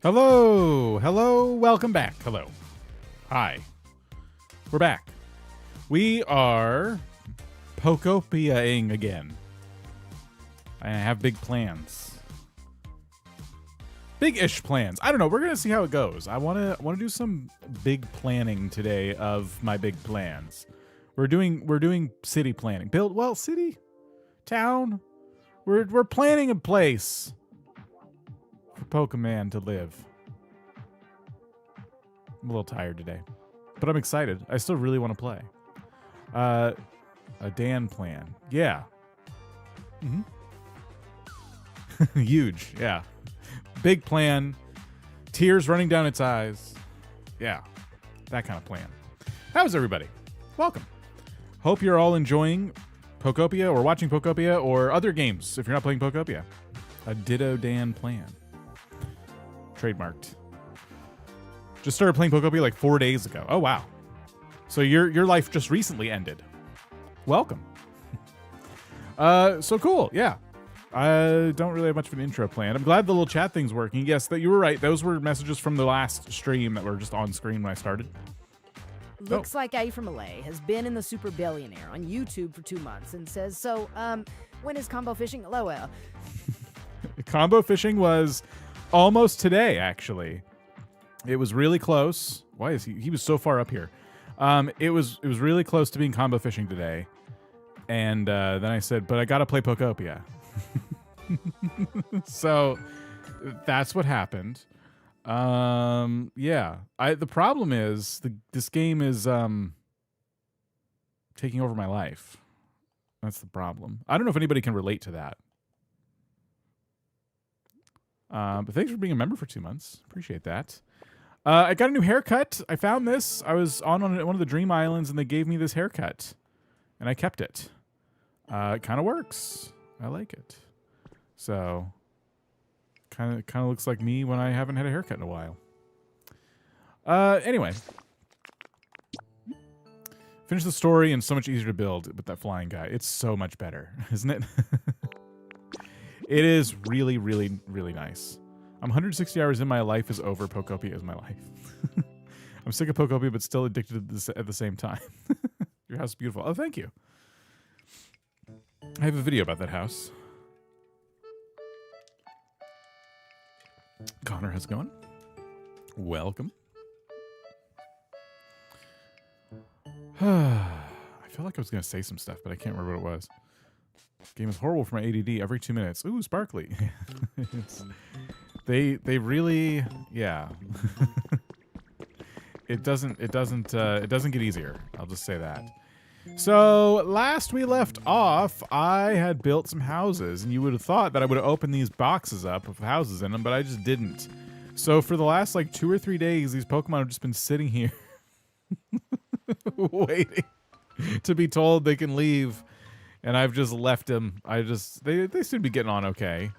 Hello, hello, welcome back. Hello. Hi. We're back. We are Pokopia-ing again. I have big plans. Big-ish plans. I don't know. We're gonna see how it goes. I wanna do some big planning today of my big plans. We're doing city planning. City, town. We're planning a place for Pokemon to live. I'm a little tired today, but I'm excited. I still really want to play. A Dan plan. Yeah. Mm-hmm. Huge. Yeah. Big plan. Tears running down its eyes. Yeah. That kind of plan. How's everybody? Welcome. Hope you're all enjoying Pokopia or watching Pokopia or other games if you're not playing Pokopia. A Ditto Dan plan. Trademarked. Just started playing Pokopia like 4 days ago. Oh, wow. So your life just recently ended. Welcome. So cool. Yeah. I don't really have much of an intro planned. I'm glad the little chat thing's working. Yes, that you were right. Those were messages from the last stream that were just on screen when I started. Looks like A from Malay has been in the Super Billionaire on YouTube for 2 months and says, so, when is combo fishing? LOL. Combo fishing was almost today, actually. It was really close. Why is he was so far up here. It was really close to being combo fishing today. And then I said, but I gotta play Pokopia. So that's what happened. Yeah. The problem is this game is taking over my life. That's the problem. I don't know if anybody can relate to that. But thanks for being a member for 2 months. Appreciate that. I got a new haircut. I found this. I was on one of the Dream Islands, and they gave me this haircut, and I kept it. It kind of works. I like it. So, kind of looks like me when I haven't had a haircut in a while. Anyway, finish the story, and so much easier to build with that flying guy. It's so much better, isn't it? It is really, really, really nice. I'm 160 hours in. My life is over. Pokopia is my life. I'm sick of Pokopia, but still addicted to this at the same time. Your house is beautiful. Oh, thank you. I have a video about that house. Connor, how's it going? Welcome. I feel like I was going to say some stuff, but I can't remember what it was. Game is horrible for my ADD every 2 minutes. Ooh, sparkly. They really, yeah. It doesn't get easier. I'll just say that. So last we left off, I had built some houses, and you would have thought that I would have opened these boxes up with houses in them, but I just didn't. So for the last like 2 or 3 days, these Pokemon have just been sitting here waiting to be told they can leave. And I've just left them. They seem to be getting on okay.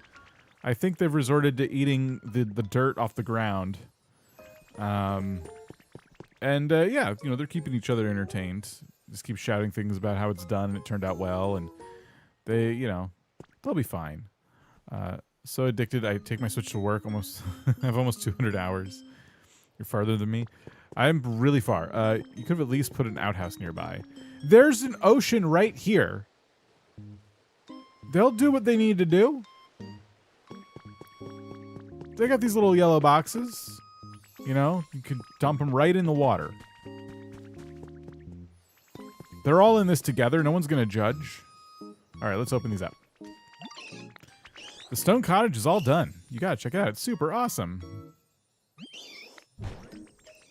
I think they've resorted to eating the dirt off the ground. Yeah, they're keeping each other entertained. Just keep shouting things about how it's done and it turned out well, and they'll be fine. So addicted, I take my Switch to work almost. I have almost 200 hours. You're farther than me. I'm really far. You could have at least put an outhouse nearby. There's an ocean right here. They'll do what they need to do. They got these little yellow boxes. You know, you could dump them right in the water. They're all in this together. No one's going to judge. All right, let's open these up. The stone cottage is all done. You got to check it out. It's super awesome.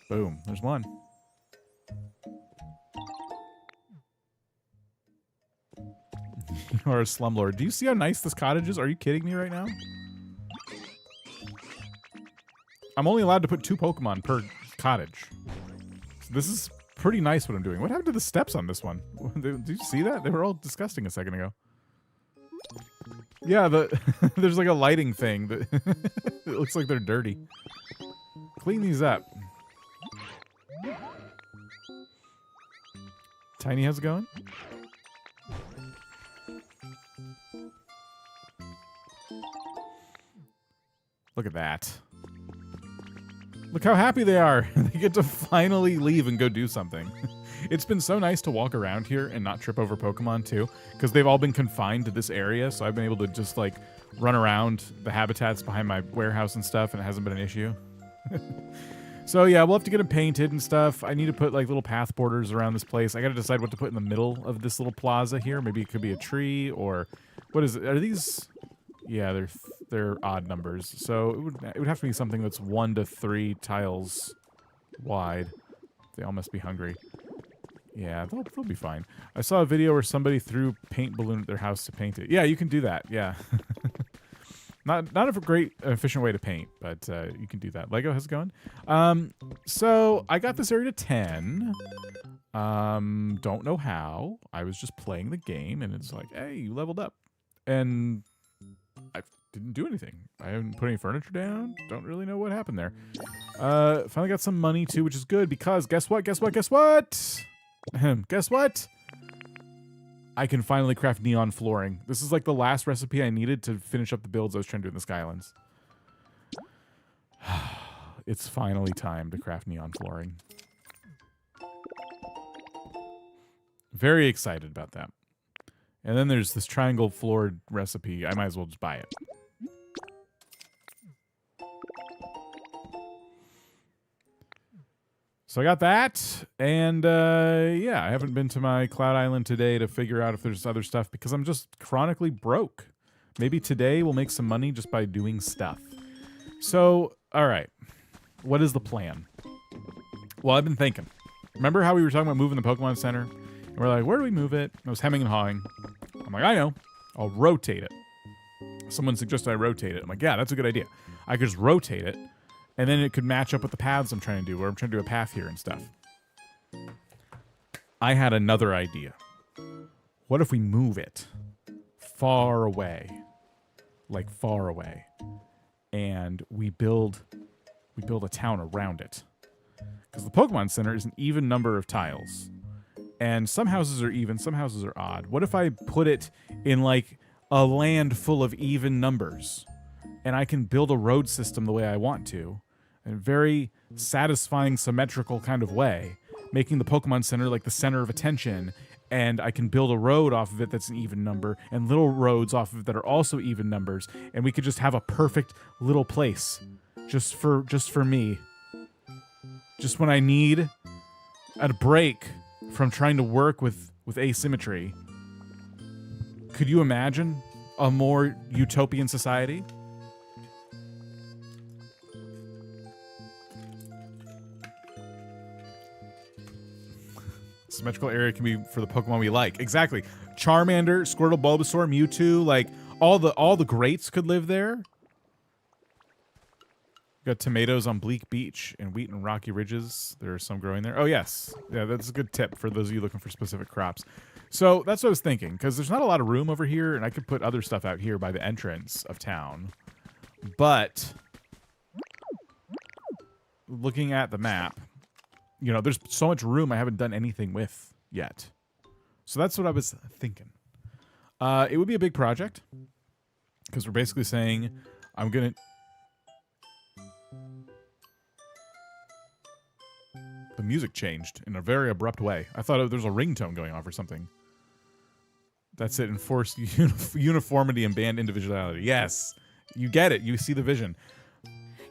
Boom. There's one. You are a slumlord. Do you see how nice this cottage is? Are you kidding me right now? I'm only allowed to put 2 Pokemon per cottage. So this is pretty nice what I'm doing. What happened to the steps on this one? Did you see that? They were all disgusting a second ago. Yeah, there's like a lighting thing that it looks like they're dirty. Clean these up. Tiny, how's it going? Look at that. Look how happy they are. They get to finally leave and go do something. It's been so nice to walk around here and not trip over Pokemon too, because they've all been confined to this area, so I've been able to just like run around the habitats behind my warehouse and stuff, and it hasn't been an issue. So yeah, we'll have to get them painted and stuff. I need to put like little path borders around this place. I got to decide what to put in the middle of this little plaza here. Maybe it could be a tree, or what is it? Are these? Yeah, they're odd numbers. So it would have to be something that's 1 to 3 tiles wide. They all must be hungry. Yeah, they'll be fine. I saw a video where somebody threw paint balloon at their house to paint it. Yeah, you can do that. Yeah. Not a great efficient way to paint, but you can do that. Lego, how's it going? So I got this area to 10. Don't know how. I was just playing the game, and it's like, hey, you leveled up. And I didn't do anything. I haven't put any furniture down. Don't really know what happened there. Finally got some money, too, which is good, because guess what? Guess what? Guess what? Guess what? I can finally craft neon flooring. This is like the last recipe I needed to finish up the builds I was trying to do in the Skylands. It's finally time to craft neon flooring. Very excited about that. And then there's this triangle floored recipe. I might as well just buy it. So I got that, and yeah, I haven't been to my Cloud Island today to figure out if there's other stuff because I'm just chronically broke. Maybe today we'll make some money just by doing stuff. So, all right, what is the plan? Well, I've been thinking. Remember how we were talking about moving the Pokemon Center? And we're like, where do we move it? And I was hemming and hawing. I'm like, I know. I'll rotate it. Someone suggested I rotate it. I'm like, yeah, that's a good idea. I could just rotate it. And then it could match up with the paths I'm trying to do, where I'm trying to do a path here and stuff. I had another idea. What if we move it far away? Like far away. And we build a town around it. Because the Pokemon Center is an even number of tiles. And some houses are even, some houses are odd. What if I put it in like a land full of even numbers? And I can build a road system the way I want to, in a very satisfying, symmetrical kind of way, making the Pokemon Center like the center of attention, and I can build a road off of it that's an even number, and little roads off of it that are also even numbers, and we could just have a perfect little place, just for me. Just when I need a break from trying to work with asymmetry. Could you imagine a more utopian society? Symmetrical area can be for the Pokemon we like. Exactly. Charmander, Squirtle, Bulbasaur, Mewtwo, like all the greats could live there. Got tomatoes on Bleak Beach and wheat and Rocky Ridges. There are some growing there. Oh, yes. Yeah, that's a good tip for those of you looking for specific crops. So that's what I was thinking, because there's not a lot of room over here, and I could put other stuff out here by the entrance of town. But looking at the map, you know, there's so much room I haven't done anything with yet. So that's what I was thinking. It would be a big project, because we're basically saying I'm going to... The music changed in a very abrupt way. I thought there was a ringtone going off or something. That's it. Enforce uniformity and band individuality. Yes. You get it. You see the vision.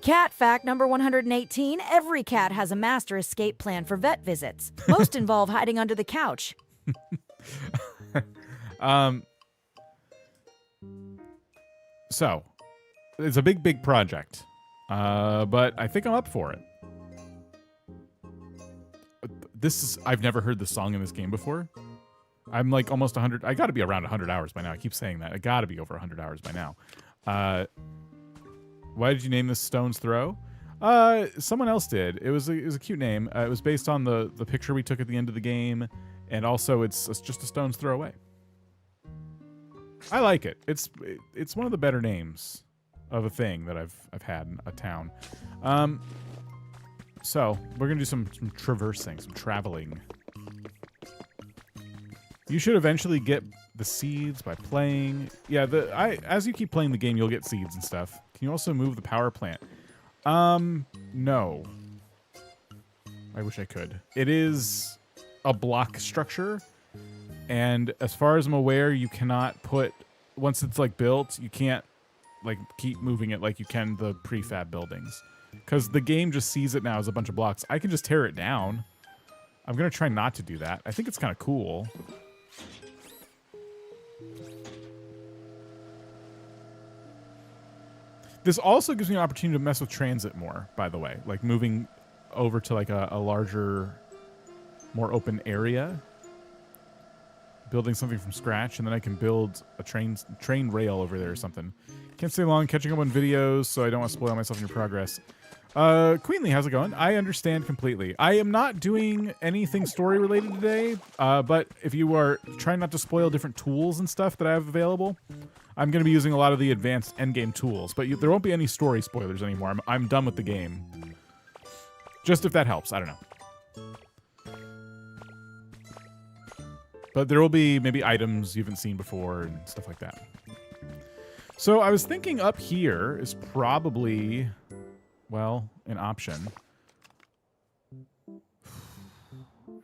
Cat fact number 118. Every cat has a master escape plan for vet visits. Most involve hiding under the couch. So, it's a big project. But I think I'm up for it. I've never heard this song in this game before. I'm like almost 100. I got to be around 100 hours by now. I keep saying that. I got to be over 100 hours by now. Why did you name this Stone's Throw? Someone else did. It was a cute name. It was based on the picture we took at the end of the game, and also it's just a stone's throw away. I like it. It's one of the better names of a thing that I've had in a town. So we're gonna do some traversing, some traveling. You should eventually get the seeds by playing. Yeah, as you keep playing the game, you'll get seeds and stuff. Can you also move the power plant? No. I wish I could. It is a block structure, and as far as I'm aware, you cannot put, once it's like built, you can't like keep moving it like you can the prefab buildings, because the game just sees it now as a bunch of blocks. I can just tear it down. I'm gonna try not to do that. I think it's kind of cool. This also gives me an opportunity to mess with transit more, by the way, like moving over to like a larger, more open area, building something from scratch, and then I can build a train rail over there or something. Can't stay long, catching up on videos, so I don't want to spoil myself in your progress. Queenly, how's it going? I understand completely. I am not doing anything story related today, but if you are trying not to spoil different tools and stuff that I have available, I'm going to be using a lot of the advanced endgame tools, but there won't be any story spoilers anymore. I'm done with the game. Just if that helps, I don't know. But there will be maybe items you haven't seen before and stuff like that. So I was thinking up here is probably, well, an option.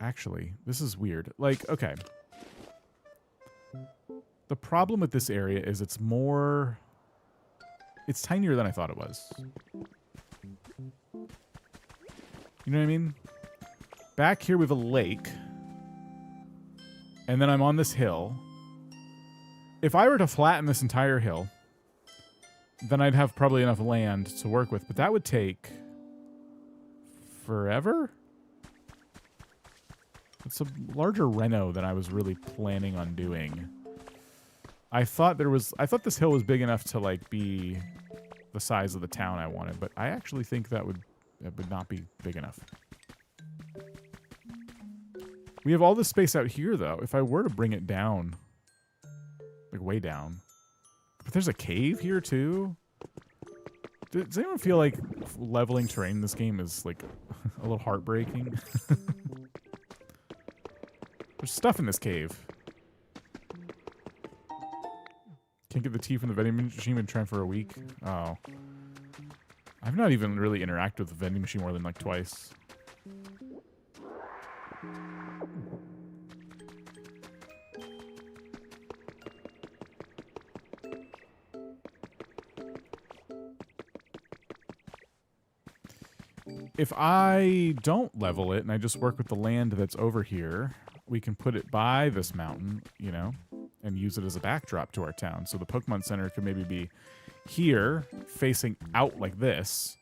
Actually, this is weird. Like, okay. The problem with this area is it's tinier than I thought it was. You know what I mean? Back here we have a lake. And then I'm on this hill. If I were to flatten this entire hill, then I'd have probably enough land to work with, but that would take forever? It's a larger reno than I was really planning on doing. I thought this hill was big enough to like be the size of the town I wanted, but I actually think that would not be big enough. We have all this space out here though. If I were to bring it down, like way down, but there's a cave here too. Does anyone feel like leveling terrain in this game is like a little heartbreaking? There's stuff in this cave. Can't get the tea from the vending machine. Been trying for a week. Oh. I've not even really interacted with the vending machine more than like twice. If I don't level it and I just work with the land that's over here, we can put it by this mountain, you know, and use it as a backdrop to our town. So the Pokemon Center could maybe be here, facing out like this.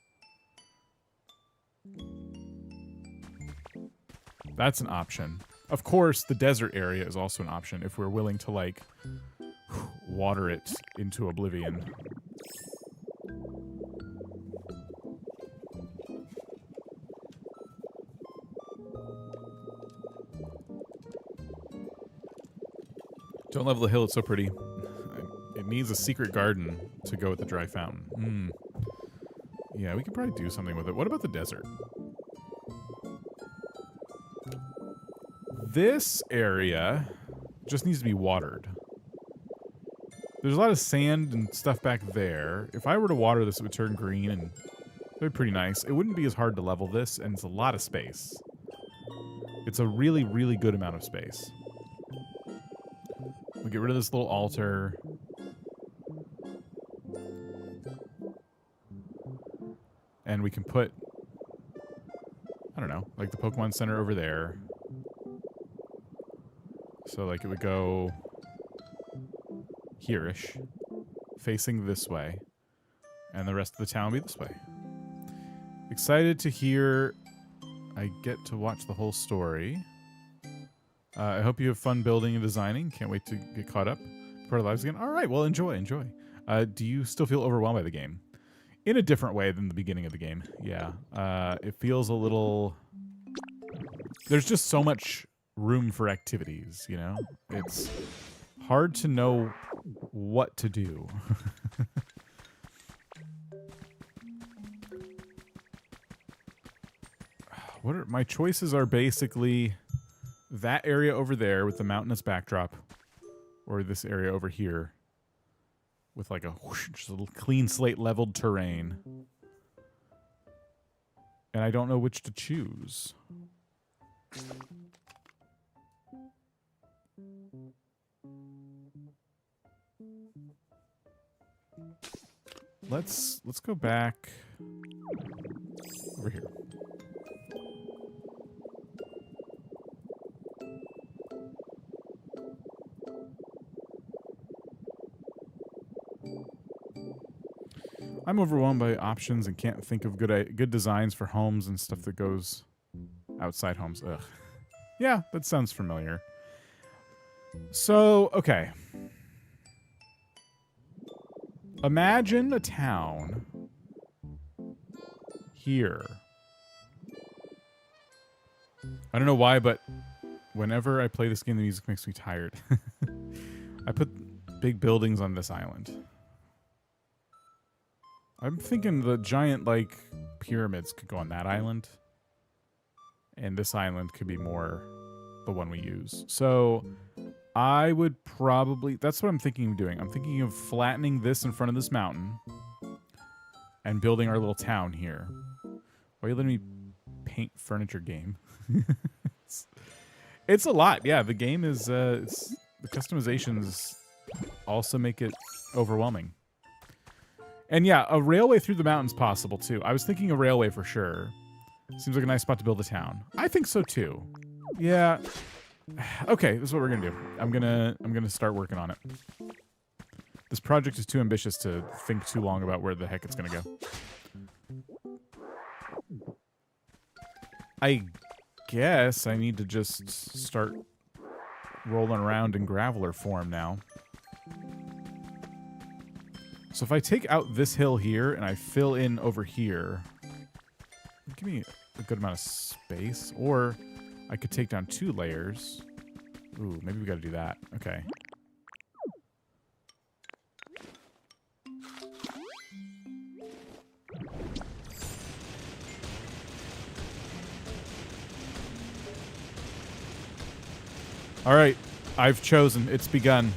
That's an option. Of course, the desert area is also an option if we're willing to, like, water it into oblivion. Don't level the hill, it's so pretty. It needs a secret garden to go with the dry fountain. Yeah, we could probably do something with it. What about the desert? This area just needs to be watered. There's a lot of sand and stuff back there. If I were to water this, it would turn green and it would be pretty nice. It wouldn't be as hard to level this, and it's a lot of space. It's a really, really good amount of space. We'll get rid of this little altar. And we can put, I don't know, like the Pokemon Center over there. So like it would go here-ish, facing this way. And the rest of the town will be this way. Excited to hear I get to watch the whole story. I hope you have fun building and designing. Can't wait to get caught up. Part of lives again. All right, well, enjoy. Do you still feel overwhelmed by the game? In a different way than the beginning of the game. Yeah. It feels a little... There's just so much room for activities, you know? It's hard to know what to do. My choices are basically that area over there with the mountainous backdrop, or this area over here with like a whoosh, just a little clean slate leveled terrain. And I don't know which to choose. Let's go back over here. I'm overwhelmed by options and can't think of good designs for homes and stuff that goes outside homes. Ugh. Yeah, that sounds familiar. So, okay. Imagine a town here. I don't know why, but whenever I play this game, the music makes me tired. I put big buildings on this island. I'm thinking the giant, like, pyramids could go on that island. And this island could be more the one we use. So I would probably... That's what I'm thinking of doing. I'm thinking of flattening this in front of this mountain. And building our little town here. Why are you letting me paint furniture game? It's a lot. Yeah, the game is... the customizations also make it overwhelming. And yeah, a railway through the mountain's possible too. I was thinking a railway for sure. Seems like a nice spot to build a town. I think so too. Yeah. Okay, this is what we're gonna do. I'm gonna start working on it. This project is too ambitious to think too long about where the heck it's gonna go. I guess I need to just start rolling around in graveler form now. So if I take out this hill here and I fill in over here, give me a good amount of space. Or I could take down 2 layers. Ooh, maybe we gotta do that. Okay. All right, I've chosen. It's begun.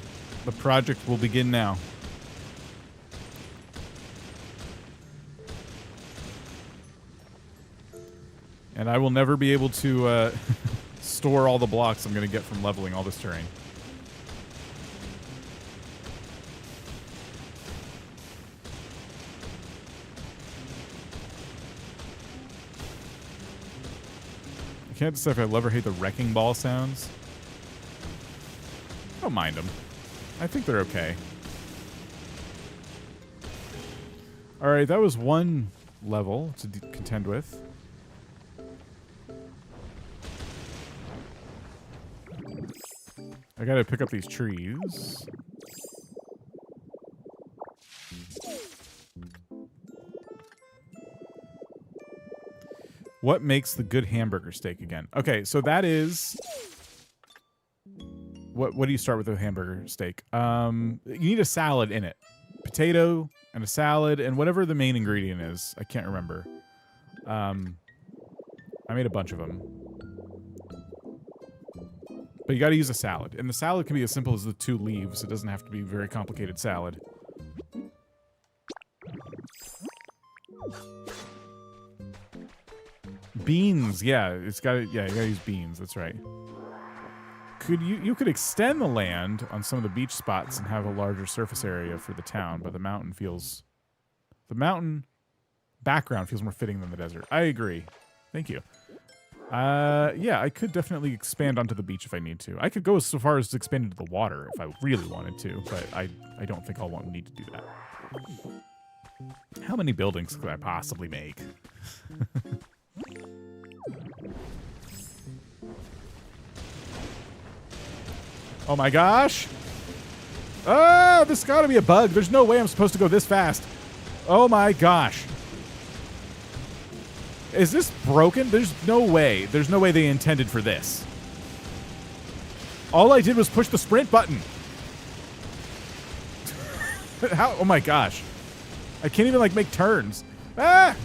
The project will begin now. And I will never be able to store all the blocks I'm going to get from leveling all this terrain. I can't decide if I love or hate the wrecking ball sounds. I don't mind them. I think they're okay. All right, that was one level to contend with. I gotta pick up these trees. What makes the good hamburger steak again? Okay, so that is... What do you start with a hamburger steak? You need a salad in it. Potato and a salad and whatever the main ingredient is. I can't remember. I made a bunch of them. But you got to use a salad. And the salad can be as simple as the 2 leaves. It doesn't have to be a very complicated salad. Beans, yeah. It's got yeah, you got to use beans. That's right. You could extend the land on some of the beach spots and have a larger surface area for the town, but the mountain background feels more fitting than the desert. I agree. Thank you. Yeah, I could definitely expand onto the beach if I need to. I could go so far as to expand into the water if I really wanted to, but I don't think I'll need to do that. How many buildings could I possibly make? Oh my gosh! Ah, this gotta be a bug. There's no way I'm supposed to go this fast. Oh my gosh. Is this broken? There's no way. There's no way they intended for this. All I did was push the sprint button. How? Oh my gosh. I can't even, like, make turns. Ah!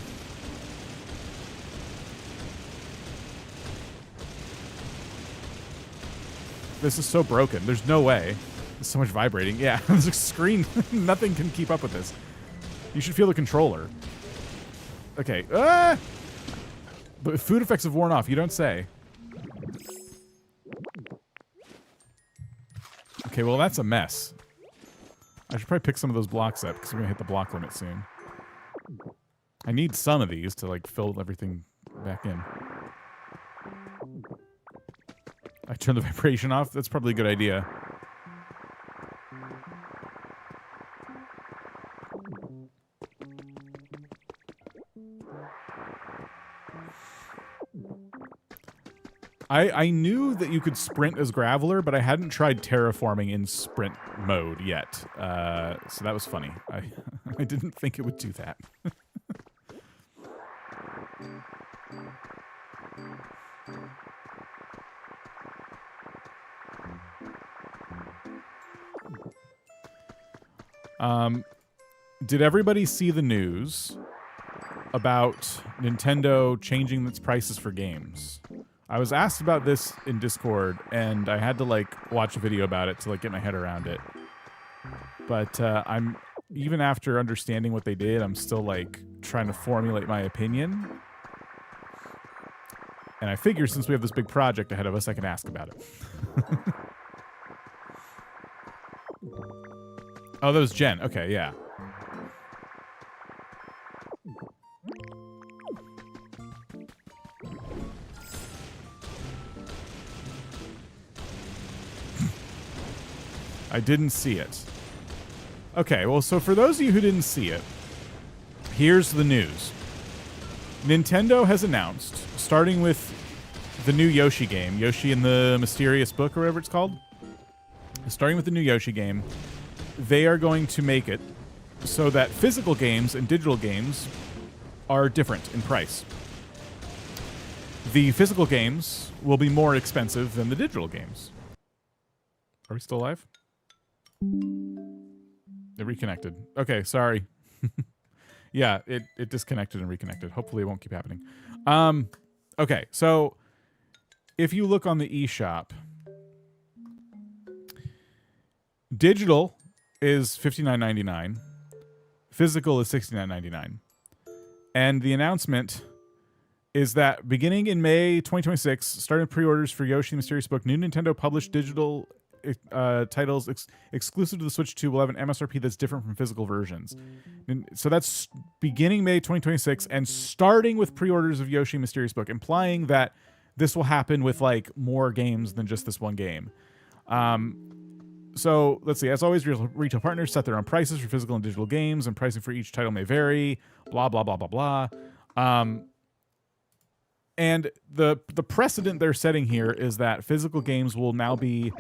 This is so broken. There's no way. There's so much vibrating. Yeah, there's a screen. Nothing can keep up with this. You should feel the controller. Okay. Ah! But food effects have worn off. You don't say. Okay, well, that's a mess. I should probably pick some of those blocks up because we're going to hit the block limit soon. I need some of these to, like, fill everything back in. I turn the vibration off. That's probably a good idea. I knew that you could sprint as Graveler, but I hadn't tried terraforming in sprint mode yet. So that was funny. I didn't think it would do that. Did everybody see the news about Nintendo changing its prices for games? I was asked about this in Discord, and I had to, like, watch a video about it to, like, get my head around it. But I'm even after understanding what they did, I'm still, like, trying to formulate my opinion. And I figure since we have this big project ahead of us, I can ask about it. Oh, that was Jen. Okay, yeah. I didn't see it. Okay, well, so for those of you who didn't see it, here's the news. Nintendo has announced, starting with the new Yoshi game, Yoshi and the Mysterious Book, or whatever it's called, starting with the new Yoshi game, they are going to make it so that physical games and digital games are different in price. The physical games will be more expensive than the digital games. Are we still live? It reconnected. Okay, sorry. Yeah, it disconnected and reconnected. Hopefully it won't keep happening. Okay, so if you look on the eShop, digital is $59.99. Physical is $69.99. And the announcement is that beginning in May 2026, starting pre-orders for Yoshi Mysterious Book, new Nintendo published digital titles exclusive to the Switch 2 will have an MSRP that's different from physical versions. And so that's beginning May 2026 and starting with pre-orders of Yoshi Mysterious Book, implying that this will happen with like more games than just this one game. So let's see. As always, retail partners set their own prices for physical and digital games, and pricing for each title may vary. Blah blah blah blah blah. And the precedent they're setting here is that physical games will now be.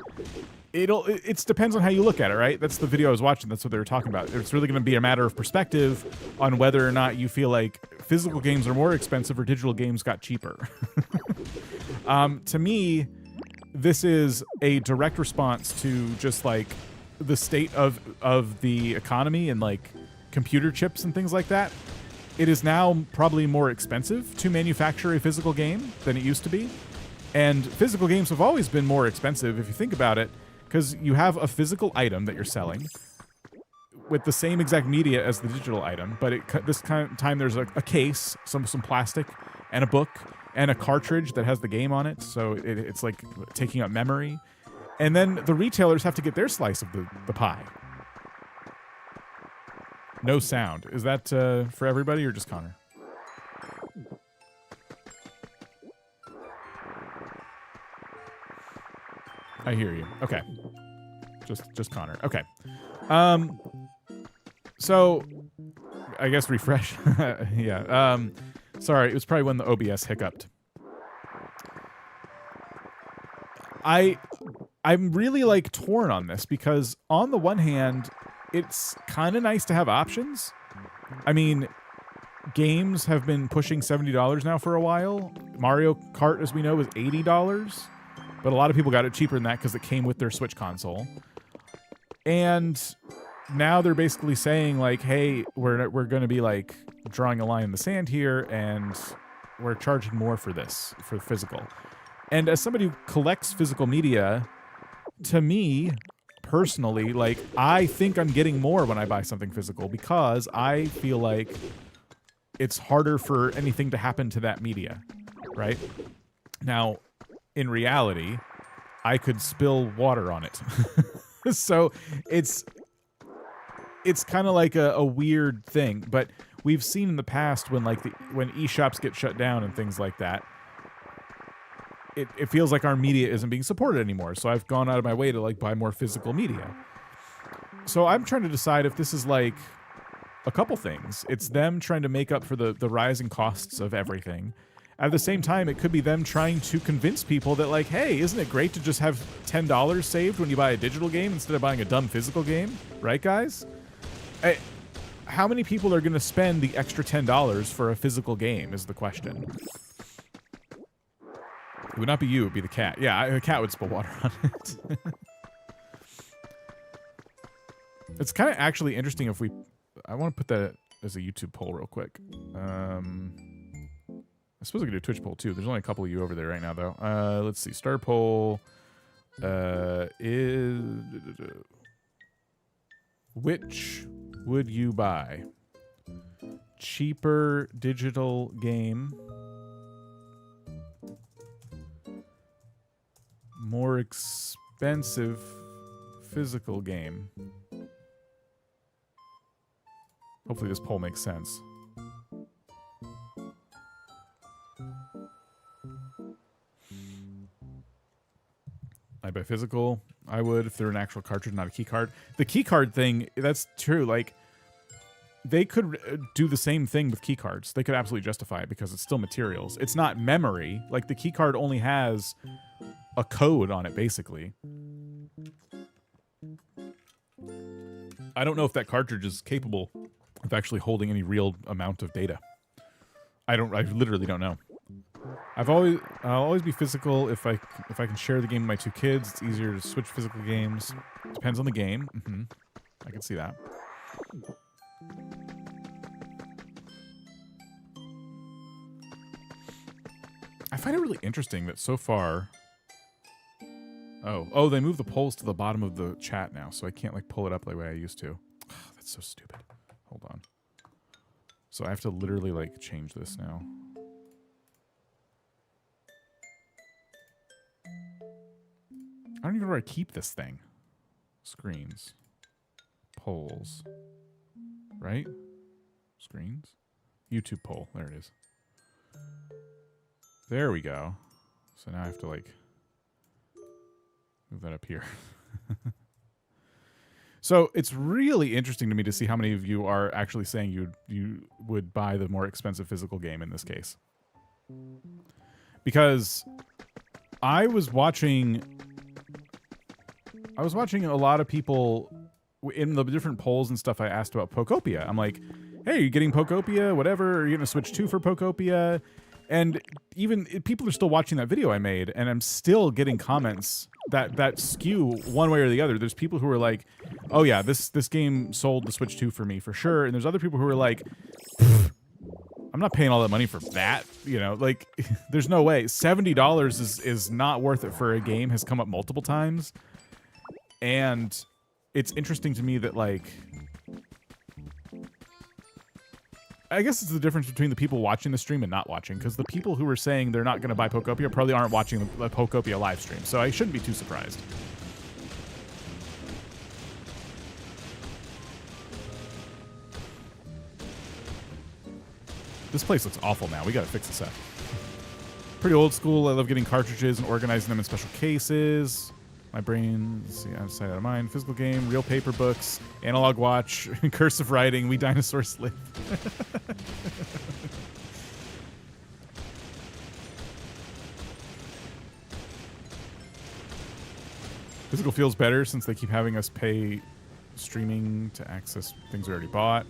It depends on how you look at it, right? That's the video I was watching. That's what they were talking about. It's really going to be a matter of perspective on whether or not you feel like physical games are more expensive or digital games got cheaper. To me, this is a direct response to just like the state of the economy and like computer chips and things like that. It is now probably more expensive to manufacture a physical game than it used to be. And physical games have always been more expensive if you think about it, because you have a physical item that you're selling with the same exact media as the digital item, but this time there's a case, some plastic, and a book, and a cartridge that has the game on it, so it's like taking up memory. And then the retailers have to get their slice of the pie. No sound. Is that for everybody or just Connor? I hear you. Okay. Just Connor. Okay. So I guess refresh. Yeah. Sorry, it was probably when the OBS hiccuped. I'm really like torn on this because on the one hand, it's kind of nice to have options. I mean, games have been pushing $70 now for a while. Mario Kart, as we know, is $80. But a lot of people got it cheaper than that because it came with their Switch console. And now they're basically saying like, hey, we're going to be like drawing a line in the sand here and we're charging more for this, for physical. And as somebody who collects physical media, to me, personally, like, I think I'm getting more when I buy something physical because I feel like it's harder for anything to happen to that media. right? Now, in reality, I could spill water on it. So it's kind of like a weird thing, but we've seen in the past when when eShops get shut down and things like that, it feels like our media isn't being supported anymore. So I've gone out of my way to like buy more physical media. So I'm trying to decide if this is like a couple things. It's them trying to make up for the rising costs of everything. At the same time, it could be them trying to convince people that like, hey, isn't it great to just have $10 saved when you buy a digital game instead of buying a dumb physical game? Right, guys? How many people are going to spend the extra $10 for a physical game is the question. It would not be you, it would be the cat. Yeah, a cat would spill water on it. It's kind of actually interesting if I want to put that as a YouTube poll real quick. I suppose I could do a Twitch poll too. There's only a couple of you over there right now, though. Let's see. Star poll is... Which would you buy? Cheaper digital game. More expensive physical game. Hopefully this poll makes sense. I'd buy physical. I would if they're an actual cartridge, not a key card. The key card thing, that's true. Like, they could do the same thing with key cards. They could absolutely justify it because it's still materials. It's not memory. Like, the key card only has a code on it, basically. I don't know if that cartridge is capable of actually holding any real amount of data. I literally don't know. I'll always be physical if I can share the game with my two kids. It's easier to switch physical games. Depends on the game. I can see that. I find it really interesting that so far... Oh, they moved the polls to the bottom of the chat now, so I can't like pull it up the way I used to. Oh, that's so stupid. Hold on. So I have to literally like change this now. I don't even know where I keep this thing. Screens. Polls. Right? Screens? YouTube poll. There it is. There we go. So now I have to like move that up here. So it's really interesting to me to see how many of you are actually saying you would buy the more expensive physical game in this case. Because I was watching a lot of people in the different polls and stuff I asked about Pokopia. I'm like, hey, are you getting Pokopia? Whatever. Are you going to switch 2 for Pokopia? And even people are still watching that video I made, and I'm still getting comments that skew one way or the other. There's people who are like, oh yeah, this game sold the Switch 2 for me for sure. And there's other people who are like, I'm not paying all that money for that. You know, like, there's no way. $70 is not worth it for a game has come up multiple times. And it's interesting to me that, like, I guess it's the difference between the people watching the stream and not watching, because the people who are saying they're not going to buy Pokopia probably aren't watching the Pokopia live stream, so I shouldn't be too surprised. This place looks awful now. We got to fix this up. Pretty old school. I love getting cartridges and organizing them in special cases. My brain, let's see, outside out of mind. Physical game, real paper books, analog watch, cursive writing, we dinosaurs live. Physical feels better since they keep having us pay streaming to access things we already bought.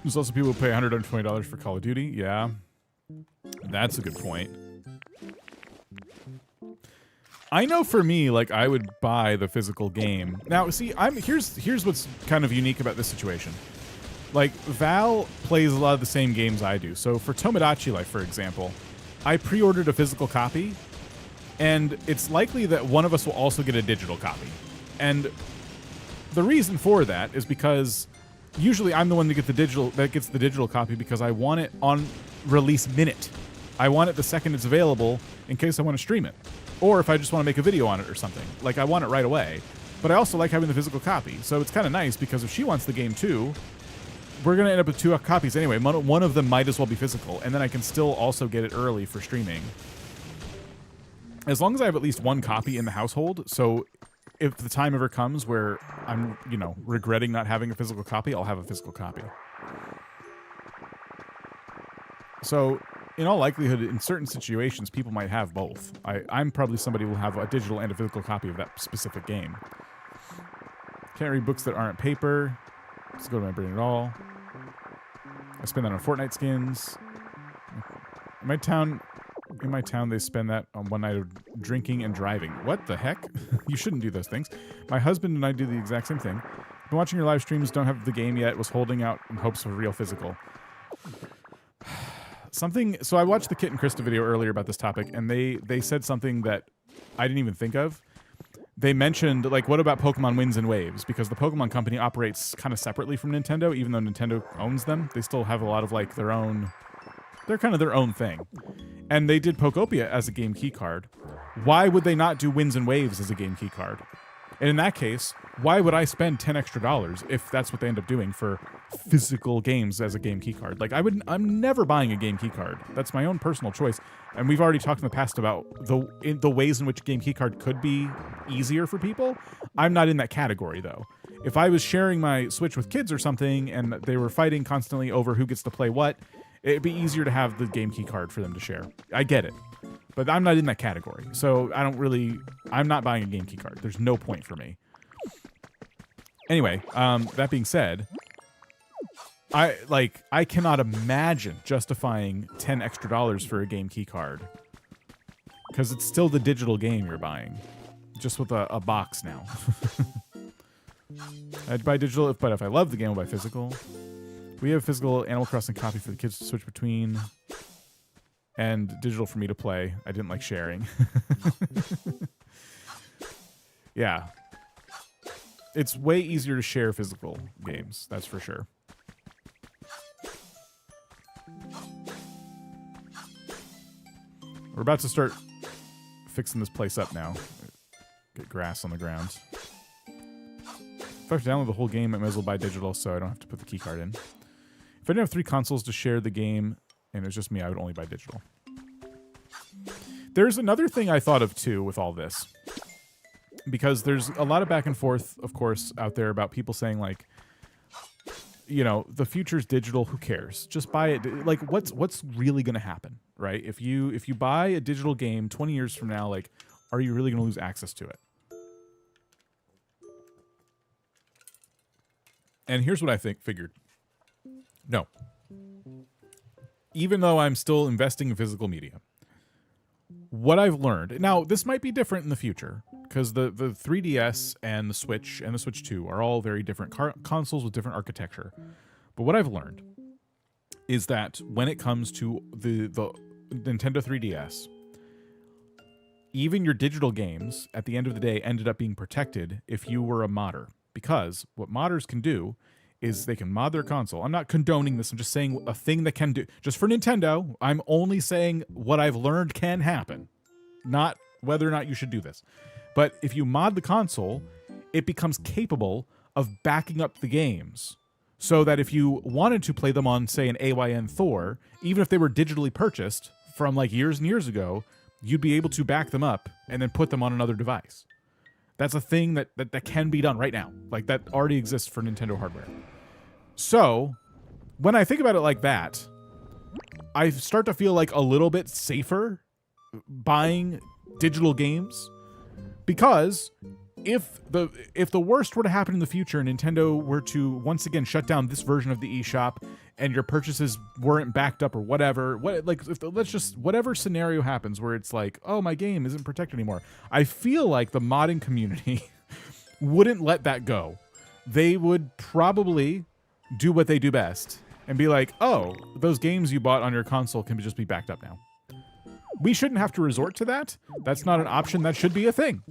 There's also people who pay $100, $120 for Call of Duty. Yeah, that's a good point. I know for me, like, I would buy the physical game. Now, see, here's what's kind of unique about this situation. Like, Val plays a lot of the same games I do. So for Tomodachi Life, for example, I pre-ordered a physical copy, and it's likely that one of us will also get a digital copy. And the reason for that is because usually I'm the one that gets the digital copy because I want it on release minute. I want it the second it's available in case I want to stream it. Or if I just want to make a video on it or something. Like, I want it right away. But I also like having the physical copy. So it's kind of nice because if she wants the game too, we're going to end up with 2 copies anyway. One of them might as well be physical. And then I can still also get it early for streaming. As long as I have at least 1 copy in the household. So if the time ever comes where I'm, regretting not having a physical copy, I'll have a physical copy. So in all likelihood, in certain situations, people might have both. I'm probably somebody who will have a digital and a physical copy of that specific game. Can't read books that aren't paper. Let's go to my brain at all. I spend that on Fortnite skins. In my town, they spend that on one night of drinking and driving. What the heck? You shouldn't do those things. My husband and I do the exact same thing. Been watching your live streams, don't have the game yet, was holding out in hopes of a real physical. So I watched the Kit and Krista video earlier about this topic, and they said something that I didn't even think of. They mentioned, like, what about Pokemon Winds and Waves? Because the Pokemon Company operates kind of separately from Nintendo, even though Nintendo owns them. They still have a lot of, like, their own... They're kind of their own thing. And they did Pokopia as a game key card. Why would they not do Winds and Waves as a game key card? And in that case, why would I spend $10 extra if that's what they end up doing for physical games as a game key card? Like, I'm never buying a game key card. That's my own personal choice. And we've already talked in the past about the ways in which a game key card could be easier for people. I'm not in that category, though. If I was sharing my Switch with kids or something and they were fighting constantly over who gets to play what, it'd be easier to have the game key card for them to share. I get it. But I'm not in that category. So I'm not buying a game key card. There's no point for me. Anyway, that being said, I cannot imagine justifying $10 extra for a game key card. Because it's still the digital game you're buying. Just with a box now. I'd buy digital, but if I love the game, I'll buy physical. We have a physical Animal Crossing copy for the kids to switch between, and digital for me to play. I didn't like sharing. Yeah. It's way easier to share physical games, that's for sure. We're about to start fixing this place up now. Get grass on the ground. If I have to download the whole game, I might as well buy digital so I don't have to put the keycard in. If I didn't have 3 consoles to share the game and it was just me, I would only buy digital. There's another thing I thought of too with all this. Because there's a lot of back and forth, of course, out there about people saying like, the future's digital, who cares? Just buy it. Like, what's really going to happen, right? If you buy a digital game 20 years from now, like, are you really going to lose access to it? And here's what I figured. No. Even though I'm still investing in physical media, what I've learned... Now, this might be different in the future, because the 3DS and the Switch 2 are all very different consoles with different architecture. But what I've learned is that when it comes to the Nintendo 3DS, even your digital games, at the end of the day, ended up being protected if you were a modder. Because what modders can do is they can mod their console. I'm not condoning this. I'm just saying a thing that can do. Just for Nintendo, I'm only saying what I've learned can happen. Not whether or not you should do this. But if you mod the console, it becomes capable of backing up the games. So that if you wanted to play them on, say, an AYN Thor, even if they were digitally purchased from like years and years ago, you'd be able to back them up and then put them on another device. That's a thing that can be done right now. Like, that already exists for Nintendo hardware. So, when I think about it like that, I start to feel like a little bit safer buying digital games, because if the worst were to happen in the future and Nintendo were to once again shut down this version of the eShop and your purchases weren't backed up or whatever, whatever scenario happens where it's like, oh, my game isn't protected anymore, I feel like the modding community wouldn't let that go. They would probably do what they do best and be like, oh, those games you bought on your console can just be backed up now. We shouldn't have to resort to that. That's not an option. That should be a thing.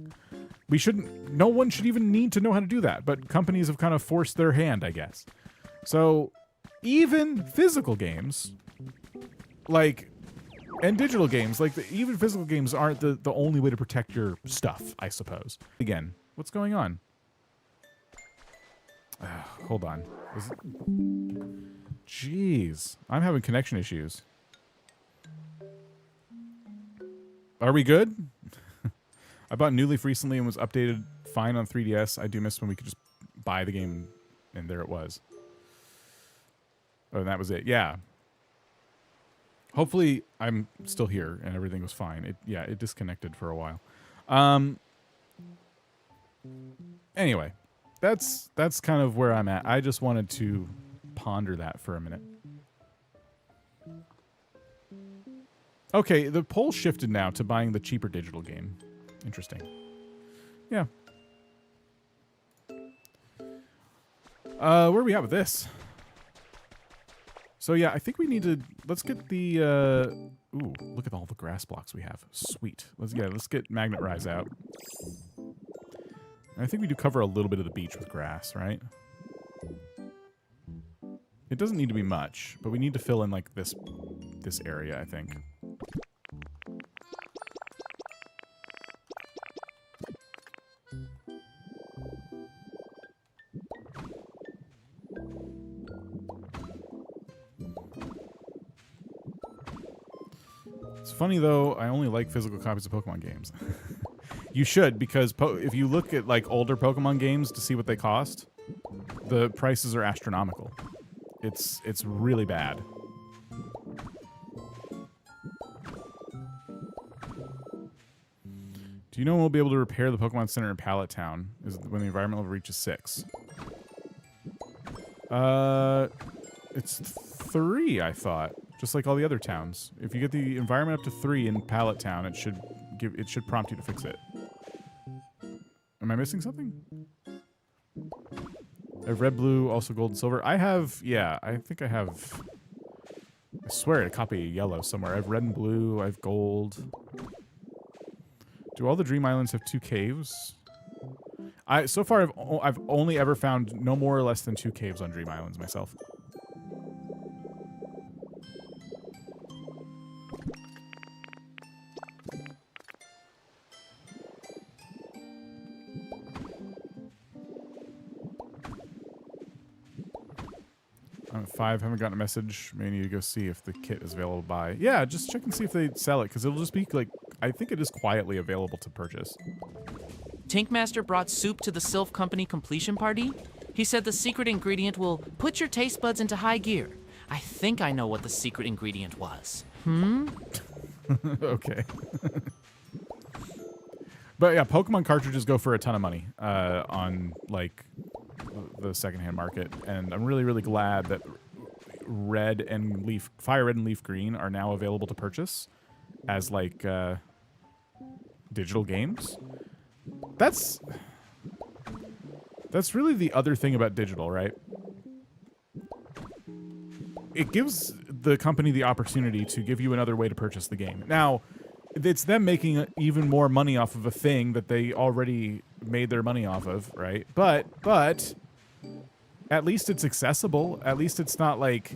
No one should even need to know how to do that, but companies have kind of forced their hand, I guess. So even physical games like, and digital games, like even physical games aren't the only way to protect your stuff, I suppose. Again, what's going on? Hold on. Jeez, I'm having connection issues. Are we good? I bought New Leaf recently and was updated fine on 3DS. I do miss when we could just buy the game and there it was. Oh, and that was it. Yeah. Hopefully I'm still here and everything was fine. It disconnected for a while. Anyway, that's kind of where I'm at. I just wanted to ponder that for a minute. Okay, the poll shifted now to buying the cheaper digital game. Interesting. Yeah. Where are we at with this? So yeah, I think we need to, let's get the, ooh, look at all the grass blocks we have. Sweet. Let's get Magnet Rise out. And I think we do cover a little bit of the beach with grass, right? It doesn't need to be much, but we need to fill in like this area, I think. It's funny though, I only like physical copies of Pokemon games. You should, because if you look at like older Pokemon games to see what they cost, the prices are astronomical. It's really bad. Do you know when we'll be able to repair the Pokemon Center in Pallet Town? Is when the environment level reaches 6. It's 3, I thought. Just like all the other towns. If you get the environment up to 3 in Pallet Town, it should prompt you to fix it. Am I missing something? I have red, blue, also gold and silver. I have, yeah, I think I have, I swear I had a copy of yellow somewhere. I have red and blue, I have gold. Do all the Dream Islands have 2 caves? So far I've only ever found no more or less than 2 caves on Dream Islands myself. I'm at 5, haven't gotten a message. May need to go see if the kit is available to buy. Yeah, just check and see if they sell it, because it'll just be like, I think it is quietly available to purchase. Tankmaster brought soup to the Sylph Company completion party. He said the secret ingredient will put your taste buds into high gear. I think I know what the secret ingredient was. Okay. But yeah, Pokemon cartridges go for a ton of money on like the secondhand market, and I'm really, really glad that Fire Red and Leaf Green are now available to purchase as like digital games. That's really the other thing about digital, right? It gives the company the opportunity to give you another way to purchase the game. Now, it's them making even more money off of a thing that they already made their money off of, right? But at least it's accessible. At least it's not like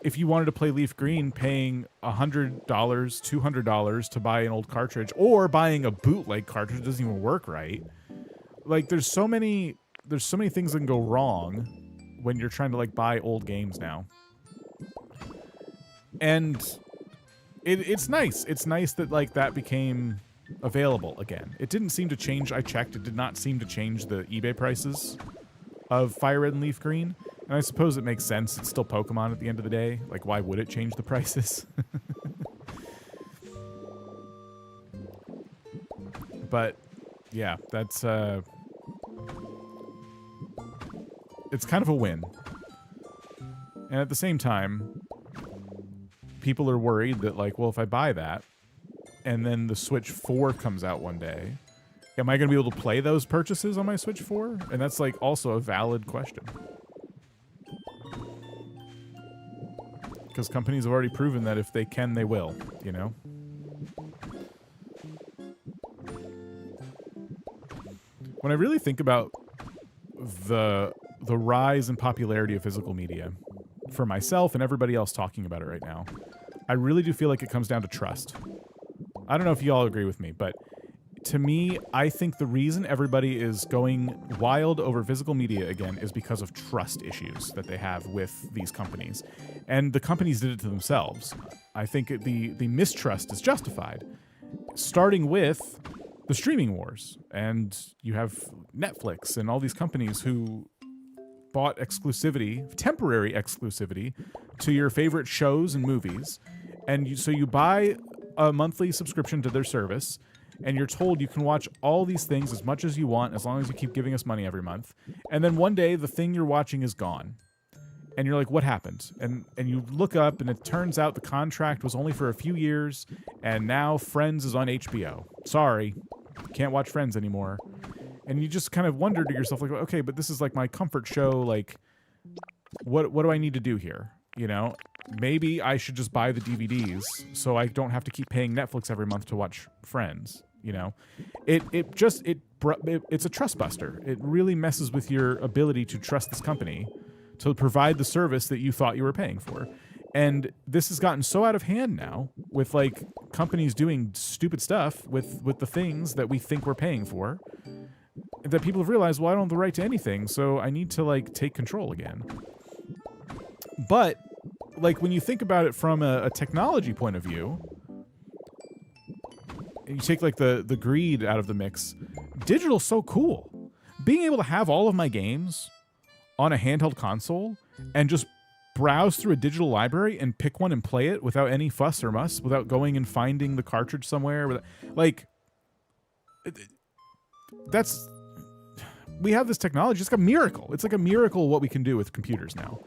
if you wanted to play Leaf Green, paying $100, $200 to buy an old cartridge, or buying a bootleg cartridge doesn't even work right. Like there's so many things that can go wrong when you're trying to like buy old games now. And it's nice. It's nice that like that became available again. It didn't seem to change. I checked. It did not seem to change the eBay prices of Fire Red and Leaf Green. And I suppose it makes sense. It's still Pokemon at the end of the day. Like, why would it change the prices? But, yeah, that's, it's kind of a win. And at the same time, people are worried that, like, well, if I buy that, and then the Switch 4 comes out one day, am I going to be able to play those purchases on my Switch 4? And that's, like, also a valid question. Because companies have already proven that if they can, they will, you know? When I really think about the rise in popularity of physical media, for myself and everybody else talking about it right now, I really do feel like it comes down to trust. I don't know if you all agree with me, but to me, I think the reason everybody is going wild over physical media again is because of trust issues that they have with these companies. And the companies did it to themselves. I think the mistrust is justified, starting with the streaming wars. And you have Netflix and all these companies who bought exclusivity, temporary exclusivity, to your favorite shows and movies. And so you buy a monthly subscription to their service, and you're told you can watch all these things as much as you want as long as you keep giving us money every month. And then one day, the thing you're watching is gone. And you're like, what happened? And you look up, and it turns out the contract was only for a few years, and now Friends is on HBO. Sorry, can't watch Friends anymore. And you just kind of wonder to yourself, like, okay, but this is like my comfort show. Like, what do I need to do here? You know, maybe I should just buy the DVDs so I don't have to keep paying Netflix every month to watch Friends. You know, it's a trust buster. It really messes with your ability to trust this company to provide the service that you thought you were paying for. And this has gotten so out of hand now with like companies doing stupid stuff with the things that we think we're paying for, that people have realized, well, I don't have the right to anything, so I need to like take control again. But like when you think about it from a technology point of view, and you take like the greed out of the mix, digital's so cool. Being able to have all of my games on a handheld console and just browse through a digital library and pick one and play it without any fuss or muss, without going and finding the cartridge somewhere, like that's, we have this technology. It's like a miracle. It's like a miracle what we can do with computers now.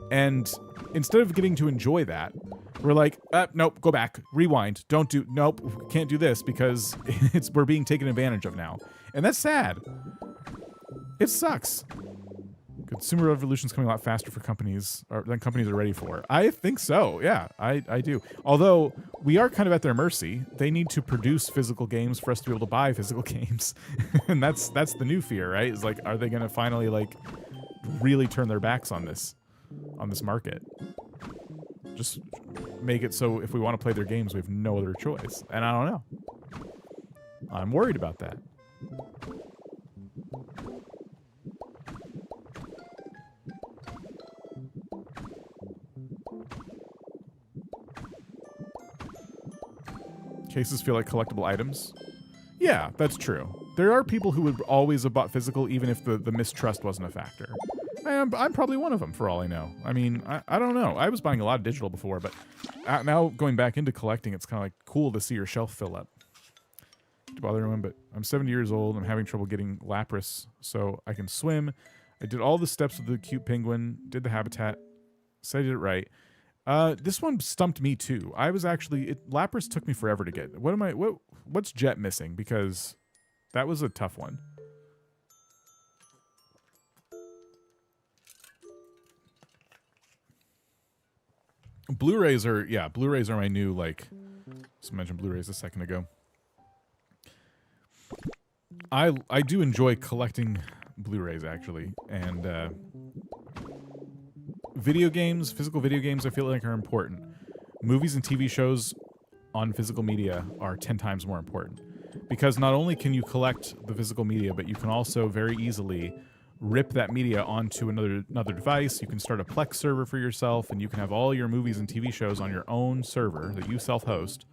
And instead of getting to enjoy that, we're like, nope, go back, rewind, nope, can't do this because we're being taken advantage of now. And that's sad. It sucks. Consumer revolution's coming a lot faster for companies than companies are ready for. I think so. Yeah, I do. Although we are kind of at their mercy. They need to produce physical games for us to be able to buy physical games. And that's the new fear, right? Is like, are they going to finally like really turn their backs on this market? Just make it so if we want to play their games, we have no other choice. And I don't know. I'm worried about that. Cases feel like collectible items. Yeah, that's true. There are people who would always have bought physical even if the mistrust wasn't a factor. I'm probably one of them for all I know. I mean, I don't know. I was buying a lot of digital before, but now going back into collecting, it's kind of like cool to see your shelf fill up. To bother anyone, but I'm 70 years old. I'm having trouble getting Lapras so I can swim. I did all the steps with the cute penguin, did the habitat, said I did it right. This one stumped me too. I was actually, Lapras took me forever to get. What's Jet missing? Because that was a tough one. Blu-rays are my new, like, just mentioned Blu-rays a second ago. I do enjoy collecting Blu-rays actually, and video games, physical video games, I feel like are important. Movies and TV shows on physical media are 10 times more important, because not only can you collect the physical media, but you can also very easily rip that media onto another device. You can start a Plex server for yourself, and you can have all your movies and TV shows on your own server that you self-host,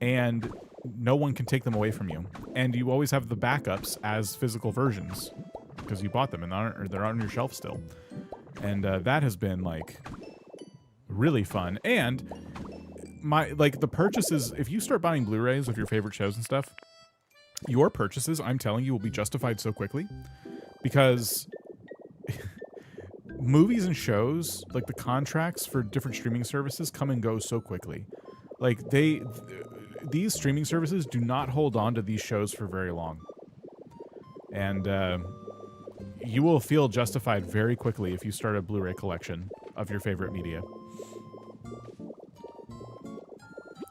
and no one can take them away from you. And you always have the backups as physical versions because you bought them and they're on your shelf still. And that has been like really fun. And the purchases, if you start buying Blu-rays of your favorite shows and stuff, your purchases, I'm telling you, will be justified so quickly, because movies and shows, like the contracts for different streaming services, come and go so quickly. Like these streaming services do not hold on to these shows for very long. And you will feel justified very quickly if you start a Blu-ray collection of your favorite media.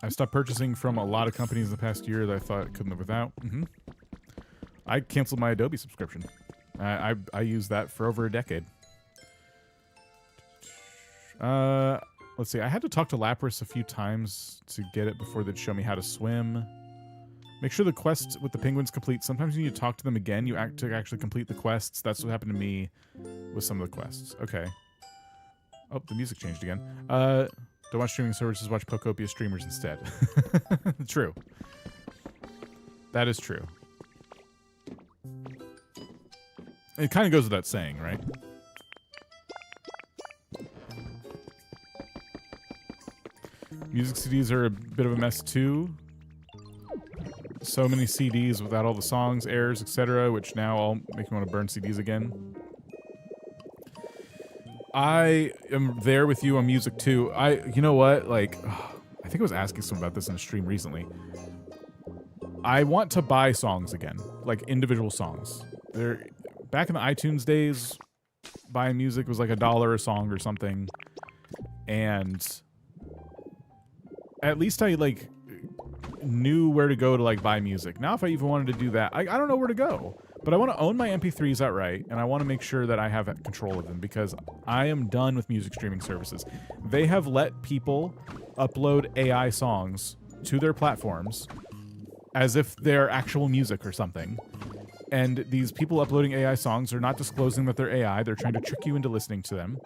I've stopped purchasing from a lot of companies in the past year that I thought I couldn't live without. I canceled my Adobe subscription. I used that for over a decade. let's see. I had to talk to Lapras a few times to get it before they'd show me how to swim. Make sure the quest with the penguins complete. Sometimes you need to talk to them again. You to actually complete the quests. That's what happened to me with some of the quests. Okay. Oh, the music changed again. Don't watch streaming services. Watch Pokopia streamers instead. True. That is true. It kind of goes without saying, right? Music CDs are a bit of a mess too. So many CDs without all the songs, errors, etc., which now all make me want to burn CDs again. I am there with you on music too. You know what? Like, I think I was asking someone about this in a stream recently. I want to buy songs again, like individual songs. Back in the iTunes days, buying music was like $1 a song or something, and at least I like knew where to go to like buy music. Now if I even wanted to do that, I don't know where to go. But I want to own my MP3s outright, and I want to make sure that I have control of them because I am done with music streaming services. They have let people upload AI songs to their platforms as if they're actual music or something. And these people uploading AI songs are not disclosing that they're AI. They're trying to trick you into listening to them.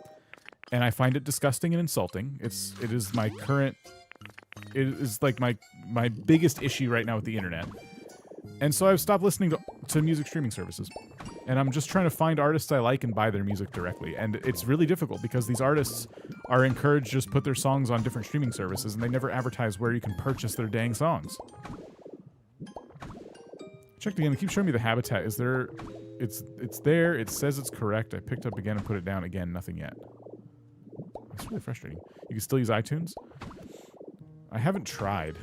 And I find it disgusting and insulting. It is like my biggest issue right now with the internet. And so I've stopped listening to music streaming services. And I'm just trying to find artists I like and buy their music directly. And it's really difficult because these artists are encouraged to just put their songs on different streaming services and they never advertise where you can purchase their dang songs. Checked again. It keeps showing me the habitat. Is there... It's there. It says it's correct. I picked up again and put it down again. Nothing yet. That's really frustrating. You can still use iTunes? I haven't tried.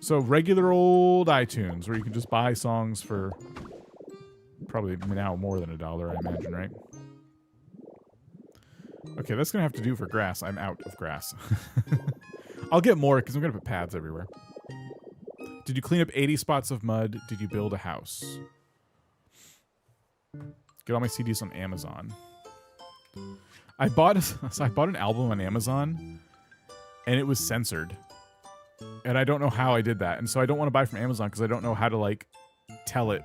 So regular old iTunes, where you can just buy songs for probably now more than $1, I imagine, right? Okay, that's going to have to do for grass. I'm out of grass. I'll get more because I'm going to put paths everywhere. Did you clean up 80 spots of mud? Did you build a house? Get all my CDs on Amazon. I bought an album on Amazon, and it was censored. And I don't know how I did that. And so I don't want to buy from Amazon because I don't know how to, like, tell it,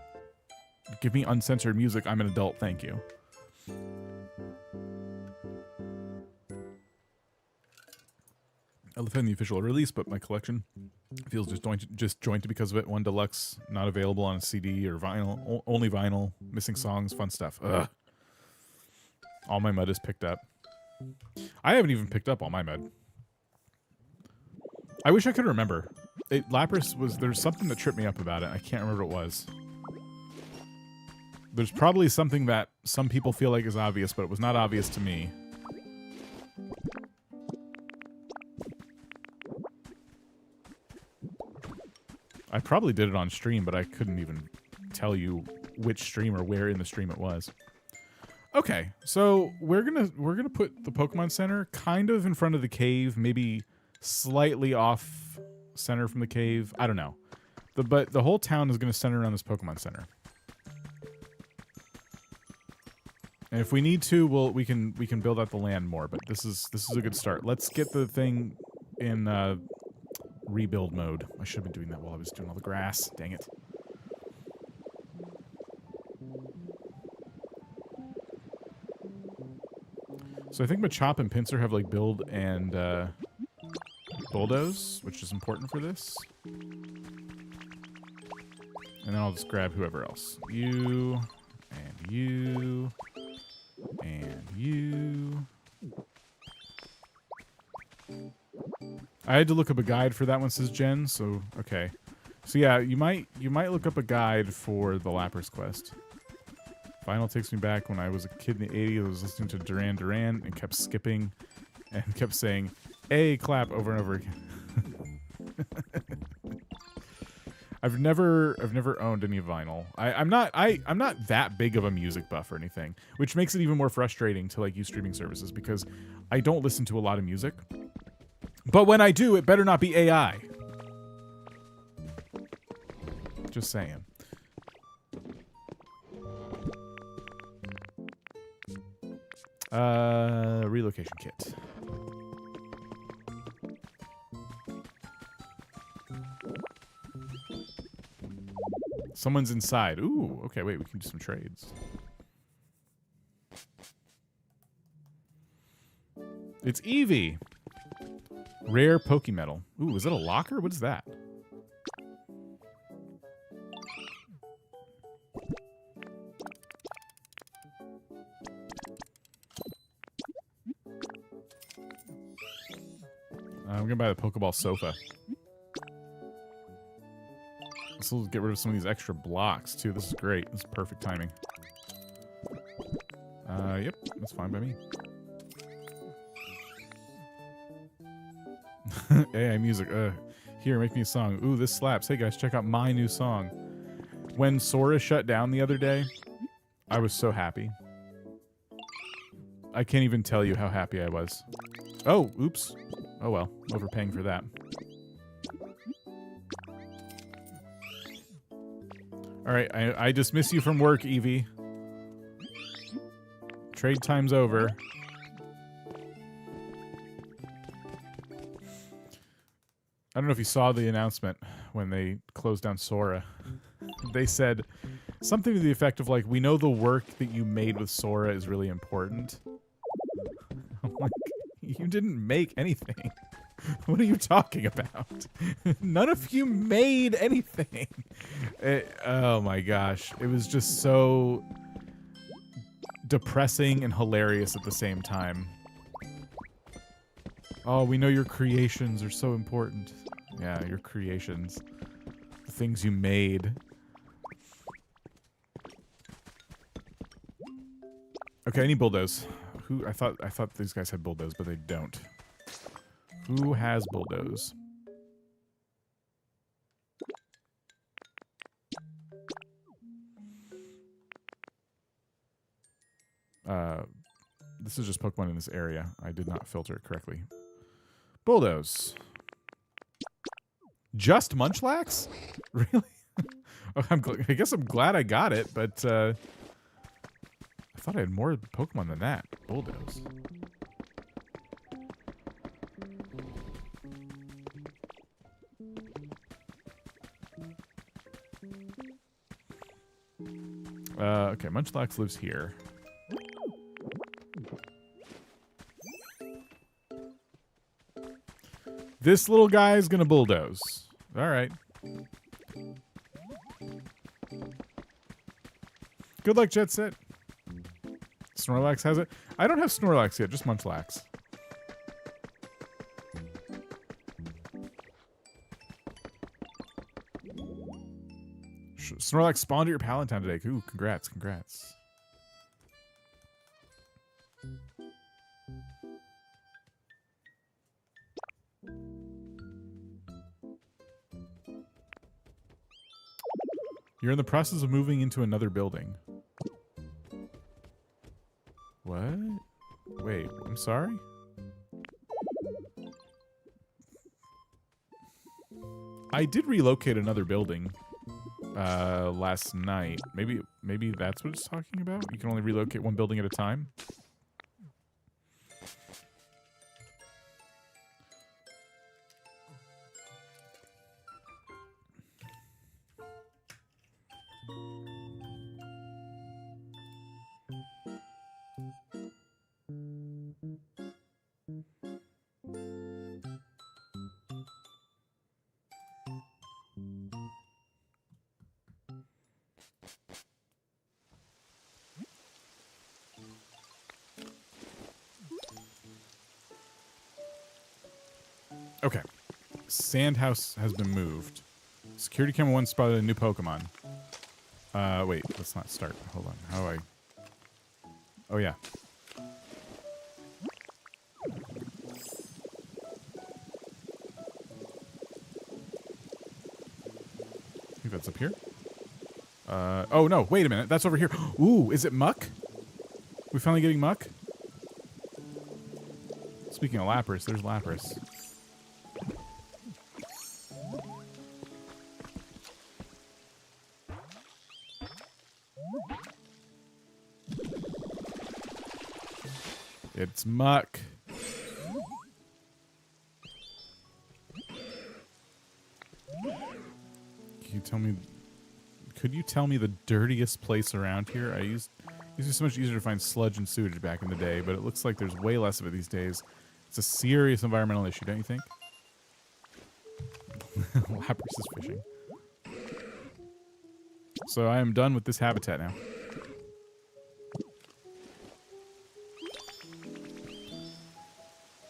give me uncensored music. I'm an adult. Thank you. I love having the official release, but my collection feels disjointed because of it. One deluxe, not available on a CD or vinyl, only vinyl, missing songs, fun stuff. Ugh. All my mud is picked up. I haven't even picked up all my mud. I wish I could remember. Lapras there's something that tripped me up about it. I can't remember what it was. There's probably something that some people feel like is obvious, but it was not obvious to me. I probably did it on stream, but I couldn't even tell you which stream or where in the stream it was. Okay, so we're gonna put the Pokemon Center kind of in front of the cave, maybe slightly off center from the cave. I don't know. But the whole town is going to center around this Pokemon Center. And if we need to, we can build out the land more, but this is a good start. Let's get the thing in rebuild mode. I should have been doing that while I was doing all the grass. Dang it. So I think Machop and Pinsir have like build and bulldoze, which is important for this. And then I'll just grab whoever else. You, and you, and you. I had to look up a guide for that one, says Jen, so okay. So yeah, you might look up a guide for the Lapras quest. Final takes me back when I was a kid in the 80s. I was listening to Duran Duran and kept skipping and kept saying, "A clap" over and over again. I've never owned any vinyl. I'm not that big of a music buff or anything, which makes it even more frustrating to like use streaming services because I don't listen to a lot of music. But when I do, it better not be AI. Just saying. Relocation kit. Someone's inside. Ooh, okay, wait, we can do some trades. It's Eevee. Rare Pokemetal. Ooh, is that a locker? What is that? I'm gonna buy the Pokeball sofa. This will get rid of some of these extra blocks too. This is great. This is perfect timing. Yep, that's fine by me. AI music. Here, make me a song. Ooh, this slaps. Hey guys, check out my new song. When Sora shut down the other day, I was so happy. I can't even tell you how happy I was. Oh, oops. Oh well, overpaying for that. Alright, I dismiss you from work, Eevee. Trade time's over. I don't know if you saw the announcement when they closed down Sora. They said something to the effect of like, we know the work that you made with Sora is really important. I'm like, you didn't make anything. What are you talking about? None of you made anything. Oh my gosh. It was just so depressing and hilarious at the same time. Oh, we know your creations are so important. Yeah, your creations. The things you made. Okay, I need bulldoze. Who I thought these guys had bulldoze, but they don't. Who has bulldoze? This is just Pokemon in this area. I did not filter it correctly. Bulldoze. Just Munchlax? Really? Oh, I guess I'm glad I got it, but I thought I had more Pokemon than that. Bulldoze. Okay, Munchlax lives here. This little guy is gonna bulldoze. Alright. Good luck, Jet Set. Snorlax has it. I don't have Snorlax yet, just Munchlax. Snorlax spawned at your Palatine today. Ooh, congrats, congrats. You're in the process of moving into another building. What? Wait, I'm sorry? I did relocate another building last night. Maybe that's what it's talking about? You can only relocate one building at a time? Okay. Sandhouse has been moved. Security camera 1 spotted a new Pokemon. Wait, let's not start. Hold on. How do I... Oh, yeah. I think that's up here. Oh, no. Wait a minute. That's over here. Ooh, is it Muck? We finally getting Muck? Speaking of Lapras, there's Lapras. It's Muck. Can you tell me Could you tell me the dirtiest place around here? It used to be so much easier to find sludge and sewage back in the day, but it looks like there's way less of it these days. It's a serious environmental issue, don't you think? Lapras is fishing. So I am done with this habitat now.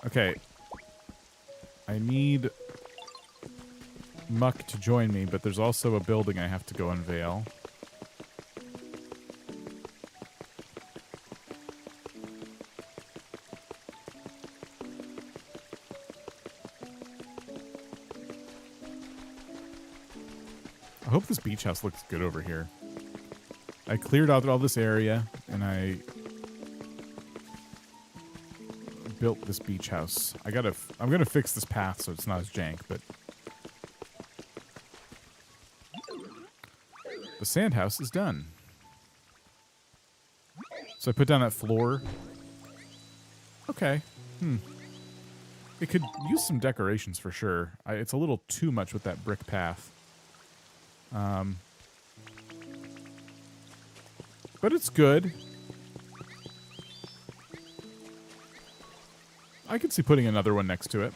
Okay. I need Muck to join me, but there's also a building I have to go unveil. I hope this beach house looks good over here. I cleared out all this area, and I built this beach house. I'm gonna fix this path so it's not as jank, but the sand house is done. So I put down that floor. Okay. It could use some decorations for sure. It's a little too much with that brick path. But it's good. I could see putting another one next to it.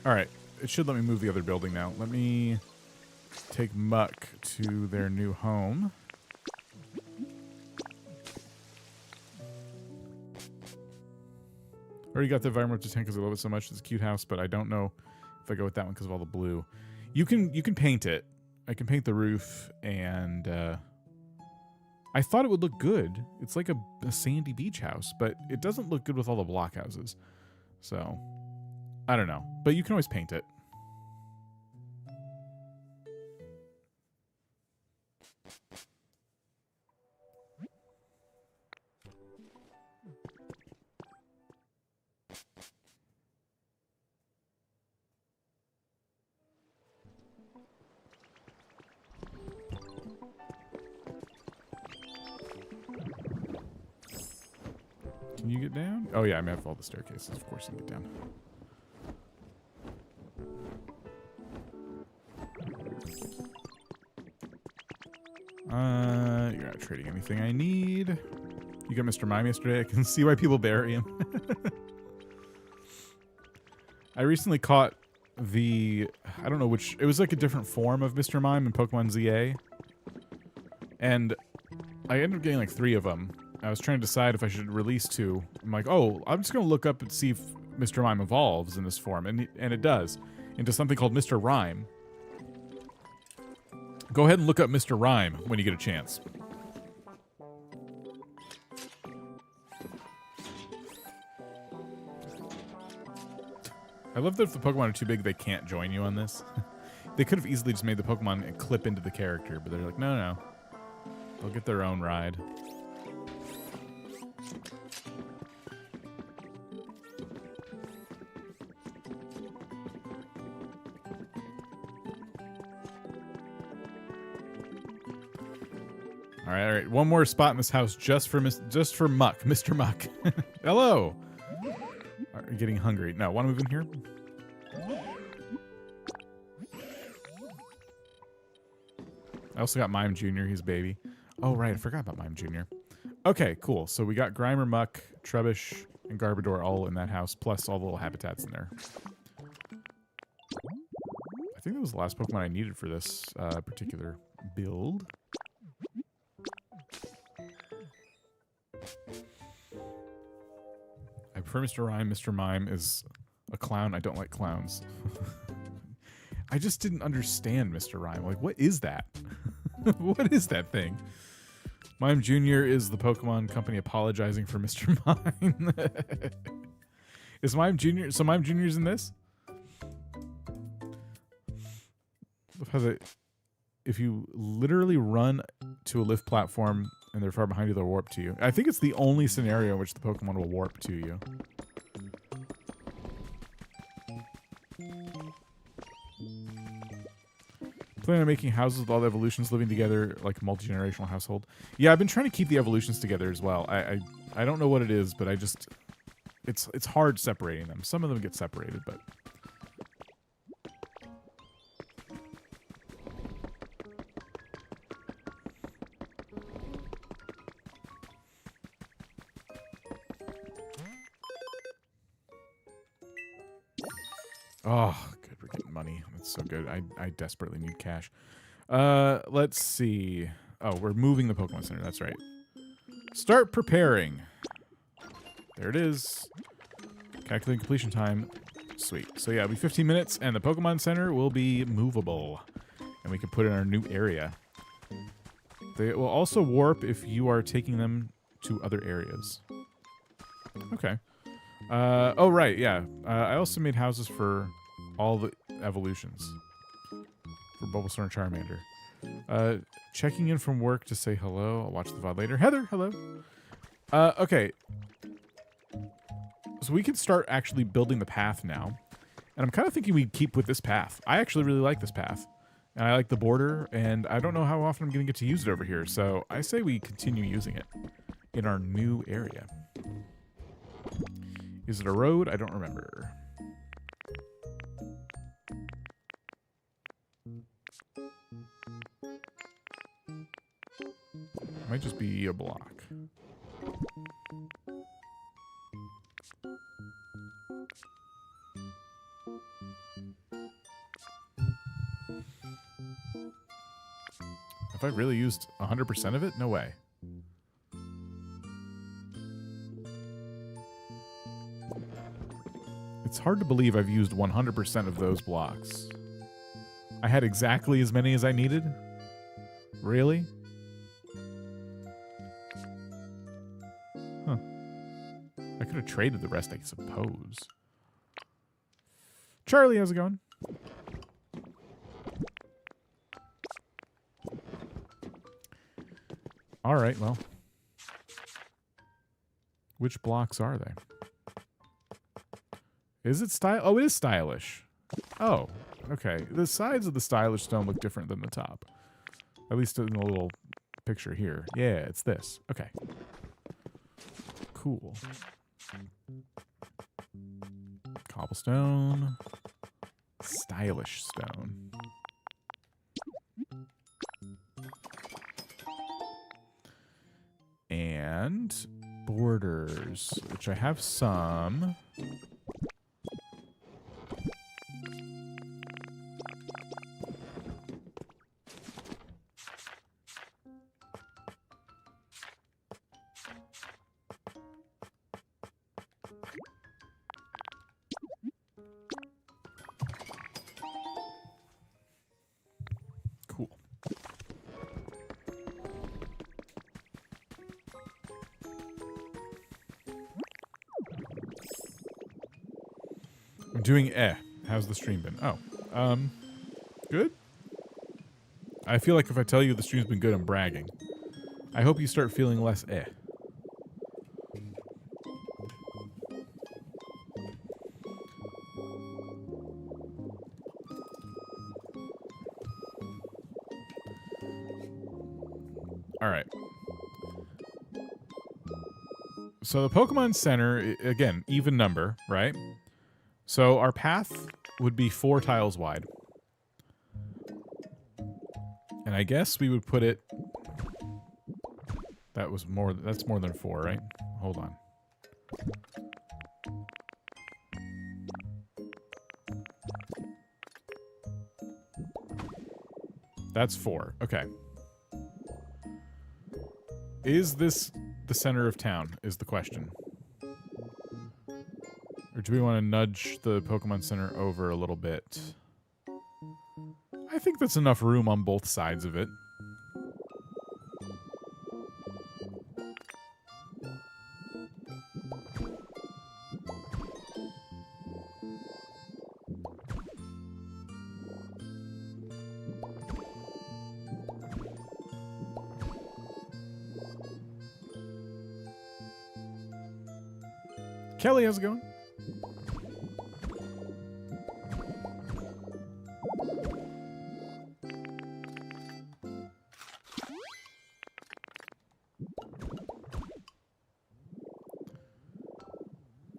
Alright, it should let me move the other building now. Let me take Muck to their new home. Already got the environmental tank because I love it so much. It's a cute house, but I don't know if I go with that one because of all the blue. You can paint it. I can paint the roof, and I thought it would look good. It's like a sandy beach house, but it doesn't look good with all the block houses. So, I don't know. But you can always paint it. Can you get down? Oh yeah, I have all the staircases. Of course you can get down. You're not trading anything I need. You got Mr. Mime yesterday. I can see why people bury him. I recently caught I don't know which, it was like a different form of Mr. Mime in Pokemon ZA. And I ended up getting like 3 of them. I was trying to decide if I should release 2. I'm like, oh, I'm just going to look up and see if Mr. Mime evolves in this form. And it does. Into something called Mr. Rhyme. Go ahead and look up Mr. Rhyme when you get a chance. I love that if the Pokemon are too big, they can't join you on this. They could have easily just made the Pokemon clip into the character, but they're like, no. They'll get their own ride. All right. One more spot in this house just for Muck, Mr. Muck. Hello. Are you getting hungry? No, want to move in here? I also got Mime Jr. He's a baby. Oh, right. I forgot about Mime Jr. Okay, cool. So we got Grimer, Muck, Trubbish, and Garbodor all in that house, plus all the little habitats in there. I think that was the last Pokemon I needed for this particular build. I prefer Mr. Rhyme. Mr. Mime is a clown. I don't like clowns. I just didn't understand Mr. Rhyme. Like, what is that? What is that thing? Mime Jr. is the Pokemon company apologizing for Mr. Mime. Is Mime Jr. So Mime Jr. is in this? If you literally run to a lift platform and they're far behind you, they'll warp to you. I think it's the only scenario in which the Pokemon will warp to you. Planning on making houses with all the evolutions living together like a multi-generational household. Yeah, I've been trying to keep the evolutions together as well. I don't know what it is, but it's hard separating them. Some of them get separated, but Oh, good. We're getting money. That's so good. I desperately need cash. Let's see. Oh, we're moving the Pokemon Center. That's right. Start preparing. There it is. Calculating completion time. Sweet. So yeah, it'll be 15 minutes, and the Pokemon Center will be movable. And we can put it in our new area. They will also warp if you are taking them to other areas. Okay. Oh, right, yeah. I also made houses for all the evolutions. For Bulbasaur and Charmander. Checking in from work to say hello. I'll watch the VOD later. Heather, hello. Okay. So we can start actually building the path now. And I'm kind of thinking we'd keep with this path. I actually really like this path. And I like the border, and I don't know how often I'm going to get to use it over here. So I say we continue using it in our new area. Is it a road? I don't remember. Might just be a block. Have I really used 100% of it? No way. It's hard to believe I've used 100% of those blocks. I had exactly as many as I needed? Really? Huh. I could have traded the rest, I suppose. Charlie, how's it going? All right, well. Which blocks are they? Is it style? Oh, it is stylish. Oh, okay. The sides of the stylish stone look different than the top. At least in the little picture here. Yeah, it's this. Okay. Cool. Cobblestone. Stylish stone. And borders, which I have some. Cool. I'm doing How's the stream been? Oh, good? I feel like if I tell you the stream's been good, I'm bragging. I hope you start feeling less All right. So the Pokemon Center, again, even number, right? So our path would be 4 tiles wide. And I guess we would put it... That's more than 4, right? Hold on. That's 4. Okay. Is this the center of town, is the question. Or do we want to nudge the Pokemon Center over a little bit? I think that's enough room on both sides of it. Kelly, how's it going?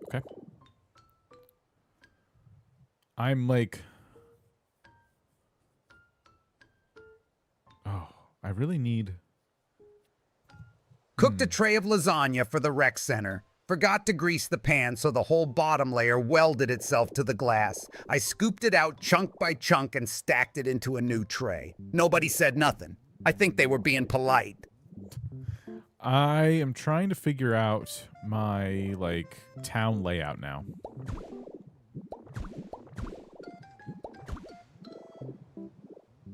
Okay. I'm like... Oh, I really need... Cooked a tray of lasagna for the rec center. Forgot to grease the pan, so the whole bottom layer welded itself to the glass. I scooped it out chunk by chunk and stacked it into a new tray. Nobody said nothing. I think they were being polite. I am trying to figure out my, like, town layout now.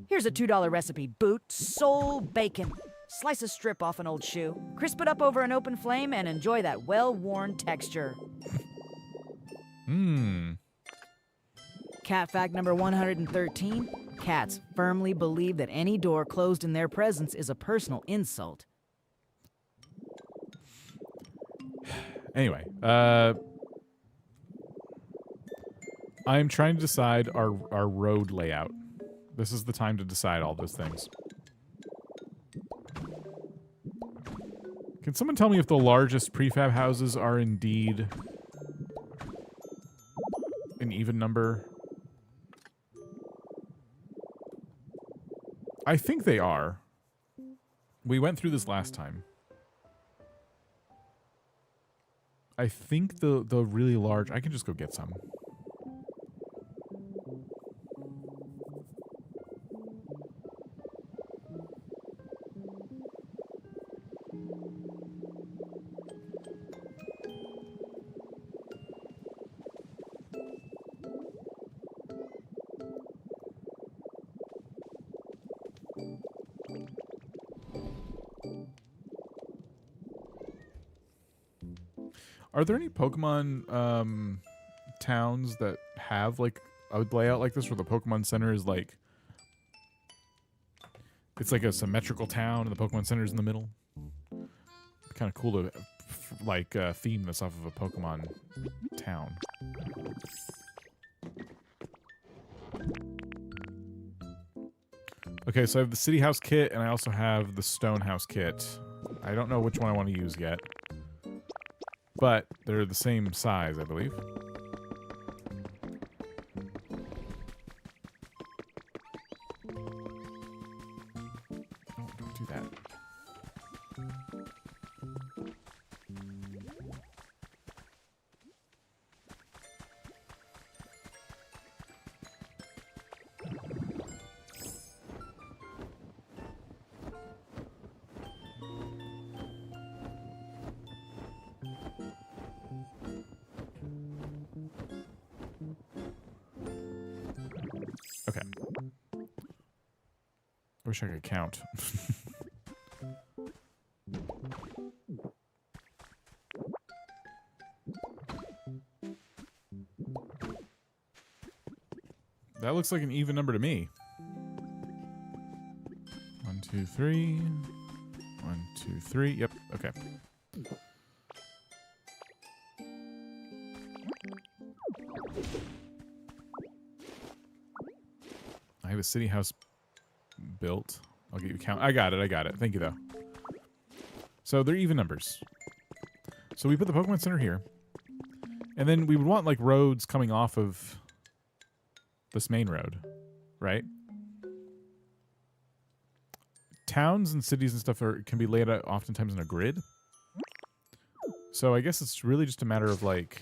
Here's a $2 recipe. Boot, sole, bacon. Slice a strip off an old shoe. Crisp it up over an open flame and enjoy that well-worn texture. Mmm. Cat fact number 113. Cats firmly believe that any door closed in their presence is a personal insult. Anyway, I'm trying to decide our road layout. This is the time to decide all those things. Can someone tell me if the largest prefab houses are indeed an even number? I think they are. We went through this last time. I think the really large... I can just go get some. Are there any Pokemon towns that have like a layout like this where the Pokemon Center is like it's like a symmetrical town and the Pokemon Center is in the middle? Kind of cool to like theme this off of a Pokemon town. Okay, so I have the City House kit and I also have the Stone House kit. I don't know which one I want to use yet. But they're the same size, I believe. Oh, don't do that. Okay. I wish I could count. That looks like an even number to me. 1, 2, 3. 1, 2, 3. Yep. Okay. I have a city house built. I'll get you a count. I got it. Thank you, though. So they're even numbers. So we put the Pokemon Center here. And then we would want, like, roads coming off of this main road, right? Towns and cities and stuff can be laid out oftentimes in a grid. So I guess it's really just a matter of, like,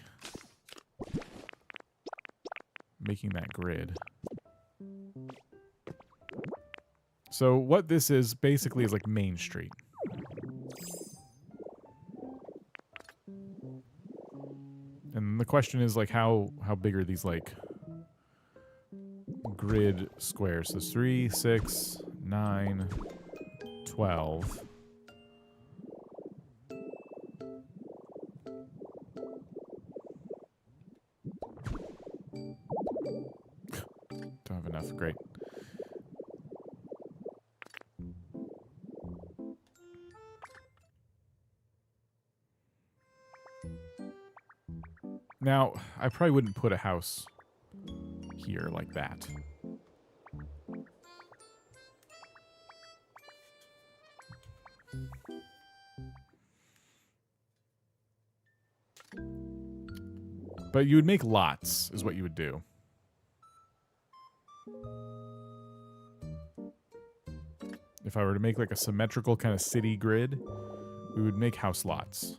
making that grid. So what this is basically is like Main Street. And the question is like how big are these like grid squares? So 3, 6, 9, 12. Don't have enough. Great. Now, I probably wouldn't put a house here like that. But you would make lots, is what you would do. If I were to make like a symmetrical kind of city grid, we would make house lots.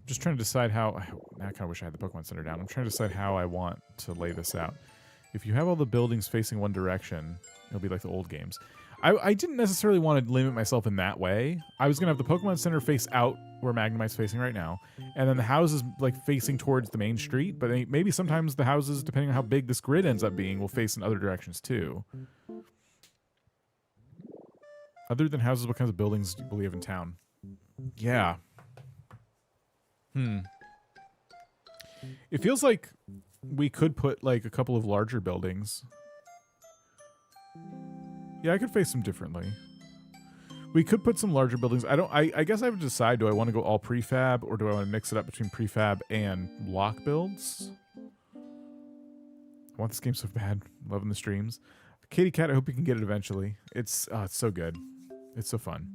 Just trying to decide how... Now I kind of wish I had the Pokemon Center down. I'm trying to decide how I want to lay this out. If you have all the buildings facing one direction, it'll be like the old games. I didn't necessarily want to limit myself in that way. I was going to have the Pokemon Center face out where Magnemite's facing right now, and then the houses like facing towards the main street, but maybe sometimes the houses, depending on how big this grid ends up being, will face in other directions too. Other than houses, what kinds of buildings do we have in town? Yeah. It feels like we could put like a couple of larger buildings. Yeah, I could face them differently. We could put some larger buildings. I guess I have to decide, do I want to go all prefab or do I want to mix it up between prefab and block builds? I want this game so bad. Loving the streams. Katie Cat, I hope you can get it eventually. It's so good. It's so fun.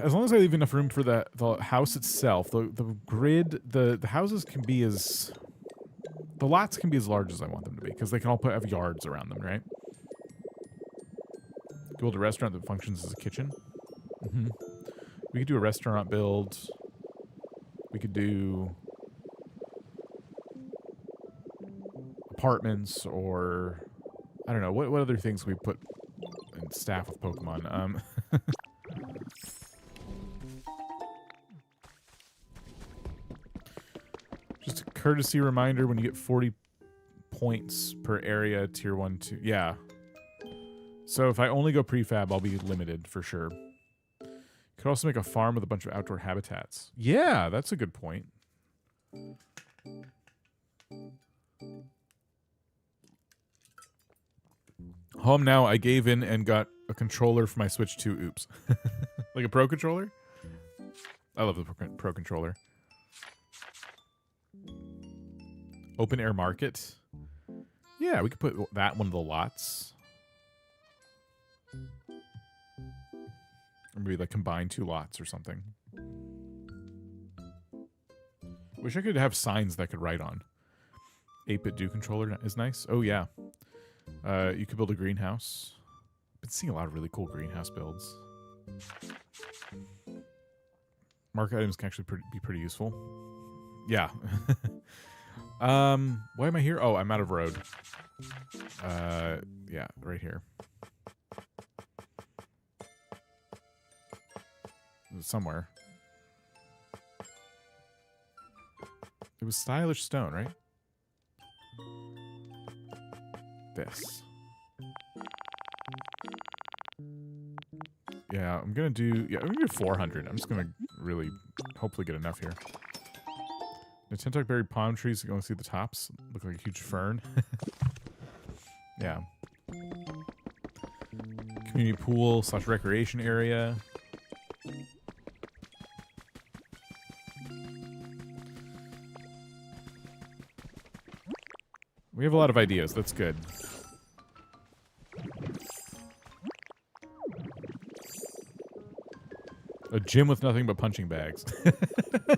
As long as I leave enough room for the house itself, the grid, the houses can be as... The lots can be as large as I want them to be, because they can all have yards around them, right? Build a restaurant that functions as a kitchen. We could do a restaurant build. We could do apartments, or I don't know, what other things we put in staff with Pokemon. Just a courtesy reminder, when you get 40 points per area, tier 1, 2. Yeah. So if I only go prefab, I'll be limited for sure. Could also make a farm with a bunch of outdoor habitats. Yeah, that's a good point. Home now, I gave in and got a controller for my Switch 2. Oops. Like a Pro Controller? I love the Pro Controller. Open air market. Yeah, we could put that one of the lots. Or maybe like combine 2 lots or something. Wish I could have signs that I could write on. 8-bit do controller is nice. Oh yeah. You could build a greenhouse. Been seeing a lot of really cool greenhouse builds. Market items can actually be pretty useful. Yeah. Why am I here? Oh, I'm out of road. Yeah, right here. Somewhere. It was stylish stone, right? This. Yeah, I'm gonna do 400. I'm just gonna really hopefully get enough here. The Tentok berry palm trees, you can only see the tops. Look like a huge fern. Yeah. Community pool / recreation area. We have a lot of ideas. That's good. A gym with nothing but punching bags.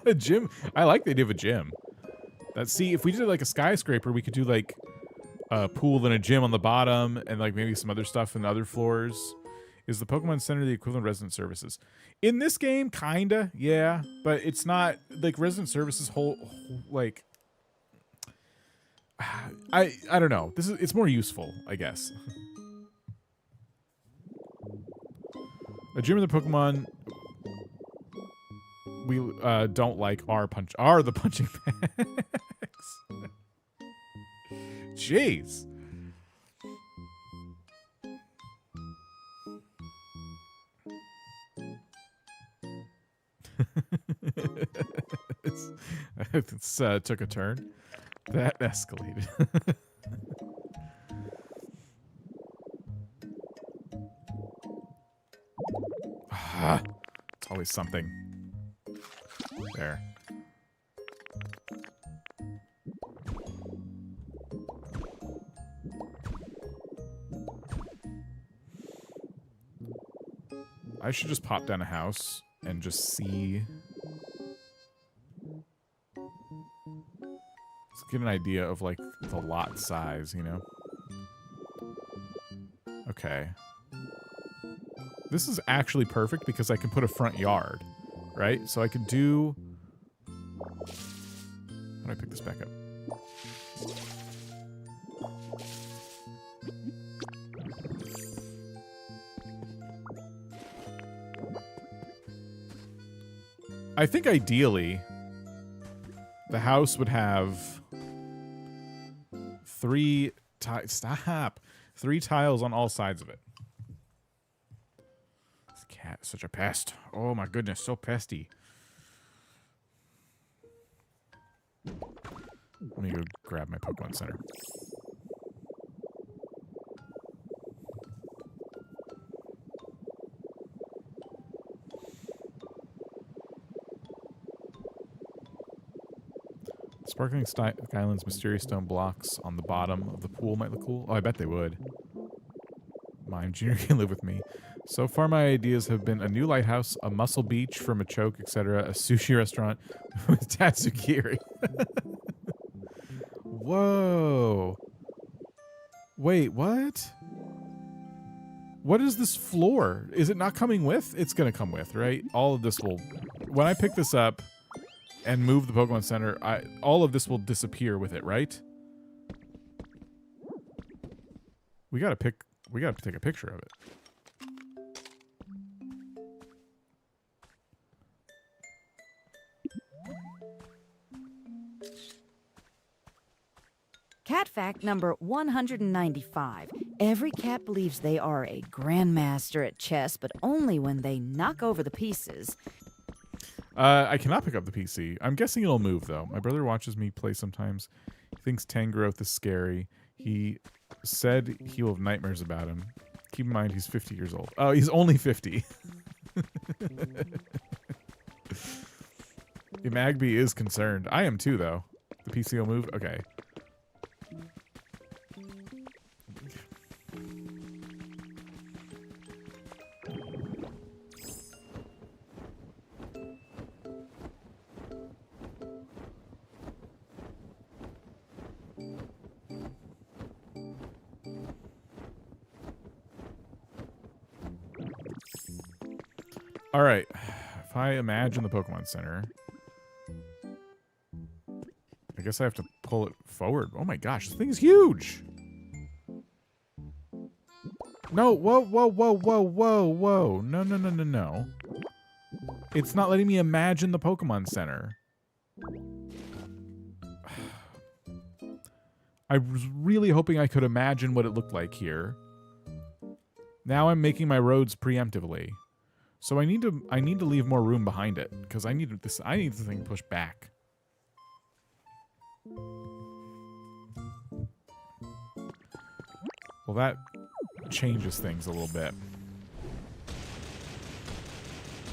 A gym. I like the idea of a gym. See, if we did like a skyscraper, we could do like a pool and a gym on the bottom, and like maybe some other stuff in the other floors. Is the Pokemon Center the equivalent of resident services? In this game, kinda, yeah, but it's not like resident services whole like. I don't know. It's more useful, I guess. A gym in the Pokemon we don't like are the punching bags. Jeez. It's took a turn. That escalated. It's always something. There. I should just pop down a house and just see. Let's get an idea of like the lot size, you know? Okay. This is actually perfect because I can put a front yard, right? So I could do... How do I pick this back up? I think ideally, the house would have three tiles on all sides of it. This cat is such a pest. Oh my goodness, so pesty. Let me go grab my Pokemon Center. Sparkling Skylands mysterious stone blocks on the bottom of the pool might look cool. Oh, I bet they would. Mime Jr. can live with me. So far, my ideas have been a new lighthouse, a muscle beach from a choke, etc., a sushi restaurant with tatsukiri. Whoa. Wait, what? What is this floor? Is it not coming with? It's going to come with, right? All of this will... When I pick this up and move the Pokemon Center, all of this will disappear with it, right? We gotta take a picture of it. Cat fact number 195. Every cat believes they are a grandmaster at chess, but only when they knock over the pieces. I cannot pick up the PC. I'm guessing it'll move, though. My brother watches me play sometimes. He thinks Tangrowth is scary. He said he will have nightmares about him. Keep in mind, he's 50 years old. Oh, he's only 50. Magby is concerned. I am too, though. The PC will move? Okay. All right. If I imagine the Pokemon Center, I guess I have to pull it forward. Oh my gosh, this thing is huge. No, whoa, whoa, whoa, whoa, whoa, whoa. No, no, no, no, no. It's not letting me imagine the Pokemon Center. I was really hoping I could imagine what it looked like here. Now I'm making my roads preemptively. So I need to leave more room behind it because I need this thing pushed back. Well, that changes things a little bit.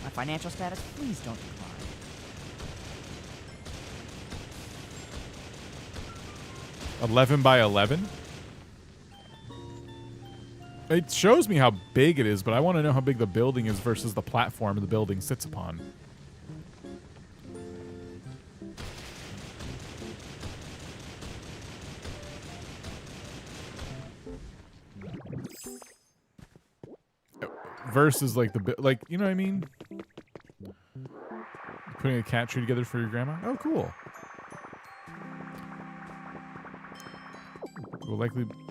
My financial status, please don't decline. 11 by 11? It shows me how big it is, but I want to know how big the building is versus the platform the building sits upon. Versus like you know what I mean? Putting a cat tree together for your grandma? Oh, cool.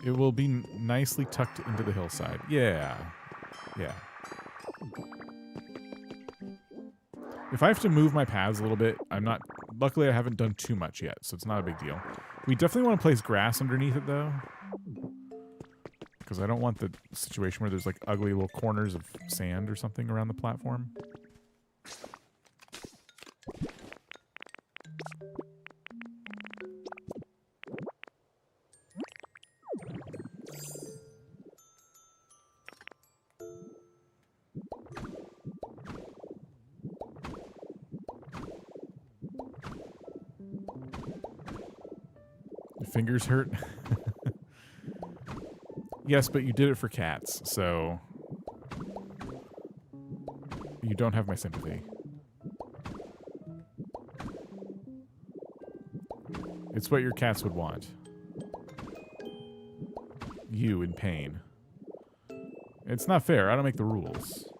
It will be nicely tucked into the hillside. Yeah. Yeah. If I have to move my paths a little bit, luckily I haven't done too much yet, so it's not a big deal. We definitely want to place grass underneath it, though. Because I don't want the situation where there's like ugly little corners of sand or something around the platform. Fingers hurt? Yes, but you did it for cats, so you don't have my sympathy. It's what your cats would want. You in pain. It's not fair. I don't make the rules.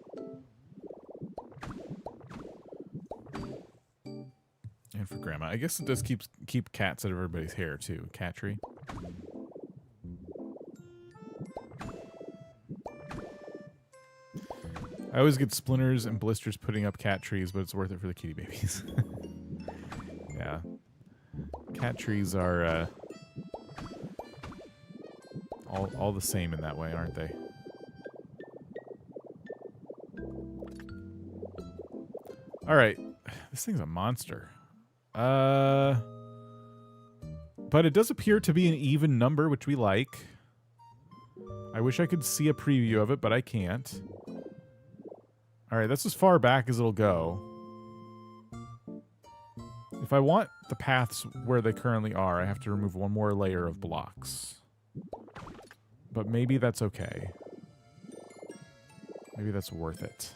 And for grandma. I guess it does keep cats out of everybody's hair, too. Cat tree. I always get splinters and blisters putting up cat trees, but it's worth it for the kitty babies. Yeah. Cat trees are all the same in that way, aren't they? All right. This thing's a monster. But it does appear to be an even number, which we like. I wish I could see a preview of it, but I can't. All right, that's as far back as it'll go. If I want the paths where they currently are, I have to remove one more layer of blocks. But maybe that's okay. Maybe that's worth it.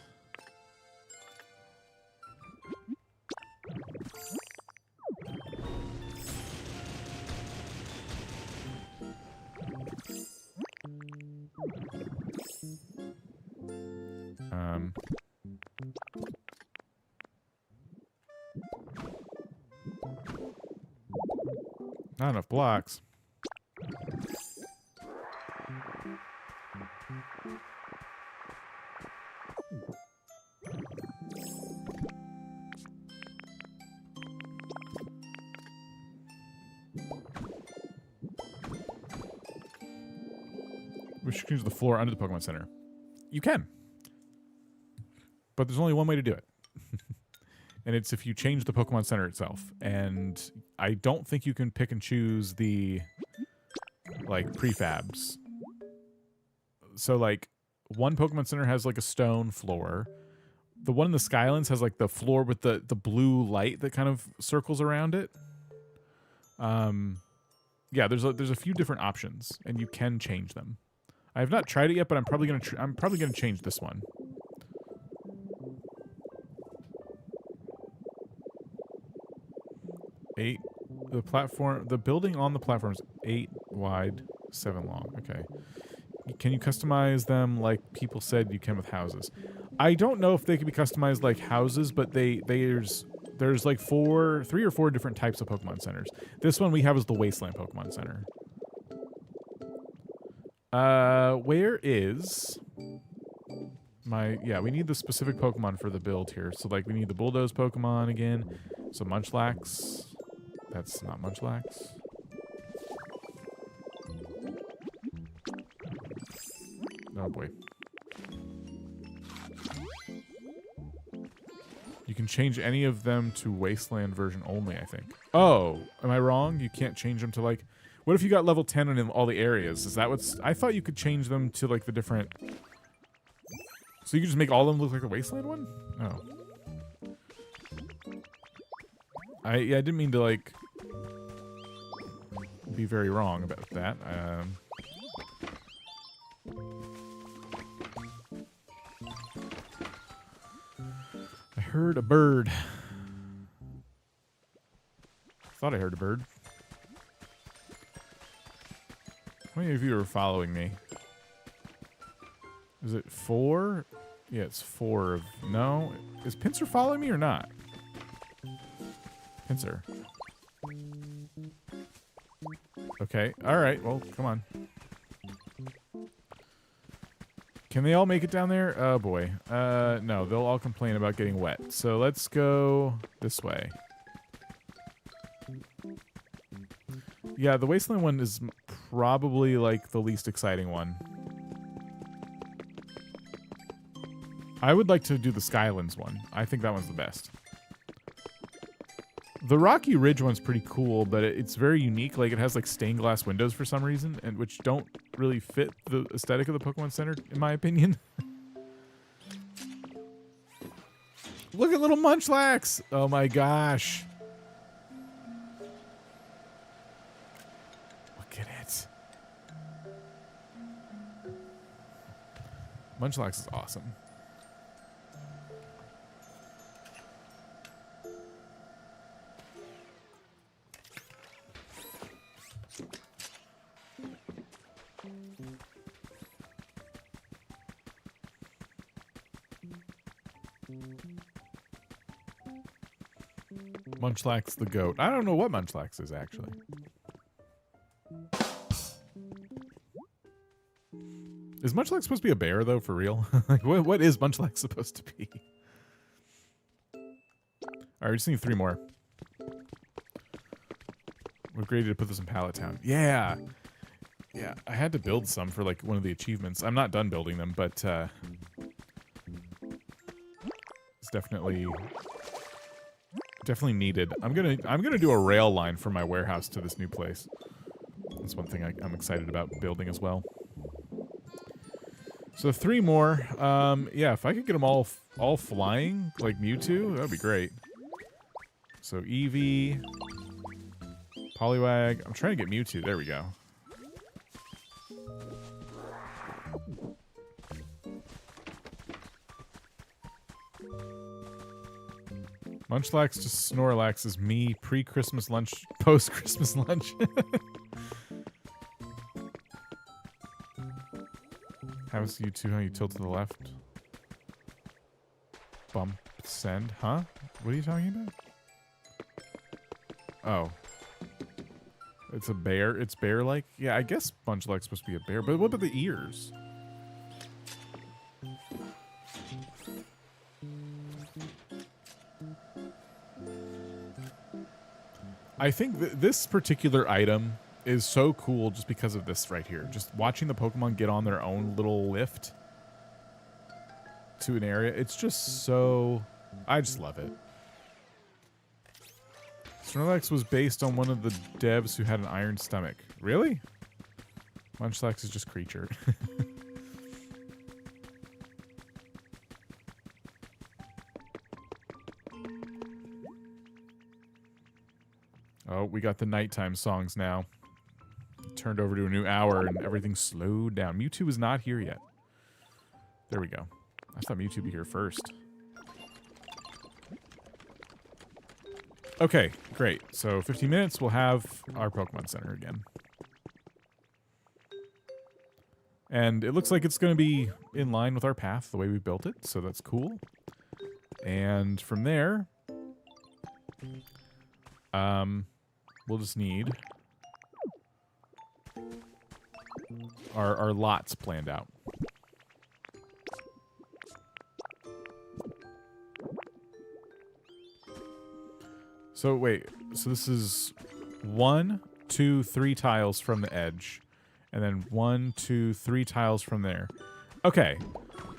Not enough blocks. We should change the floor under the Pokemon Center. You can. But there's only one way to do it. And it's if you change the Pokemon Center itself. And I don't think you can pick and choose the, like, prefabs. So, like, one Pokemon Center has, like, a stone floor. The one in the Skylands has, like, the floor with the blue light that kind of circles around it. Yeah, there's a few different options, and you can change them. I have not tried it yet, but I'm probably gonna change this one. The building on the platform is 8 wide, 7 long. Okay. Can you customize them like people said you can with houses? I don't know if they can be customized like houses, but there's like 3 or 4 different types of Pokemon Centers. This one we have is the Wasteland Pokemon Center. Where is we need the specific Pokemon for the build here. So like we need the Bulldoze Pokemon again. So Munchlax. That's not Munchlax. Oh boy. You can change any of them to Wasteland version only, I think. Oh, am I wrong? You can't change them to like... What if you got level 10 in all the areas? Is that what's... I thought you could change them to like the different... So you could just make all of them look like the Wasteland one? Oh. I didn't mean to like... be very wrong about that. I heard a bird. Thought I heard a bird. How many of you are following me? Is it 4? Yeah, it's 4 of... No? Is Pinsir following me or not? Pinsir. Okay, alright, well, come on. Can they all make it down there? Oh boy. No, they'll all complain about getting wet. So let's go this way. Yeah, the Wasteland one is probably like the least exciting one. I would like to do the Skylands one. I think that one's the best. The Rocky Ridge one's pretty cool, but it's very unique. Like, it has, like, stained glass windows for some reason, and which don't really fit the aesthetic of the Pokemon Center, in my opinion. Look at little Munchlax! Oh my gosh. Look at it. Munchlax is awesome. Munchlax the goat. I don't know what Munchlax is, actually. Is Munchlax supposed to be a bear, though, for real? Like, what is Munchlax supposed to be? Alright, we just need 3 more. We're ready to put this in Pallet Town. Yeah! Yeah, I had to build some for, like, one of the achievements. I'm not done building them, but, it's definitely needed. I'm gonna do a rail line from my warehouse to this new place. That's one thing I'm excited about building as well. So 3 more. Yeah, if I could get them all flying, like Mewtwo, that would be great. So Eevee, Poliwag. I'm trying to get Mewtwo. There we go. Munchlax to Snorlax is me pre-Christmas lunch, post-Christmas lunch. How's you two? How you tilt to the left? Bump, send, huh? What are you talking about? Oh. It's a bear? It's bear-like? Yeah, I guess Munchlax's supposed to be a bear, but what about the ears? I think this particular item is so cool just because of this right here. Just watching the Pokemon get on their own little lift to an area. It's just so... I just love it. Snorlax was based on one of the devs who had an iron stomach. Really? Munchlax is just creature. Oh, we got the nighttime songs now. Turned over to a new hour and everything slowed down. Mewtwo is not here yet. There we go. I thought Mewtwo would be here first. Okay, great. So 15 minutes, we'll have our Pokemon Center again. And it looks like it's going to be in line with our path, the way we built it, so that's cool. And from there, we'll just need our lots planned out. So wait, so this is 1, 2, 3 tiles from the edge, and then 1, 2, 3 tiles from there. Okay,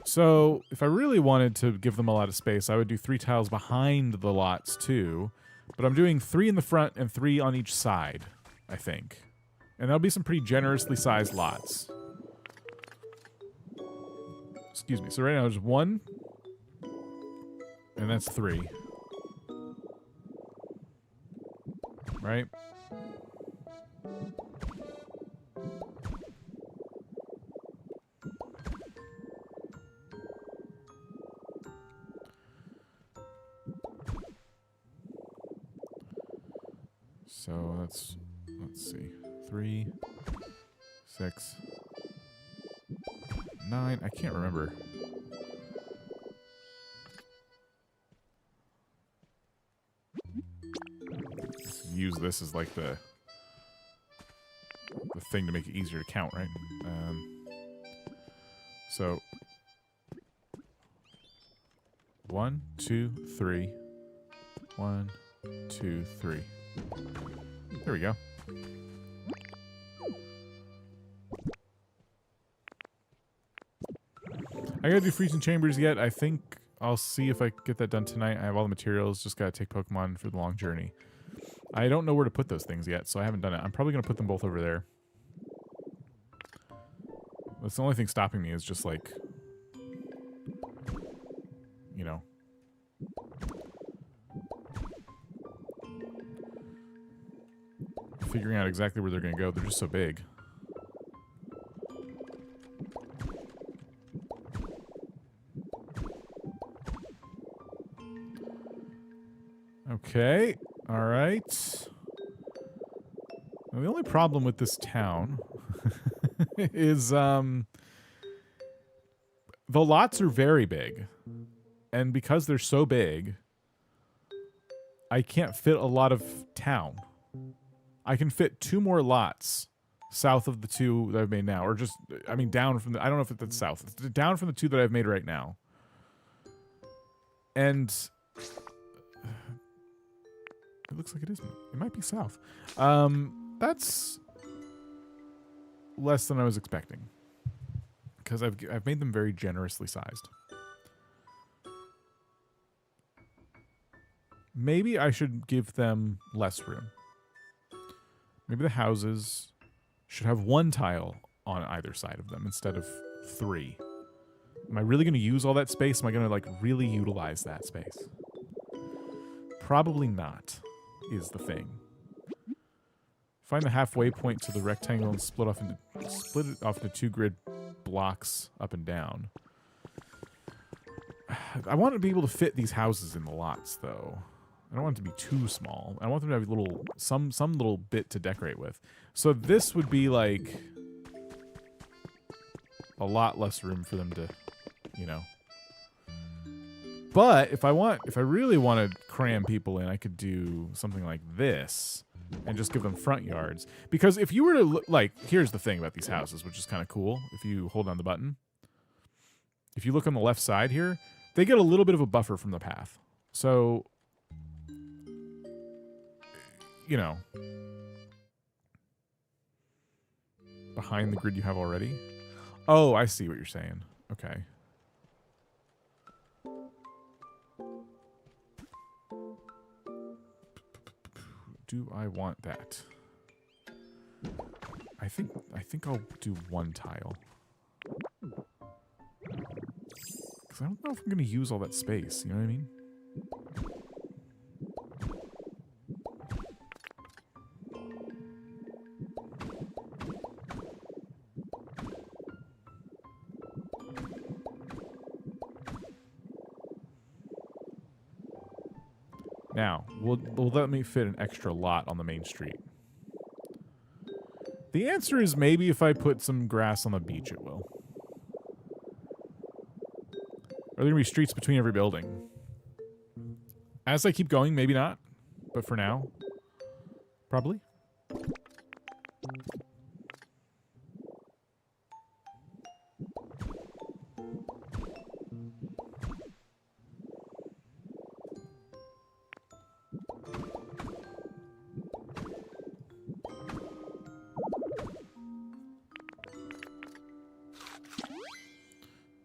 so if I really wanted to give them a lot of space, I would do 3 tiles behind the lots too. But I'm doing 3 in the front and 3 on each side, I think. And that'll be some pretty generously sized lots. Excuse me. So right now there's 1. And that's 3. Right? So let's see. 3, 6, 9. I can't remember. Use this as like the thing to make it easier to count, right? So 1, 2, 3. 1, 2, 3. There we go. I gotta do freezing chambers yet. I think I'll see if I can get that done tonight. I have all the materials. Just gotta take Pokemon for the long journey. I don't know where to put those things yet, so I haven't done it. I'm probably gonna put them both over there. That's the only thing stopping me is just like, you know, figuring out exactly where they're gonna go. They're just so big. Okay, all right. Now, the only problem with this town is the lots are very big. And because they're so big, I can't fit a lot of town. I can fit 2 more lots south of the 2 that I've made now. Or just, I mean, down from the, I don't know if that's south. It's down from the 2 that I've made right now. And it looks like it is. It might be south. That's less than I was expecting. Because I've made them very generously sized. Maybe I should give them less room. Maybe the houses should have 1 tile on either side of them instead of 3. Am I really going to use all that space? Am I going to, like, really utilize that space? Probably not, is the thing. Find the halfway point to the rectangle and split it off into 2 grid blocks up and down. I want to be able to fit these houses in the lots, though. I don't want it to be too small. I want them to have a little, some little bit to decorate with. So this would be like a lot less room for them to, you know. But if I really want to cram people in, I could do something like this and just give them front yards. Because if you were to look, like, here's the thing about these houses, which is kind of cool. If you hold down the button, if you look on the left side here, they get a little bit of a buffer from the path. So, you know, behind the grid you have already. Oh, I see what you're saying. Okay. Do I want that? I think I'll do 1 tile. Because I don't know if I'm going to use all that space, you know what I mean? Now, will let me fit an extra lot on the main street? The answer is maybe if I put some grass on the beach, it will. Are there going to be streets between every building? As I keep going, maybe not. But for now, probably.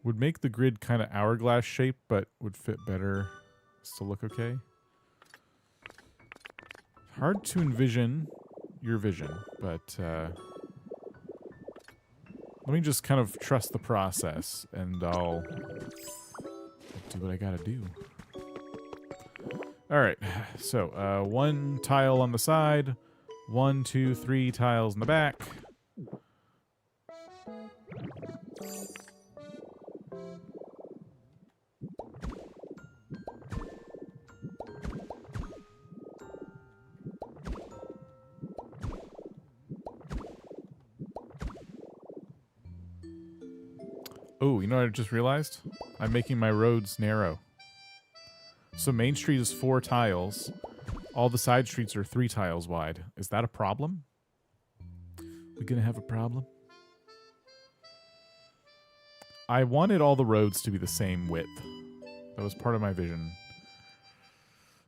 Would make the grid kind of hourglass shape, but would fit better. Still look okay. Hard to envision your vision, but let me just kind of trust the process, and I'll do what I gotta do. All right, so 1 tile on the side, 1, 2, 3 tiles in the back. Oh, you know what I just realized? I'm making my roads narrow. So Main Street is 4 tiles. All the side streets are 3 tiles wide. Is that a problem? We gonna have a problem? I wanted all the roads to be the same width. That was part of my vision.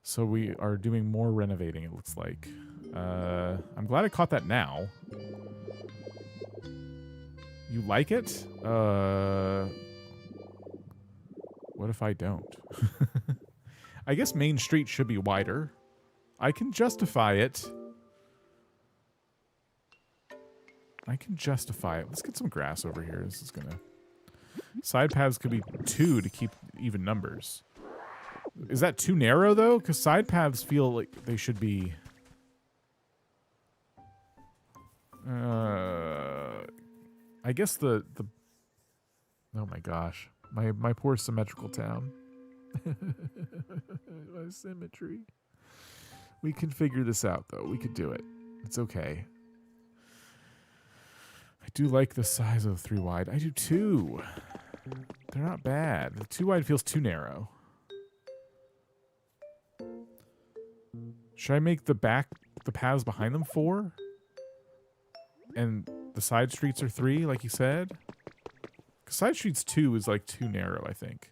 So we are doing more renovating, it looks like. I'm glad I caught that now. You like it? What if I don't? I guess Main Street should be wider. I can justify it. Let's get some grass over here. This is gonna... Side paths could be 2 to keep even numbers. Is that too narrow, though? Because side paths feel like they should be... I guess the oh my gosh, my poor symmetrical town. My symmetry. We can figure this out, though. We could do it. It's okay. I do like the size of 3 wide. I do too. They're not bad. The 2 wide feels too narrow. Should I make the paths behind them 4? And the side streets are 3, like you said? 'Cause side streets 2 is like too narrow, I think.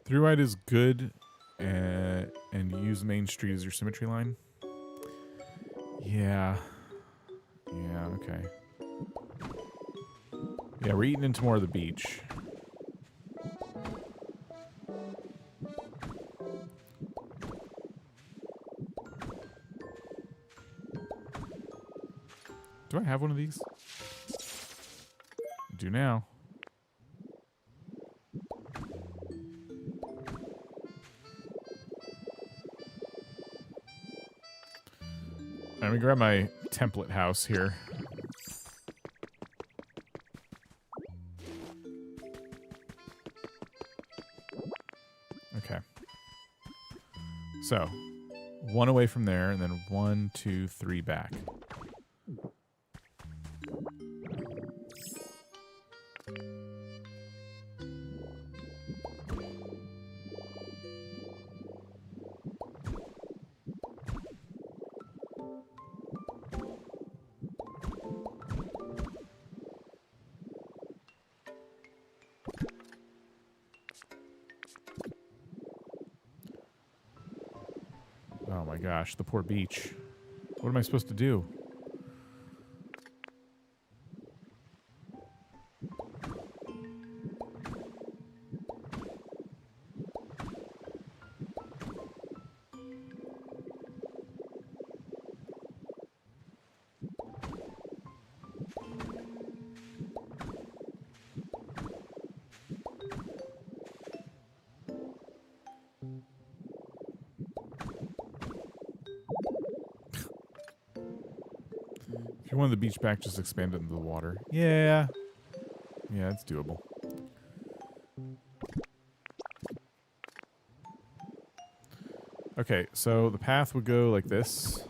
Three wide is good, and use Main Street as your symmetry line. Yeah. Yeah, okay. Yeah, we're eating into more of the beach. Do I have one of these? I do now. Let me grab my template house here. Okay. So, 1 away from there, and then 1, 2, 3 back. Oh my gosh, the poor beach. What am I supposed to do? If you want the beach back, just expand it into the water. Yeah. Yeah, it's doable. Okay, so the path would go like this.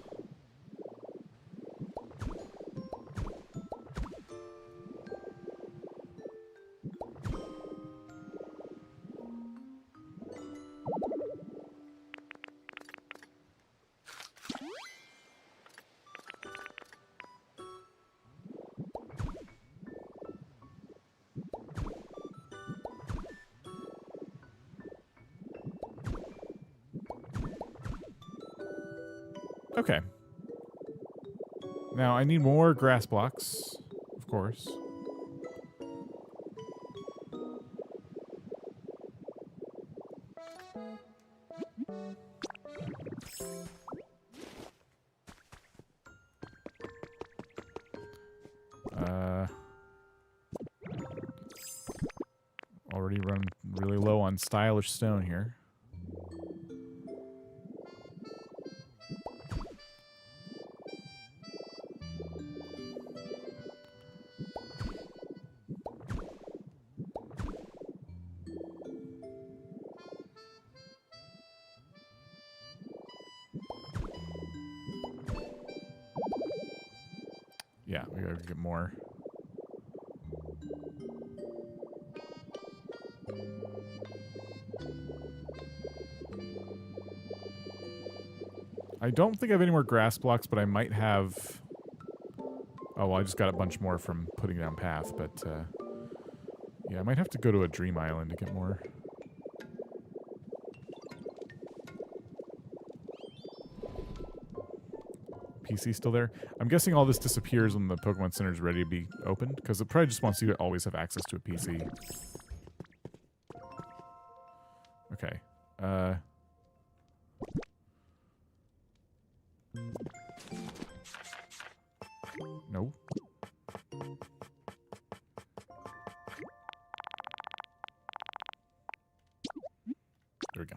Okay. Now, I need more grass blocks, of course. Already run really low on stylish stone here. Yeah, we gotta get more. I don't think I have any more grass blocks, but I might have... Oh, well, I just got a bunch more from putting down path, but... yeah, I might have to go to a dream island to get more. PC still there? I'm guessing all this disappears when the Pokemon Center is ready to be opened, because it probably just wants you to always have access to a PC. Okay. No. There we go.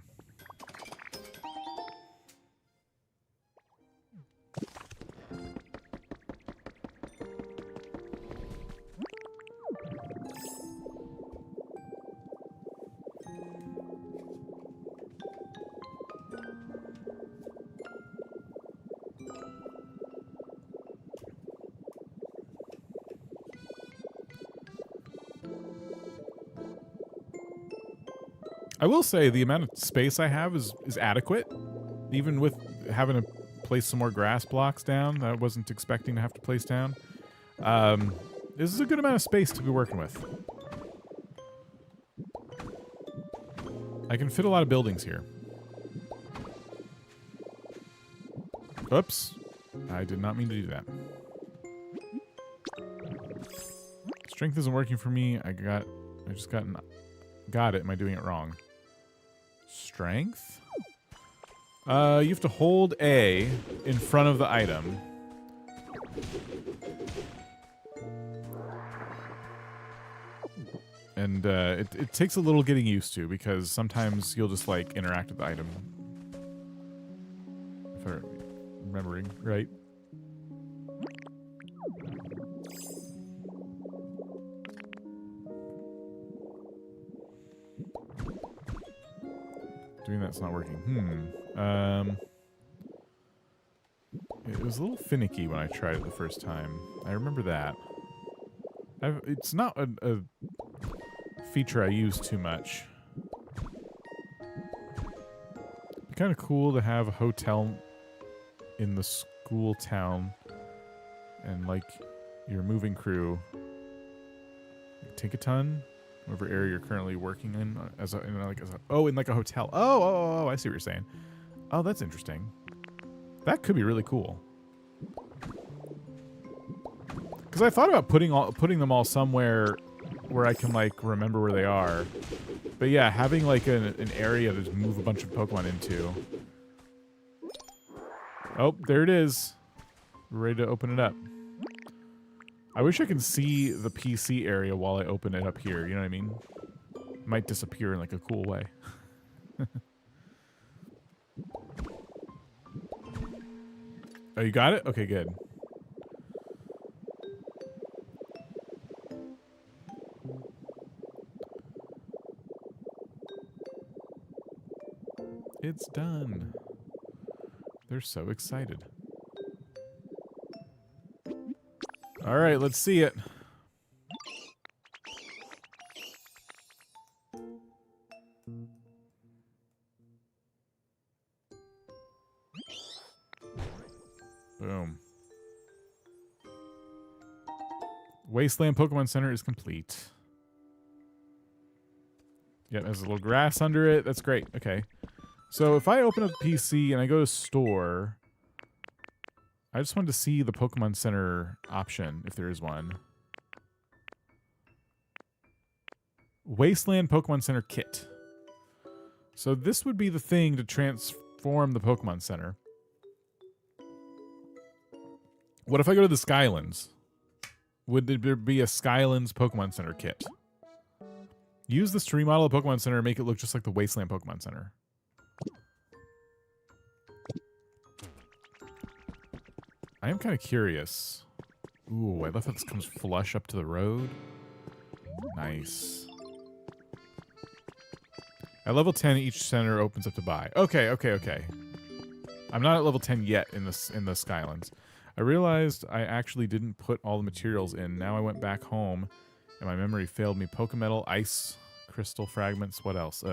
I will say the amount of space I have is adequate, even with having to place some more grass blocks down that I wasn't expecting to have to place down. This is a good amount of space to be working with. I can fit a lot of buildings here. Oops. I did not mean to do that. Strength isn't working for me. I just got it. Am I doing it wrong? Strength? You have to hold A in front of the item. And it takes a little getting used to because sometimes you'll just like interact with the item. If I'm remembering right. Doing that's not working. It was a little finicky when I tried it the first time. I remember that. It's not a feature I use too much. Kind of cool to have a hotel in the school town and like your moving crew take a ton. Whatever area you're currently working in, in like a hotel. Oh, I see what you're saying. Oh, that's interesting. That could be really cool. Because I thought about putting them all somewhere where I can like remember where they are. But yeah, having like an area to move a bunch of Pokemon into. Oh, there it is. We're ready to open it up. I wish I could see the PC area while I open it up here, you know what I mean? It might disappear in like a cool way. Oh, you got it? Okay, good. It's done. They're so excited. All right, let's see it. Boom. Wasteland Pokemon Center is complete. Yeah, there's a little grass under it. That's great. Okay. So if I open up the PC and I go to store, I just wanted to see the Pokemon Center option, if there is one. Wasteland Pokemon Center Kit. So this would be the thing to transform the Pokemon Center. What if I go to the Skylands? Would there be a Skylands Pokemon Center Kit? Use the stream model of Pokemon Center and make it look just like the Wasteland Pokemon Center. I am kind of curious. Ooh, I love how this comes flush up to the road. Nice. At level 10, each center opens up to buy. Okay. I'm not at level 10 yet in the Skylands. I realized I actually didn't put all the materials in. Now I went back home, and my memory failed me. Pokemetal, ice, crystal fragments. What else?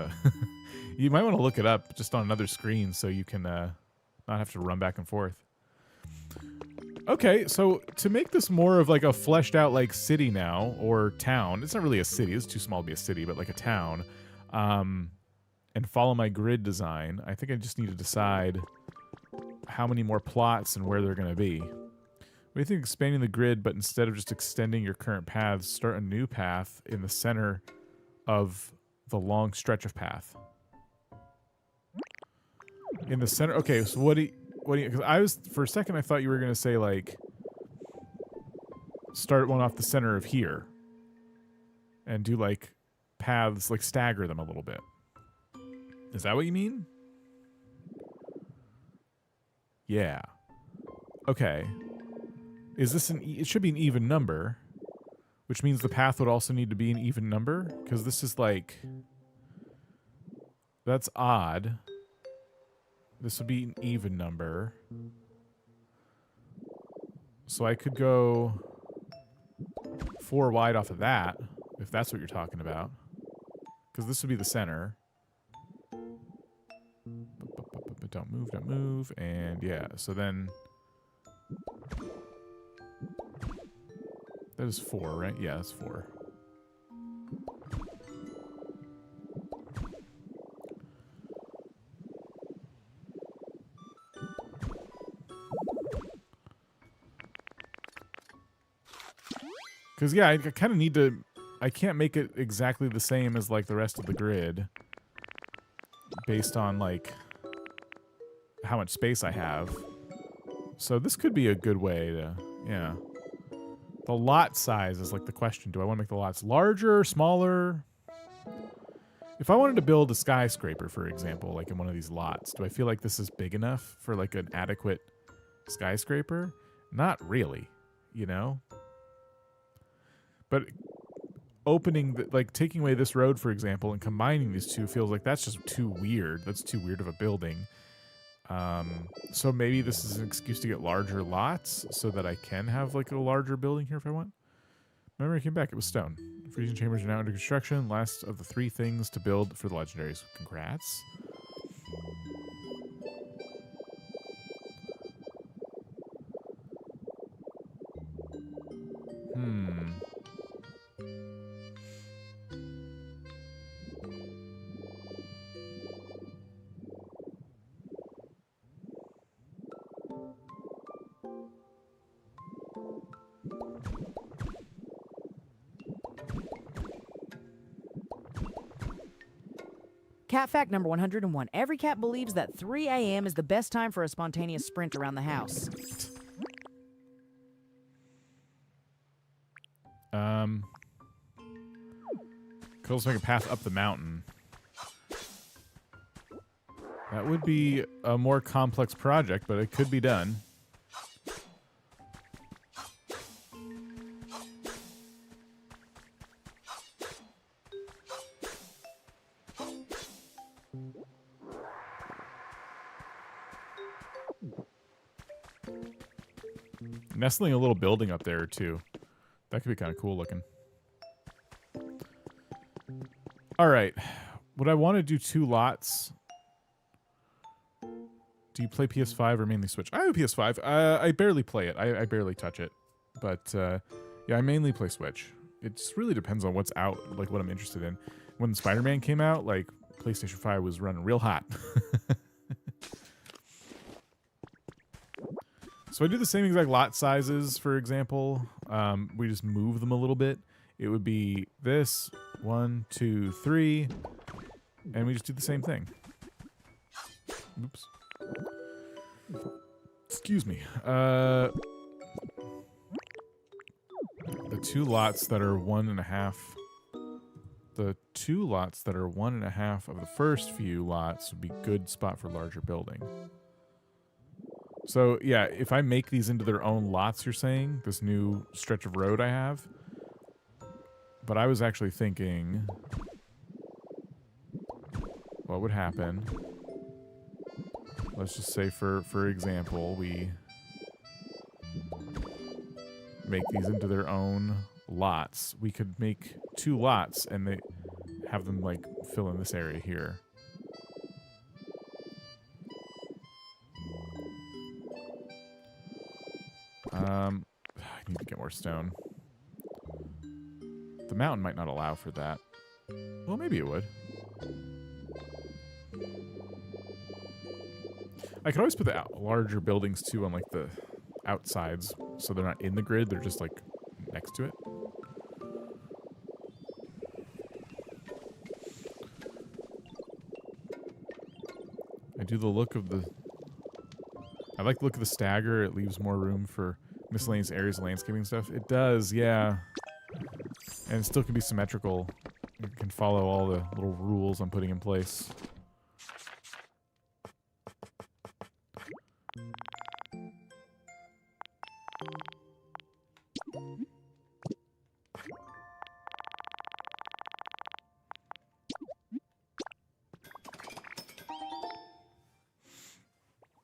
You might want to look it up just on another screen so you can not have to run back and forth. Okay, so to make this more of like a fleshed out like city now, or town, it's not really a city, it's too small to be a city, but like a town, and follow my grid design, I think I just need to decide how many more plots and where they're going to be. What do you think expanding the grid, but instead of just extending your current paths, start a new path in the center of the long stretch of path? In the center, okay, so what do you, because for a second I thought you were going to say like start one off the center of here and do like paths, like stagger them a little bit. Is that what you mean? Yeah. Okay. Is this it should be an even number, which means the path would also need to be an even number, because this is like, that's odd. This would be an even number. So I could go 4 wide off of that, if that's what you're talking about. Because this would be the center. don't move, don't move. And yeah, so then... That is 4, right? Yeah, that's 4. Because, yeah, I kind of need to... I can't make it exactly the same as, like, the rest of the grid. Based on, like, how much space I have. So this could be a good way to... Yeah. The lot size is, like, the question. Do I want to make the lots larger, smaller? If I wanted to build a skyscraper, for example, like in one of these lots, do I feel like this is big enough for, like, an adequate skyscraper? Not really, you know? But opening, like taking away this road, for example, and combining these two feels like that's just too weird. That's too weird of a building. So maybe this is an excuse to get larger lots so that I can have like a larger building here if I want. Remember, I came back. It was stone. Freezing chambers are now under construction. Last of the 3 things to build for the legendaries. Congrats. Cat fact number 101. Every cat believes that 3 a.m. is the best time for a spontaneous sprint around the house. Could also make a path up the mountain. That would be a more complex project, but it could be done. Nestling a little building up there, too. That could be kind of cool looking. All right. Would I want to do 2 lots? Do you play PS5 or mainly Switch? I have a PS5. I barely play it. I barely touch it. But, yeah, I mainly play Switch. It just really depends on what's out, like what I'm interested in. When Spider-Man came out, like, PlayStation 5 was running real hot. So I do the same exact lot sizes, for example. We just move them a little bit. It would be this, 1, 2, 3, and we just do the same thing. Oops. Excuse me. The 2 lots that are 1.5. The 2 lots that are 1.5 of the first few lots would be good spot for larger building. So, yeah, if I make these into their own lots, you're saying, this new stretch of road I have. But I was actually thinking, what would happen? Let's just say, for example, we make these into their own lots. We could make 2 lots and they have them, like, fill in this area here. I need to get more stone. The mountain might not allow for that. Well, maybe it would. I could always put the larger buildings, too, on, like, the outsides. So they're not in the grid. They're just, like, next to it. I do the look of the... I like the look of the stagger. It leaves more room for miscellaneous areas of landscaping stuff. It does, yeah. And it still can be symmetrical. It can follow all the little rules I'm putting in place.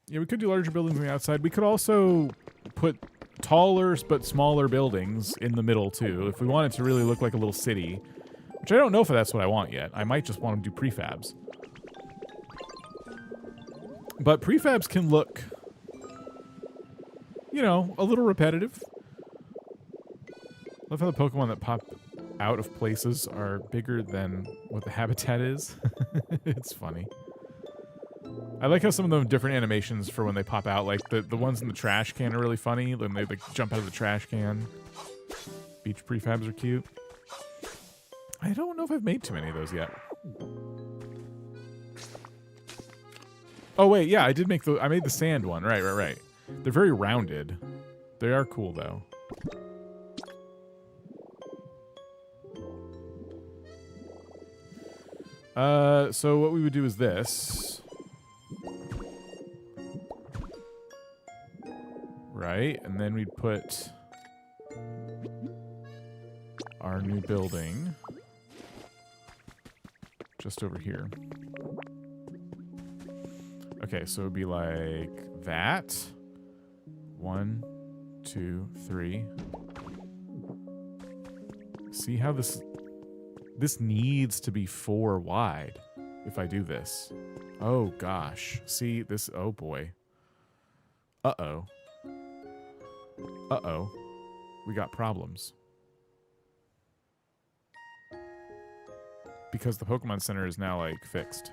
Yeah, we could do larger buildings on the outside. We could also put taller but smaller buildings in the middle, too, if we want it to really look like a little city. Which I don't know if that's what I want yet. I might just want to do prefabs. But prefabs can look, you know, a little repetitive. Love how the Pokemon that pop out of places are bigger than what the habitat is. It's funny. I like how some of them have different animations for when they pop out. Like the ones in the trash can are really funny when they like jump out of the trash can. Beach prefabs are cute. I don't know if I've made too many of those yet. Oh wait, yeah, I did make I made the sand one. Right. They're very rounded. They are cool though. So what we would do is this. Right, and then we'd put our new building just over here. Okay, so it'd be like that. 1, 2, 3. See how this needs to be 4 wide if I do this. Oh gosh. See this, oh boy. Uh-oh. Uh-oh. We got problems. Because the Pokemon Center is now like fixed.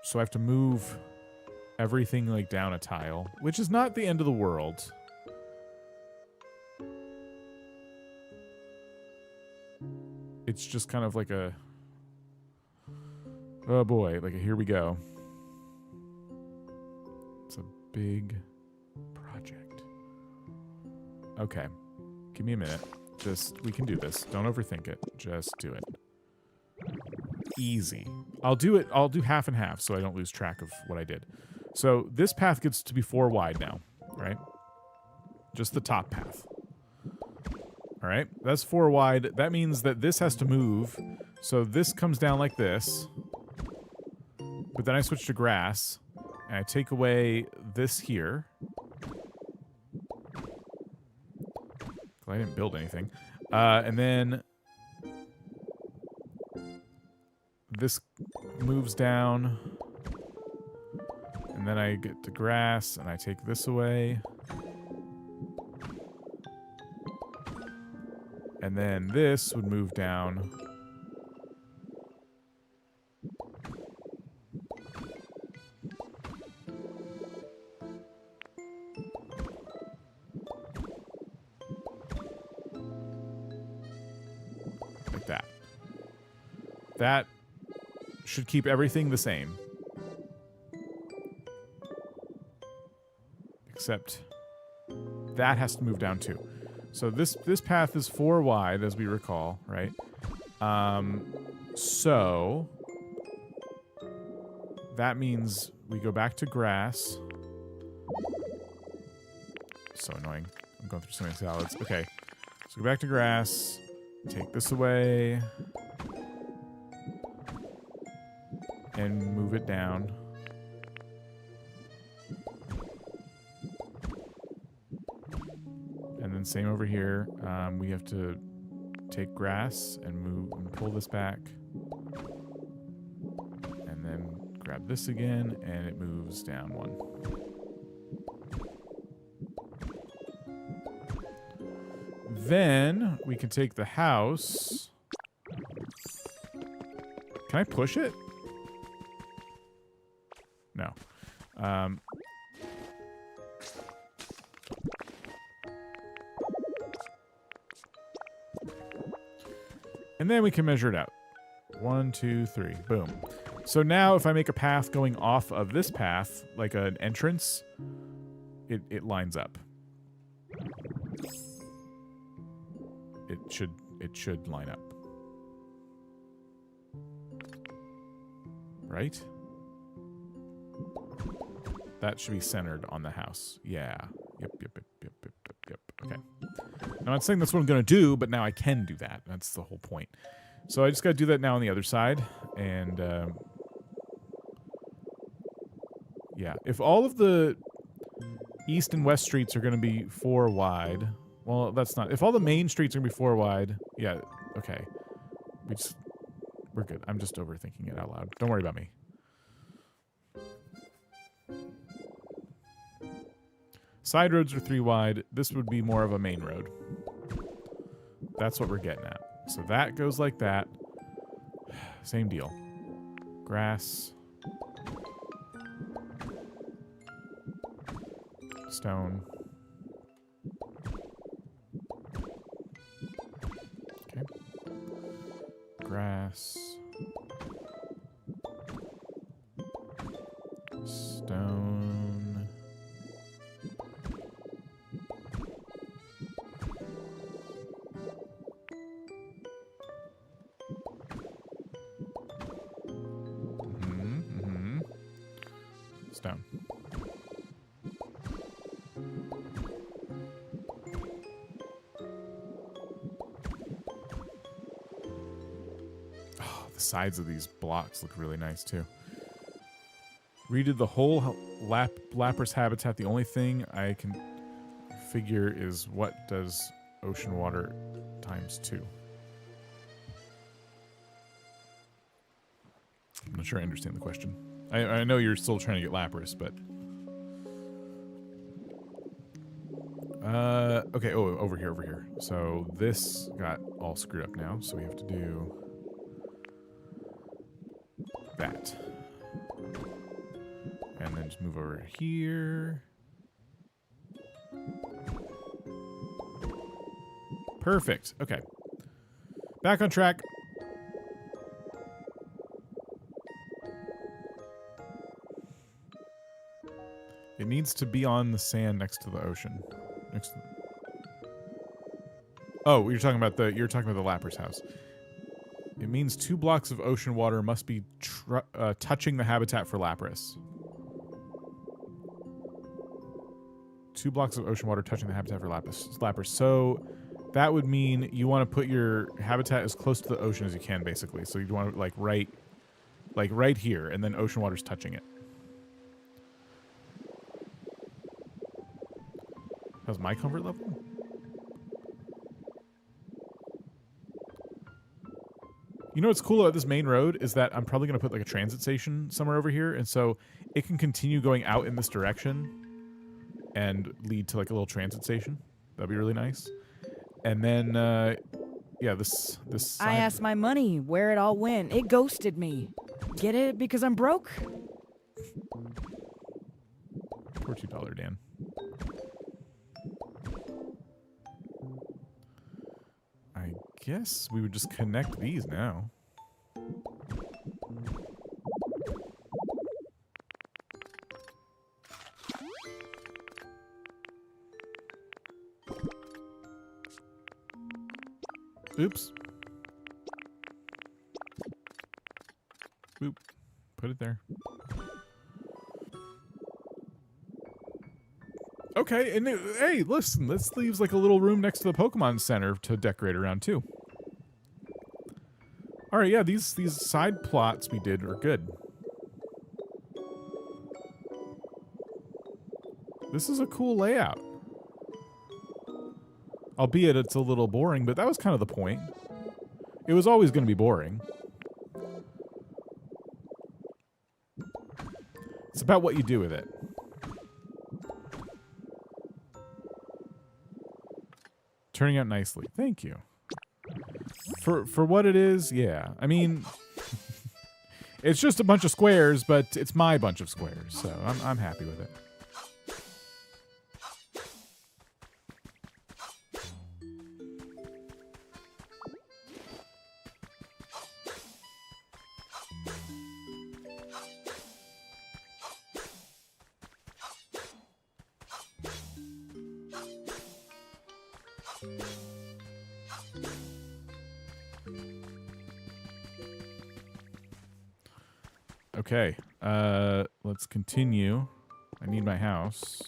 So I have to move everything like down a tile, which is not the end of the world. It's just kind of like a, oh boy, like a here we go. It's a big project. Okay, give me a minute. We can do this. Don't overthink it. Just do it. Easy. I'll do half and half so I don't lose track of what I did. So this path gets to be 4 wide now, right? Just the top path. All right, that's 4 wide. That means that this has to move. So this comes down like this. But then I switch to grass. And I take away this here. I didn't build anything. And then this moves down. And then I get to grass and I take this away. And then this would move down. Like that. That should keep everything the same. Except that has to move down too. So this path is 4 wide, as we recall, right? So that means we go back to grass. So annoying. I'm going through so many salads. Okay. So go back to grass. Take this away. And move it down. And then same over here. We have to take grass and move and pull this back. And then grab this again, and it moves down 1. Then we can take the house. Can I push it? No. And then we can measure it out. 1, 2, 3. Boom. So now if I make a path going off of this path, like an entrance, it lines up. It should line up. Right? That should be centered on the house. Yeah. Yep. Okay. Now, I'm not saying that's what I'm going to do, but now I can do that. That's the whole point. So I just got to do that now on the other side. And, yeah. If all of the east and west streets are going to be 4 wide... Well, that's not... If all the main streets are going to be 4 wide... Yeah, okay. We're good. I'm just overthinking it out loud. Don't worry about me. Side roads are 3 wide. This would be more of a main road. That's what we're getting at. So that goes like that. Same deal. Grass. Stone. Okay. Grass. Stone. Stone. Oh, the sides of these blocks look really nice too. Redid the whole Lapras habitat. The only thing I can figure is what does ocean water times 2? I'm not sure I understand the question. I know you're still trying to get Lapras, but... okay, oh, over here. So this got all screwed up now, so we have to do... that. And then just move over here. Perfect, okay. Back on track. It needs to be on the sand next to the ocean. Oh, you're talking about the Lapras house. It means 2 blocks of ocean water must be touching the habitat for Lapras. 2 blocks of ocean water touching the habitat for Lapras. So that would mean you want to put your habitat as close to the ocean as you can, basically. So you want to like right here, and then ocean water's touching it. How's my comfort level? You know what's cool about this main road is that I'm probably going to put like a transit station somewhere over here, and so it can continue going out in this direction and lead to like a little transit station. That'd be really nice. And then, yeah, this side... I asked my money where it all went. It ghosted me. Get it? Because I'm broke? Poor $2, Dan. I guess we would just connect these now. Oops. Boop. Put it there. Okay, and hey, listen, this leaves like a little room next to the Pokemon Center to decorate around too. All right, yeah, these side plots we did are good. This is a cool layout. Albeit it's a little boring, but that was kind of the point. It was always going to be boring. It's about what you do with it. Turning out nicely. Thank you. For what it is, yeah. I mean, it's just a bunch of squares, but it's my bunch of squares, so I'm happy with it. Okay, let's continue. I need my house.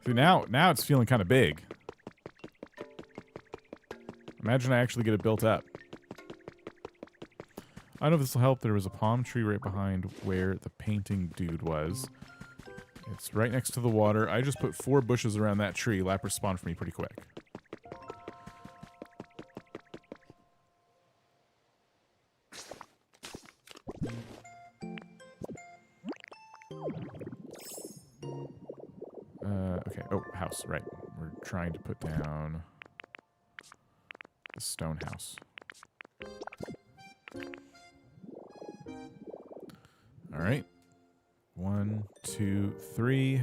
See, now it's feeling kind of big. Imagine I actually get it built up. I don't know if this will help. There was a palm tree right behind where the painting dude was. It's right next to the water. I just put 4 bushes around that tree. Lapras spawned for me pretty quick. Okay. Oh, house. Right. We're trying to put down the stone house. All right. 1, 2, 3.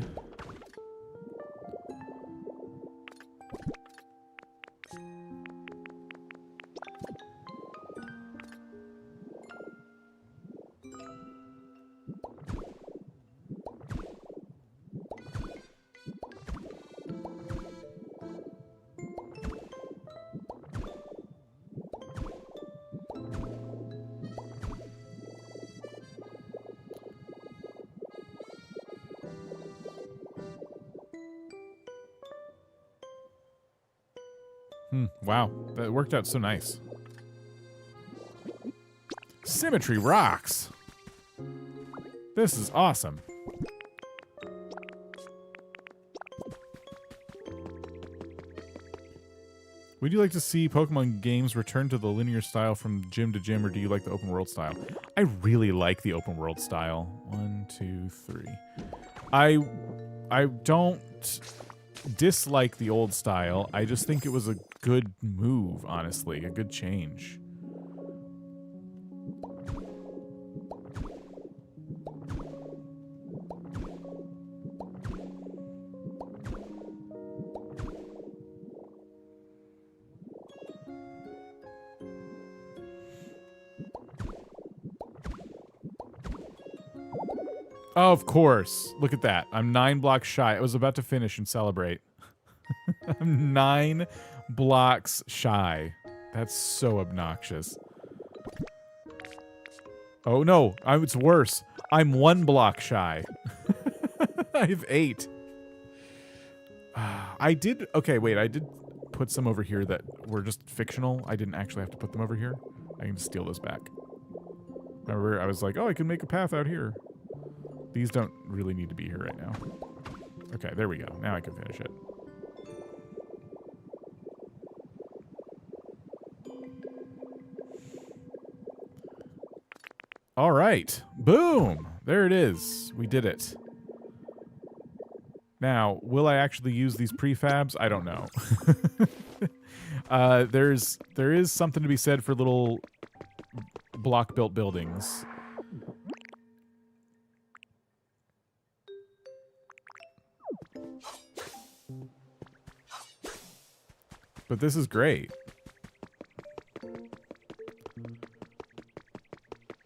Wow, that worked out so nice. Symmetry rocks. This is awesome. Would you like to see Pokemon games return to the linear style from gym to gym, or do you like the open world style? I really like the open world style. 1, 2, 3. I don't dislike the old style. I just think it was a good move, honestly, a good change. Of course. Look at that. I'm 9 blocks shy. I was about to finish and celebrate. I'm 9 blocks shy. That's so obnoxious. Oh no, it's worse. I'm 1 block shy. I have 8. I did put some over here that were just fictional. I didn't actually have to put them over here. I can just steal those back. Remember, I was like, oh, I can make a path out here. These don't really need to be here right now. Okay, there we go. Now I can finish it. All right. Boom. There it is. We did it. Now, will I actually use these prefabs? I don't know. There is something to be said for little block-built buildings. But this is great.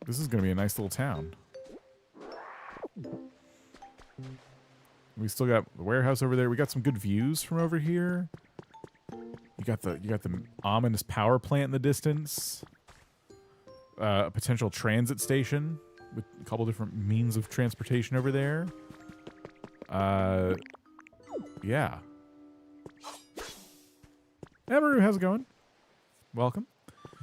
This is going to be a nice little town. We still got the warehouse over there. We got some good views from over here. You got the ominous power plant in the distance. A potential transit station with a couple different means of transportation over there. Yeah. Amaru, how's it going? Welcome.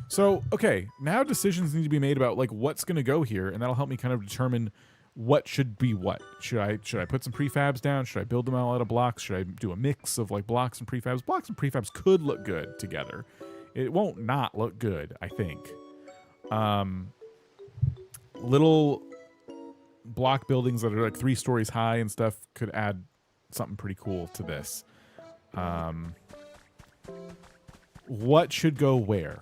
So, okay, now decisions need to be made about like what's going to go here, and that'll help me kind of determine what should be what. Should I put some prefabs down? Should I build them all out of blocks? Should I do a mix of like blocks and prefabs? Blocks and prefabs could look good together. It won't not look good, I think. Little block buildings that are like 3 stories high and stuff could add something pretty cool to this. What should go where?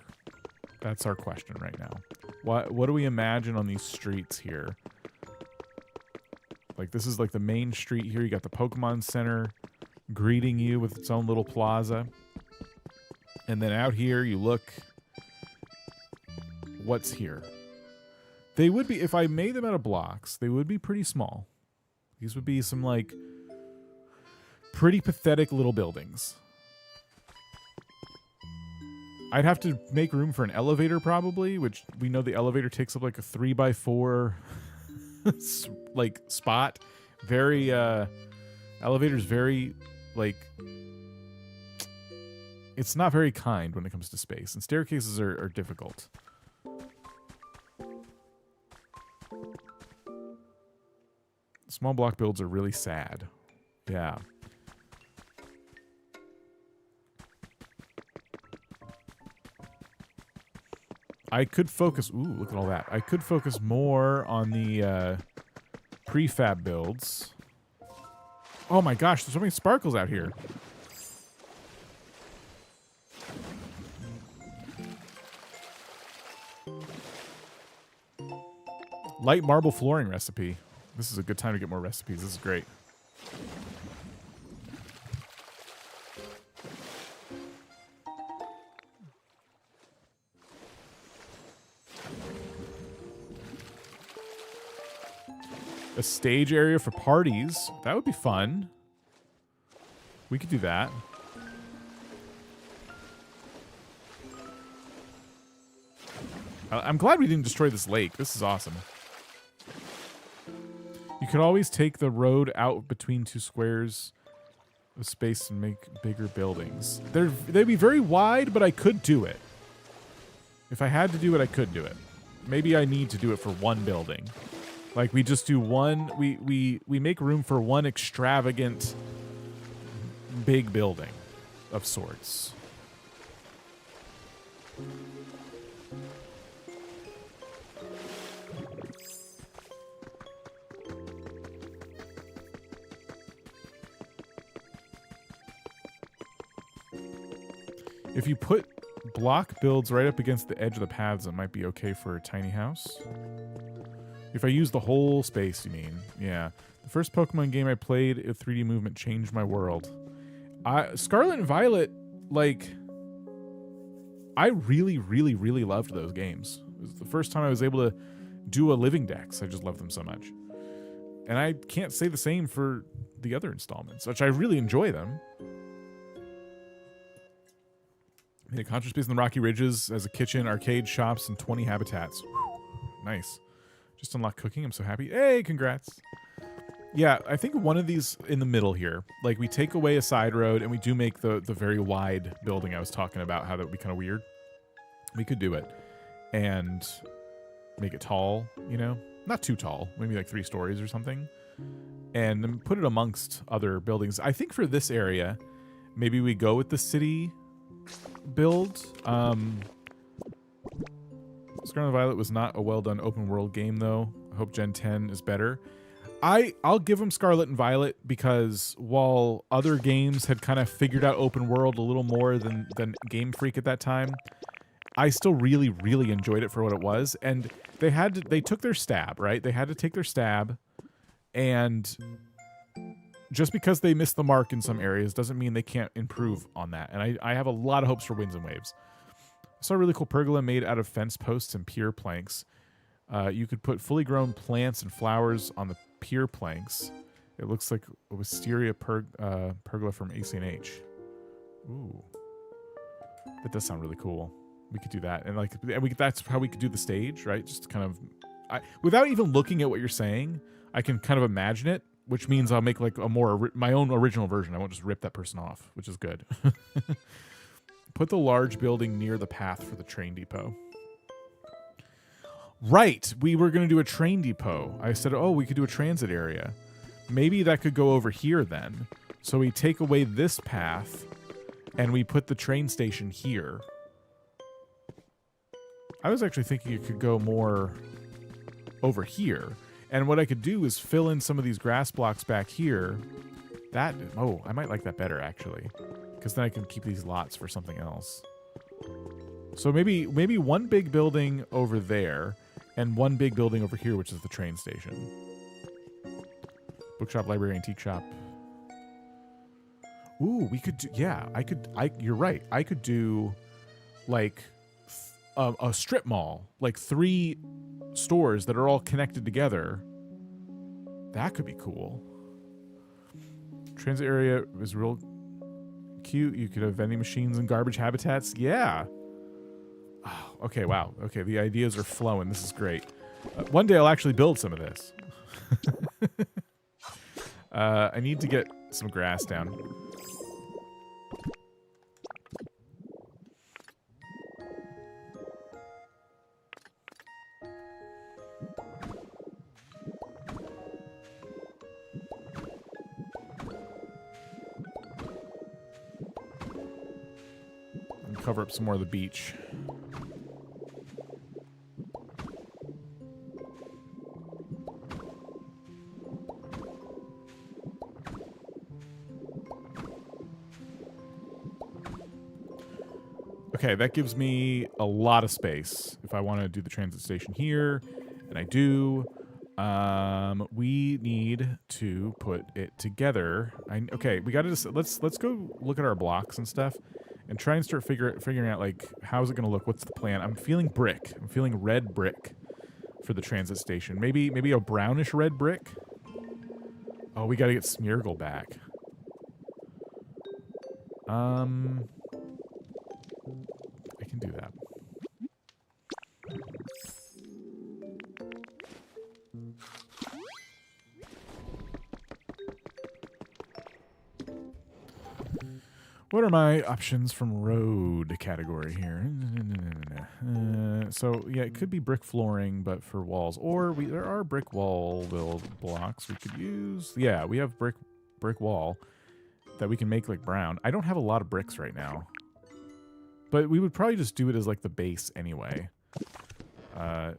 That's our question right now. What do we imagine on these streets here? Like, this is like the main street here. You got the Pokemon Center greeting you with its own little plaza. And then out here, you look. What's here? They would be, if I made them out of blocks, they would be pretty small. These would be some, like, pretty pathetic little buildings. I'd have to make room for an elevator probably, which we know the elevator takes up like a 3x4 like spot. Very elevator's very like it's not very kind when it comes to space, and staircases are difficult. Small block builds are really sad. Yeah. I could focus... Ooh, look at all that. I could focus more on the prefab builds. Oh my gosh, there's so many sparkles out here. Light marble flooring recipe. This is a good time to get more recipes. This is great. A stage area for parties. That would be fun. We could do that. I'm glad we didn't destroy this lake. This is awesome. You could always take the road out between two squares of space and make bigger buildings. They'd be very wide, but I could do it. If I had to do it, I could do it. Maybe I need to do it for one building. Like we just do one, we make room for one extravagant big building of sorts. If you put block builds right up against the edge of the paths, it might be okay for a tiny house. If I use the whole space, you mean? Yeah. The first Pokemon game I played, 3D movement changed my world. Scarlet and Violet, like, I really, really, really loved those games. It was the first time I was able to do a living dex. I just loved them so much. And I can't say the same for the other installments, which I really enjoy them. Made a contra space in the Rocky Ridges as a kitchen, arcade, shops, and 20 habitats. Whew. Nice. Just unlocked cooking. I'm so happy. Hey, congrats. Yeah, I think one of these in the middle here. Like, we take away a side road, and we do make the very wide building I was talking about, how that would be kind of weird. We could do it. And make it tall, you know? Not too tall. Maybe like 3 stories or something. And then put it amongst other buildings. I think for this area, maybe we go with the city build. Scarlet and Violet was not a well-done open-world game, though. I hope Gen 10 is better. I'll give them Scarlet and Violet because while other games had kind of figured out open world a little more than Game Freak at that time, I still really, really enjoyed it for what it was. And they took their stab, right? They had to take their stab, and just because they missed the mark in some areas doesn't mean they can't improve on that. And I have a lot of hopes for Winds and Waves. I saw a really cool pergola made out of fence posts and pier planks. You could put fully grown plants and flowers on the pier planks. It looks like a wisteria pergola from AC&H. Ooh. That does sound really cool. We could do that. And that's how we could do the stage, right? Just kind of... without even looking at what you're saying, I can kind of imagine it, which means I'll make like my own original version. I won't just rip that person off, which is good. Put the large building near the path for the train depot. Right, we were going to do a train depot. I said, oh, we could do a transit area. Maybe that could go over here then. So we take away this path, and we put the train station here. I was actually thinking it could go more over here. And what I could do is fill in some of these grass blocks back here. I might like that better, actually. Because then I can keep these lots for something else. So maybe one big building over there, and one big building over here, which is the train station. Bookshop, library, antique shop. Ooh, we could do... Yeah, you're right. I could do, like, a strip mall. Like 3 stores that are all connected together. That could be cool. Transit area is real cute. You could have vending machines and garbage habitats. Yeah. Oh, okay, wow. Okay, the ideas are flowing. This is great. One day I'll actually build some of this. I need to get some grass down. And cover up some more of the beach. Okay, that gives me a lot of space if I want to do the transit station here, and I do. We need to put it together. Okay, we got to just let's go look at our blocks and stuff, and try and start figuring out like how's it gonna look. What's the plan? I'm feeling brick. I'm feeling red brick for the transit station. Maybe a brownish red brick. Oh, we got to get Smeargle back. I can do that. What are my options from road category here? So yeah, it could be brick flooring, but for walls, or there are brick wall blocks we could use. Yeah, we have brick wall that we can make like brown. I don't have a lot of bricks right now, but we would probably just do it as like the base anyway. Do I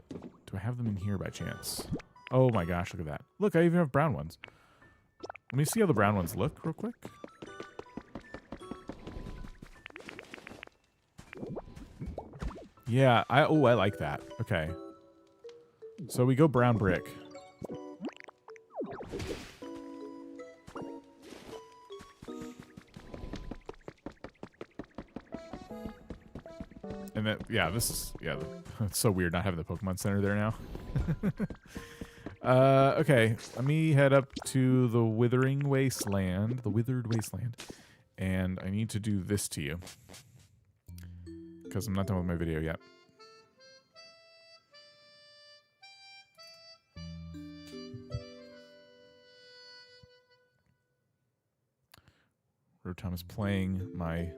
have them in here by chance? Oh my gosh, look at that. Look, I even have brown ones. Let me see how the brown ones look real quick. Yeah, I like that. Okay. So we go brown brick. And then, yeah, this is, yeah, it's so weird not having the Pokemon Center there now. Okay, let me head up to the Withering Wasteland, the Withered Wasteland, and I need to do this to you. Because I'm not done with my video yet. Rotom is playing my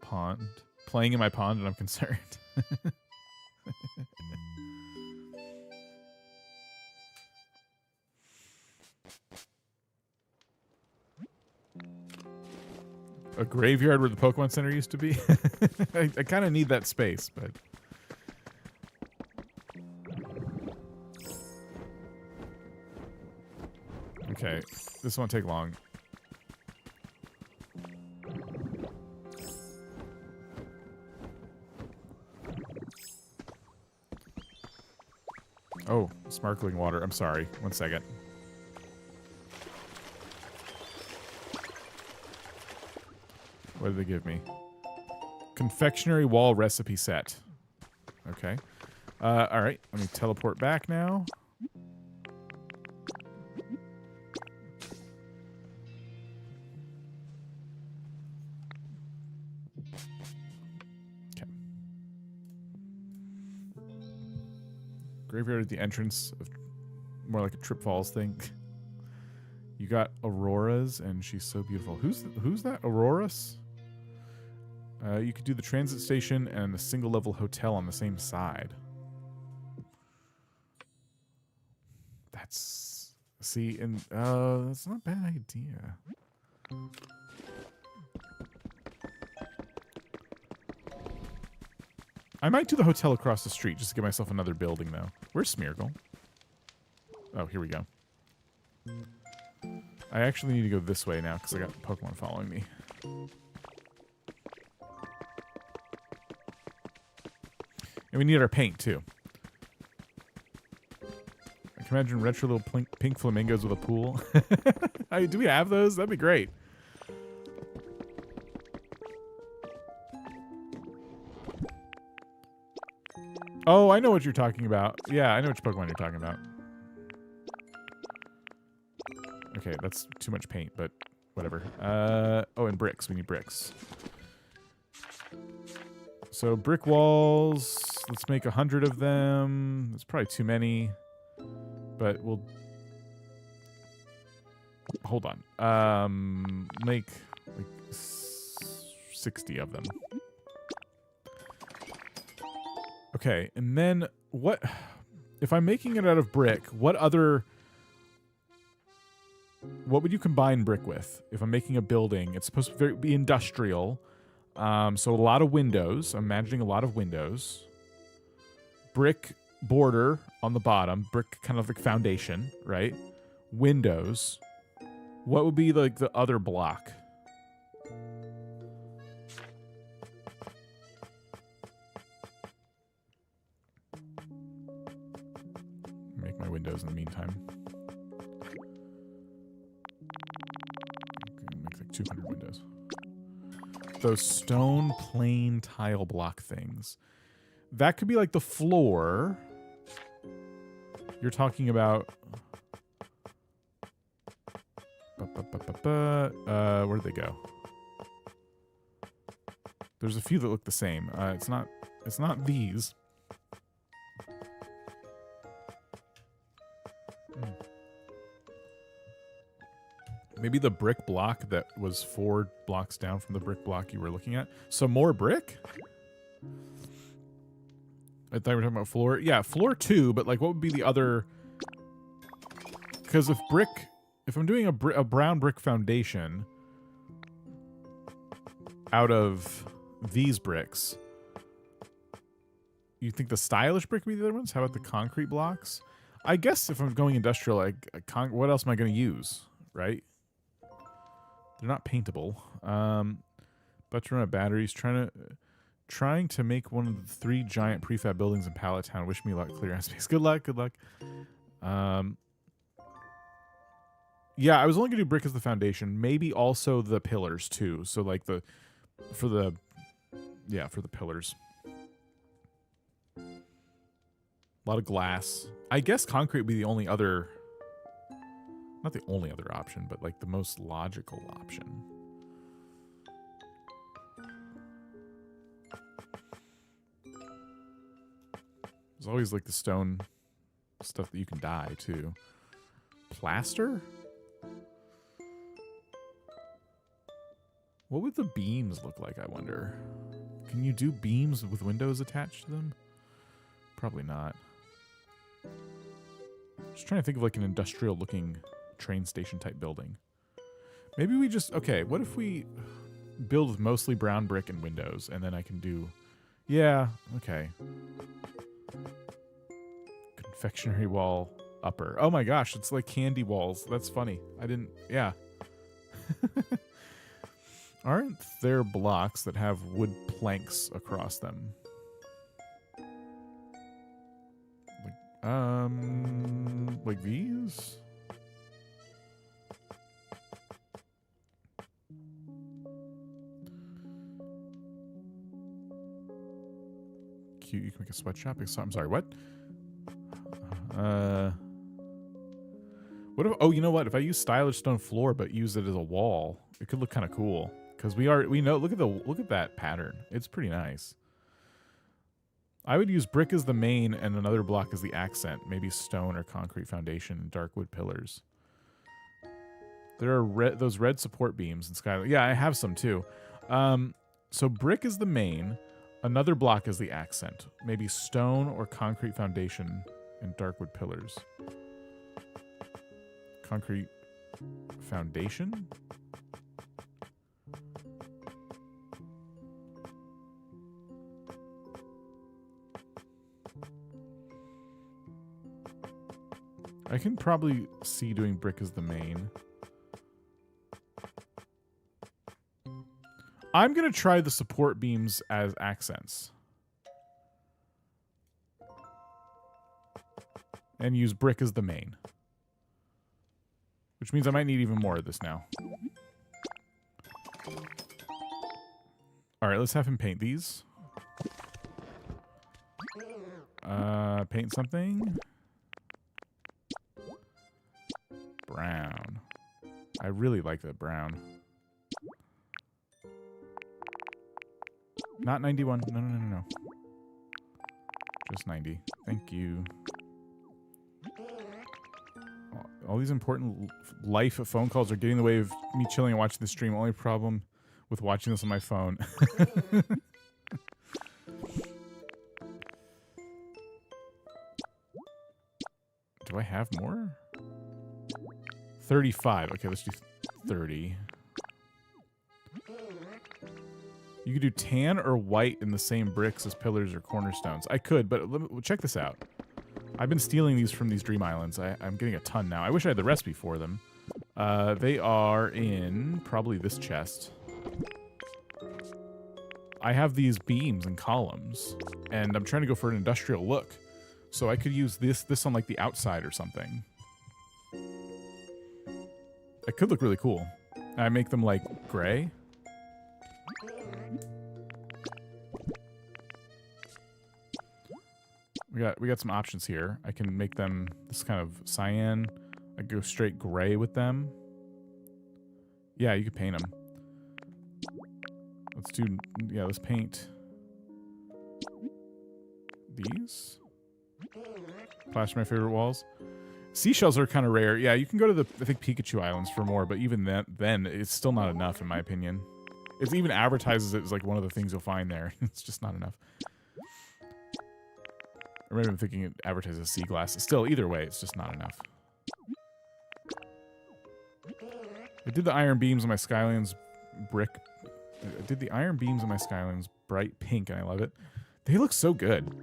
pond. Playing in my pond, and I'm concerned. A graveyard where the Pokemon Center used to be? I kind of need that space, but... Okay, this won't take long. Oh, sparkling water. I'm sorry. 1 second. What did they give me? Confectionery wall recipe set. Okay. All right. Let me teleport back now. Okay. Graveyard at the entrance of more like a Trip Falls thing. You got Aurora's, and she's so beautiful. Who's that? Aurora's? You could do the transit station and a single-level hotel on the same side. That's... See, and... that's not a bad idea. I might do the hotel across the street just to give myself another building, though. Where's Smeargle? Oh, here we go. I actually need to go this way now because I got Pokemon following me. And we need our paint, too. I can imagine retro little pink flamingos with a pool. Do we have those? That'd be great. Oh, I know what you're talking about. Yeah, I know which Pokemon you're talking about. Okay, that's too much paint, but whatever. Oh, and bricks. We need bricks. So brick walls, let's make 100 of them. That's probably too many, but we'll... Hold on. Make like 60 of them. Okay, and then what... If I'm making it out of brick, what would you combine brick with? If I'm making a building, it's supposed to be industrial. So a lot of windows. I'm imagining a lot of windows. Brick border on the bottom. Brick kind of like foundation, right? Windows. What would be like the other block? my windows in the meantime. Make like 200 windows. Those stone plain tile block things. That could be like the floor. You're talking about... where'd they go? There's a few that look the same. It's not these. Maybe the brick block that was 4 blocks down from the brick block you were looking at. So more brick? I thought we were talking about floor. Yeah, floor 2, but like what would be the other... Because if I'm doing a brown brick foundation out of these bricks, you think the stylish brick would be the other ones? How about the concrete blocks? I guess if I'm going industrial, like what else am I going to use, right? They're not paintable. But to run out batteries, trying to make one of the 3 giant prefab buildings in Pallet Town. Wish me luck. Clear out space. Good luck. Good luck. Yeah, I was only gonna do brick as the foundation. Maybe also the pillars too. So like for the pillars. A lot of glass. I guess concrete would be the only other. Not the only other option, but like the most logical option. There's always like the stone stuff that you can dye too. Plaster? What would the beams look like, I wonder? Can you do beams with windows attached to them? Probably not. Just trying to think of like an industrial looking train station type building. Maybe we just, okay, what if we build with mostly brown brick and windows, and then I can do, yeah, okay. Confectionery wall upper. Oh my gosh, it's like candy walls. That's funny. I didn't, yeah. Aren't there blocks that have wood planks across them? Like these? Cute, you can make a sweatshop. I'm sorry, what? What if, oh, you know what? If I use stylish stone floor but use it as a wall, it could look kind of cool. Because we know, look at that pattern. It's pretty nice. I would use brick as the main and another block as the accent. Maybe stone or concrete foundation and dark wood pillars. There are those red support beams in Skyline. Yeah, I have some too. So brick is the main, another block is the accent. Maybe stone or concrete foundation and dark wood pillars. Concrete foundation? I can probably see doing brick as the main. I'm going to try the support beams as accents. And use brick as the main. Which means I might need even more of this now. Alright, let's have him paint these. Paint something. Brown. I really like that brown. Not 91. No. Just 90. Thank you. All these important life phone calls are getting in the way of me chilling and watching the stream. Only problem with watching this on my phone. Do I have more? 35. Okay, let's do 30. You could do tan or white in the same bricks as pillars or cornerstones. I could, but check this out. I've been stealing these from these Dream Islands. I'm getting a ton now. I wish I had the recipe for them. They are in probably this chest. I have these beams and columns, and I'm trying to go for an industrial look. So I could use this on like the outside or something. It could look really cool. I make them like gray. We got some options here. I can make them this kind of cyan. I go straight gray with them. Yeah, you could paint them. Let's paint these. Plaster my favorite walls. Seashells are kind of rare. Yeah, you can go to the, I think, Pikachu Islands for more, but even then, it's still not enough, in my opinion. It even advertises it as like one of the things you'll find there. It's just not enough. Or maybe I'm thinking it advertises sea glass. Still, either way, it's just not enough. I did the iron beams on my Skylands brick. I did the iron beams on my Skylands bright pink, and I love it. They look so good.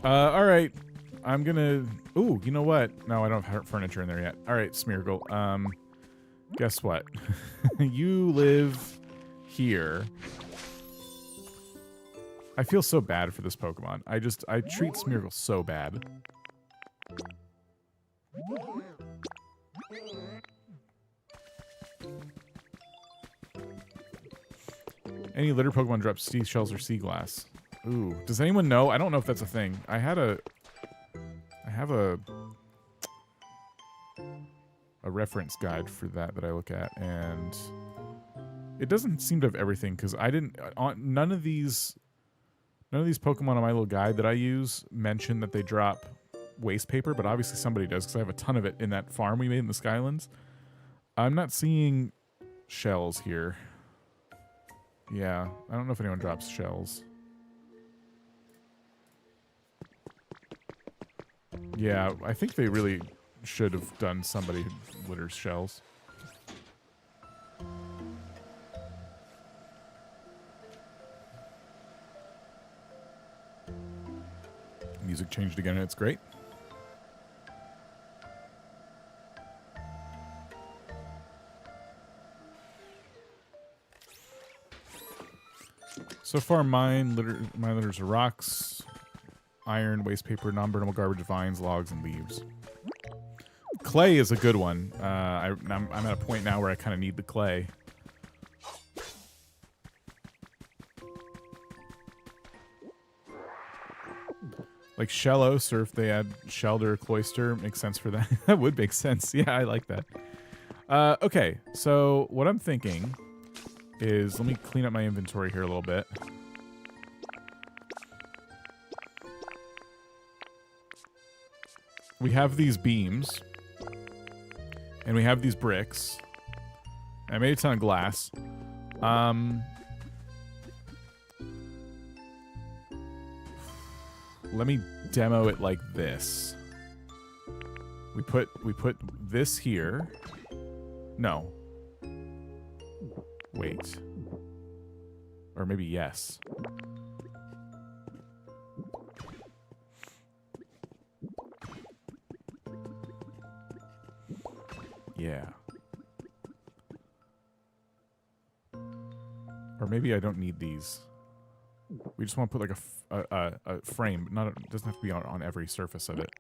All right. I'm gonna... Ooh, you know what? No, I don't have furniture in there yet. All right, Smeargle. Guess what? You live here. I feel so bad for this Pokemon. I treat Smeargle so bad. Any litter Pokemon drop seashells or sea glass. Ooh, does anyone know? I don't know if that's a thing. I have a reference guide for that I look at, and it doesn't seem to have everything because I didn't. None of these Pokemon on my little guide that I use mention that they drop waste paper, but obviously somebody does because I have a ton of it in that farm we made in the Skylands. I'm not seeing shells here. Yeah, I don't know if anyone drops shells. Yeah, I think they really should have done somebody who litters shells. Music changed again, and it's great. So far, my litters are rocks, iron, waste paper, non-burnable garbage, vines, logs, and leaves. Clay is a good one. I'm at a point now where I kind of need the clay. Like Shellos, or if they add Shelter, Cloister, makes sense for that. That would make sense. Yeah, I like that. Okay, so what I'm thinking is, let me clean up my inventory here a little bit. We have these beams, and we have these bricks. I made a ton of glass. Let me demo it like this. We put this here. No. Wait. Or maybe yes. Yeah. Or maybe I don't need these. We just want to put like a frame. It doesn't have to be on every surface of it.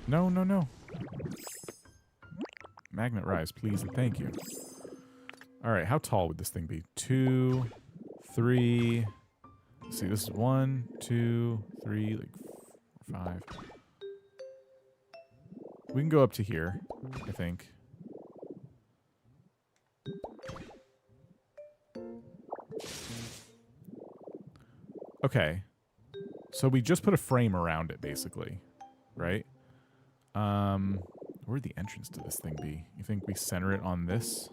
No, no, no. Magnet rise, please, and thank you. All right, how tall would this thing be? 2, 3. Let's see, this is 1, 2, 3, like 5. We can go up to here, I think. Okay. So we just put a frame around it, basically. Right? Where'd the entrance to this thing be? You think we center it on this?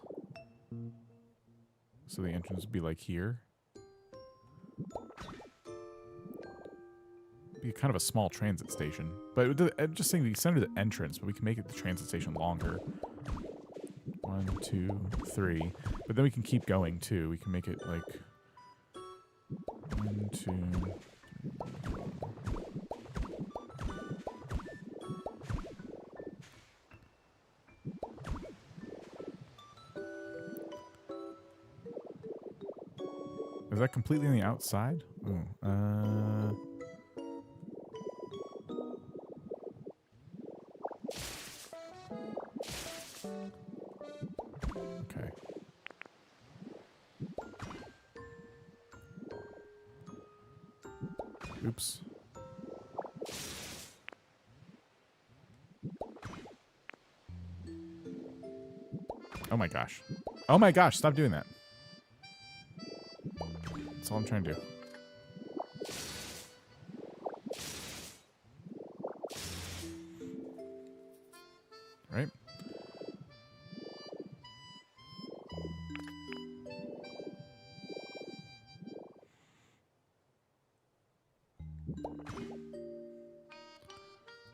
So the entrance would be like here? Be kind of a small transit station. But I'm just saying we center the entrance, but we can make it the transit station longer. 1, 2, 3. But then we can keep going too. We can make it like 1, 2. Is that completely on the outside? Ooh, okay. Oops. Oh my gosh. Oh my gosh, stop doing that. That's all I'm trying to do. Right?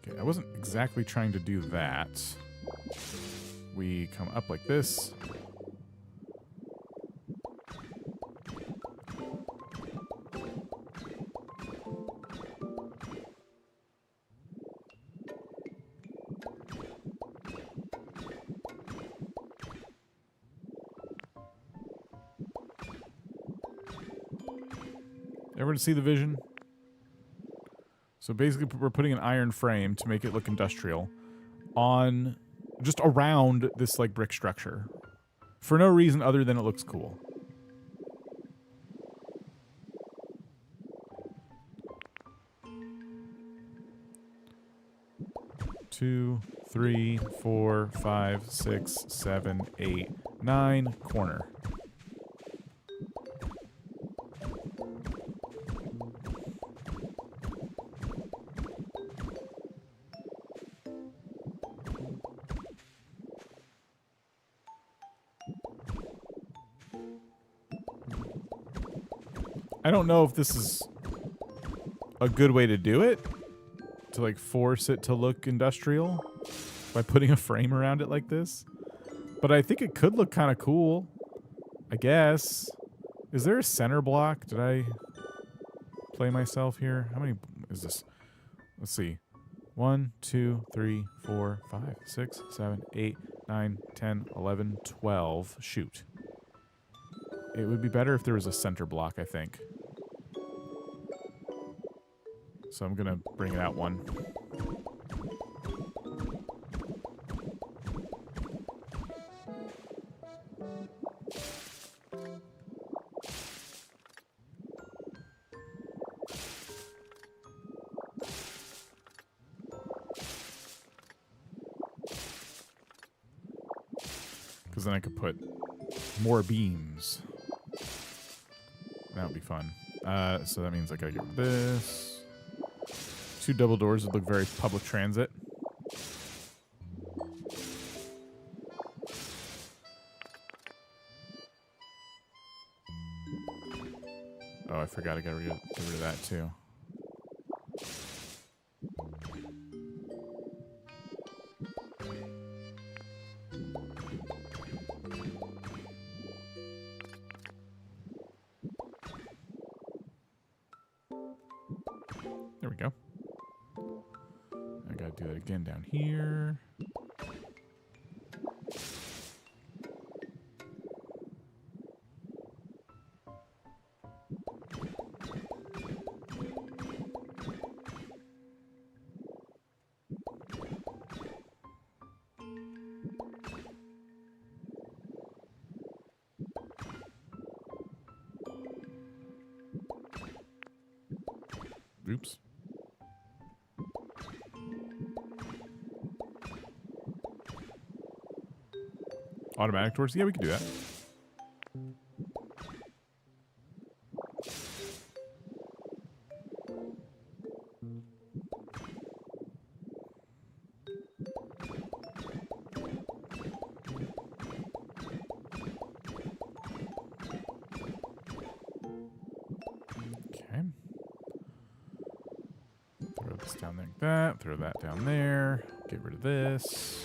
Okay, I wasn't exactly trying to do that. We come up like this. Everyone see the vision? So basically we're putting an iron frame to make it look industrial on just around this like brick structure for no reason other than it looks cool. Two, 3, 4, 5, 6, 7, 8, 9 corner. I don't know if this is a good way to do it, to like force it to look industrial by putting a frame around it like this, but I think it could look kind of cool, I guess. Is there a center block? Did I play myself here? How many is this? Let's see. 1, 2, 3, 4, 5, 6, 7, 8, 9, 10, 11, 12. Shoot. It would be better if there was a center block, I think. So I'm gonna bring it out one. Because then I could put more beams. That would be fun. So that means I gotta get rid of this. 2 double doors would look very public transit. Oh, I forgot I gotta get rid of that too. There we go. I gotta do that again down here. Oops. Automatic doors? Yeah, we can do that. Okay. Throw this down there like that. Throw that down there. Get rid of this.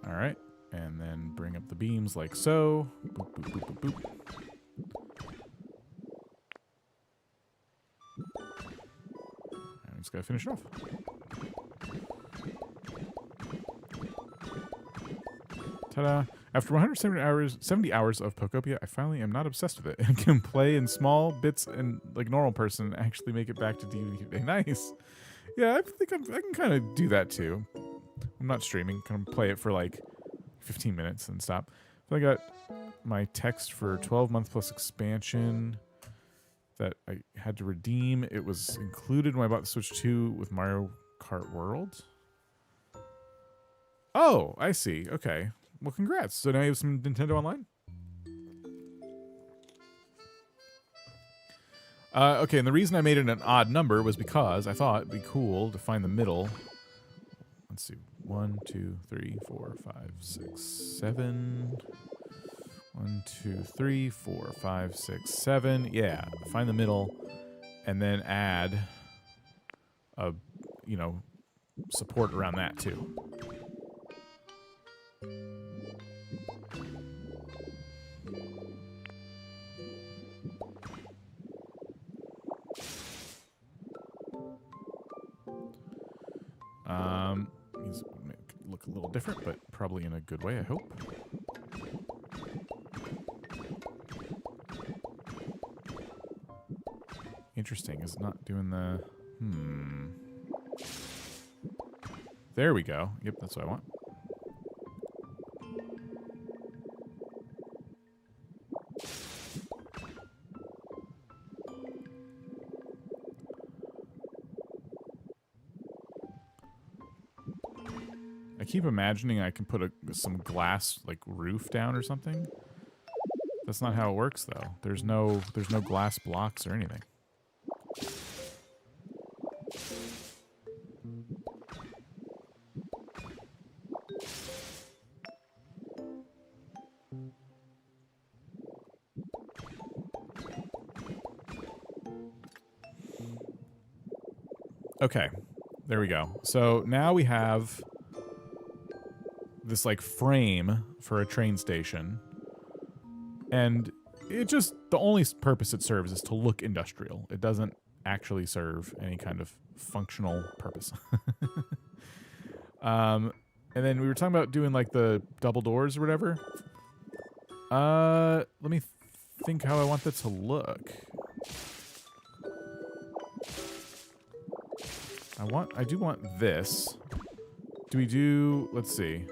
All right. And then bring up the beams like so. Boop, boop, boop, boop, boop. And we just gotta finish it off. Ta-da. After 70 hours of Pokopia, I finally am not obsessed with it and can play in small bits and like normal person and actually make it back to DVD. Nice. Yeah, I think I can kind of do that too. I'm not streaming. Can play it for like 15 minutes and stop. So I got my text for 12-month plus expansion that I had to redeem. It was included when I bought the Switch 2 with Mario Kart World. Oh, I see. Okay. Well, congrats. So now you have some Nintendo Online? Okay, and the reason I made it an odd number was because I thought it'd be cool to find the middle. Let's see. 1, 2, 3, 4, 5, 6, 7. 1, 2, 3, 4, 5, 6, 7. Yeah, find the middle and then add a, you know, support around that too. These look a little different, but probably in a good way, I hope. Interesting. Is it not doing the... There we go. Yep, that's what I want. I keep imagining I can put some glass like roof down or something. That's not how it works though. There's no glass blocks or anything. Okay, there we go. So now we have this like frame for a train station, and it just, the only purpose it serves is to look industrial. It doesn't actually serve any kind of functional purpose. And then we were talking about doing like the double doors or whatever. Let me think how I want that to look. I do want this. Do we do, let's see.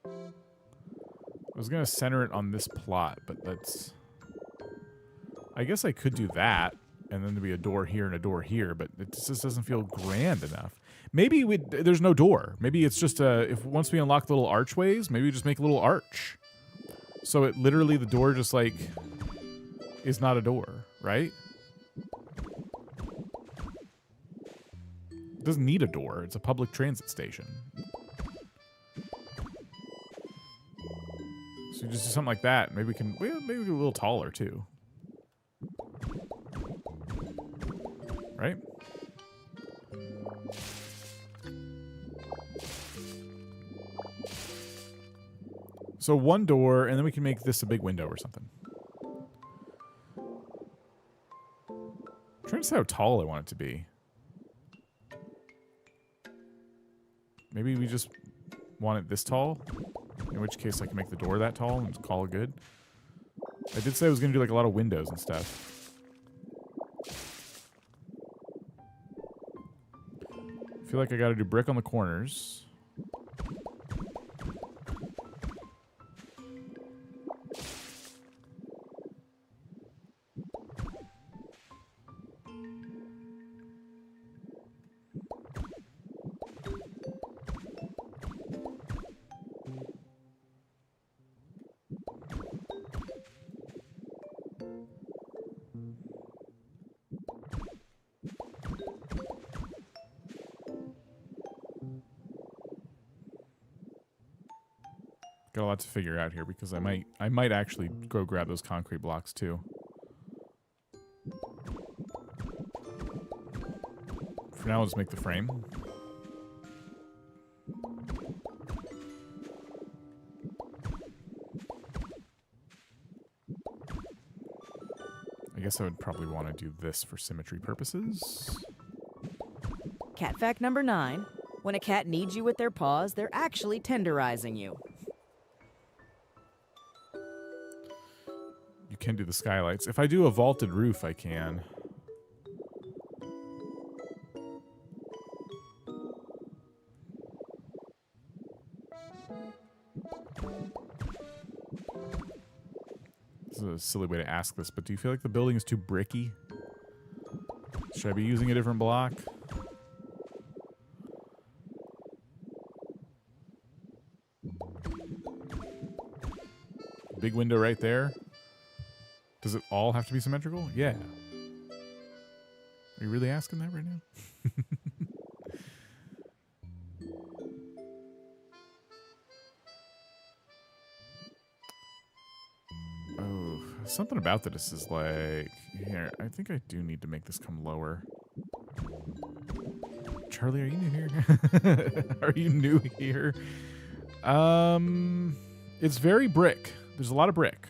I was going to center it on this plot, but that's... I guess I could do that, and then there'd be a door here and a door here, but it just doesn't feel grand enough. Maybe there's no door. Maybe it's just if once we unlock the little archways, maybe we just make a little arch. So it literally, the door just like is not a door, right? It doesn't need a door. It's a public transit station. So just do something like that. Maybe we can, maybe a little taller too. Right? So one door, and then we can make this a big window or something. I'm trying to see how tall I want it to be. Maybe we just want it this tall, in which case I can make the door that tall and just call it good. I did say I was going to do like a lot of windows and stuff. I feel like I got to do brick on the corners. Got a lot to figure out here because I might actually go grab those concrete blocks too. For now, I'll just make the frame. I guess I would probably want to do this for symmetry purposes. Cat fact number 9. When a cat needs you with their paws, they're actually tenderizing you. You can do the skylights. If I do a vaulted roof, I can. This is a silly way to ask this, but do you feel like the building is too bricky? Should I be using a different block? Big window right there. Does it all have to be symmetrical? Yeah. Are you really asking that right now? Oh, something about this is like... Here, I think I do need to make this come lower. Charlie, are you new here? Are you new here? It's very brick. There's a lot of brick.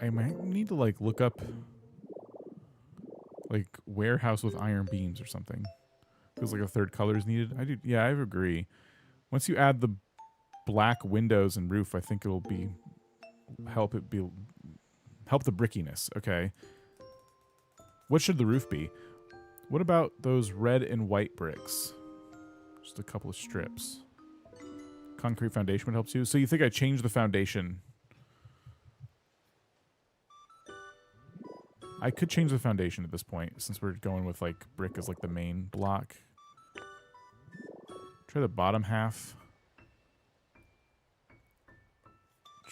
I might need to like look up like warehouse with iron beams or something. Feels like a third color is needed. I do. Yeah, I agree. Once you add the black windows and roof, I think it'll be help the brickiness. Okay. What should the roof be? What about those red and white bricks? Just a couple of strips. Concrete foundation would help too. So you think I change the foundation? I could change the foundation at this point, since we're going with, like, brick as, like, the main block. Try the bottom half.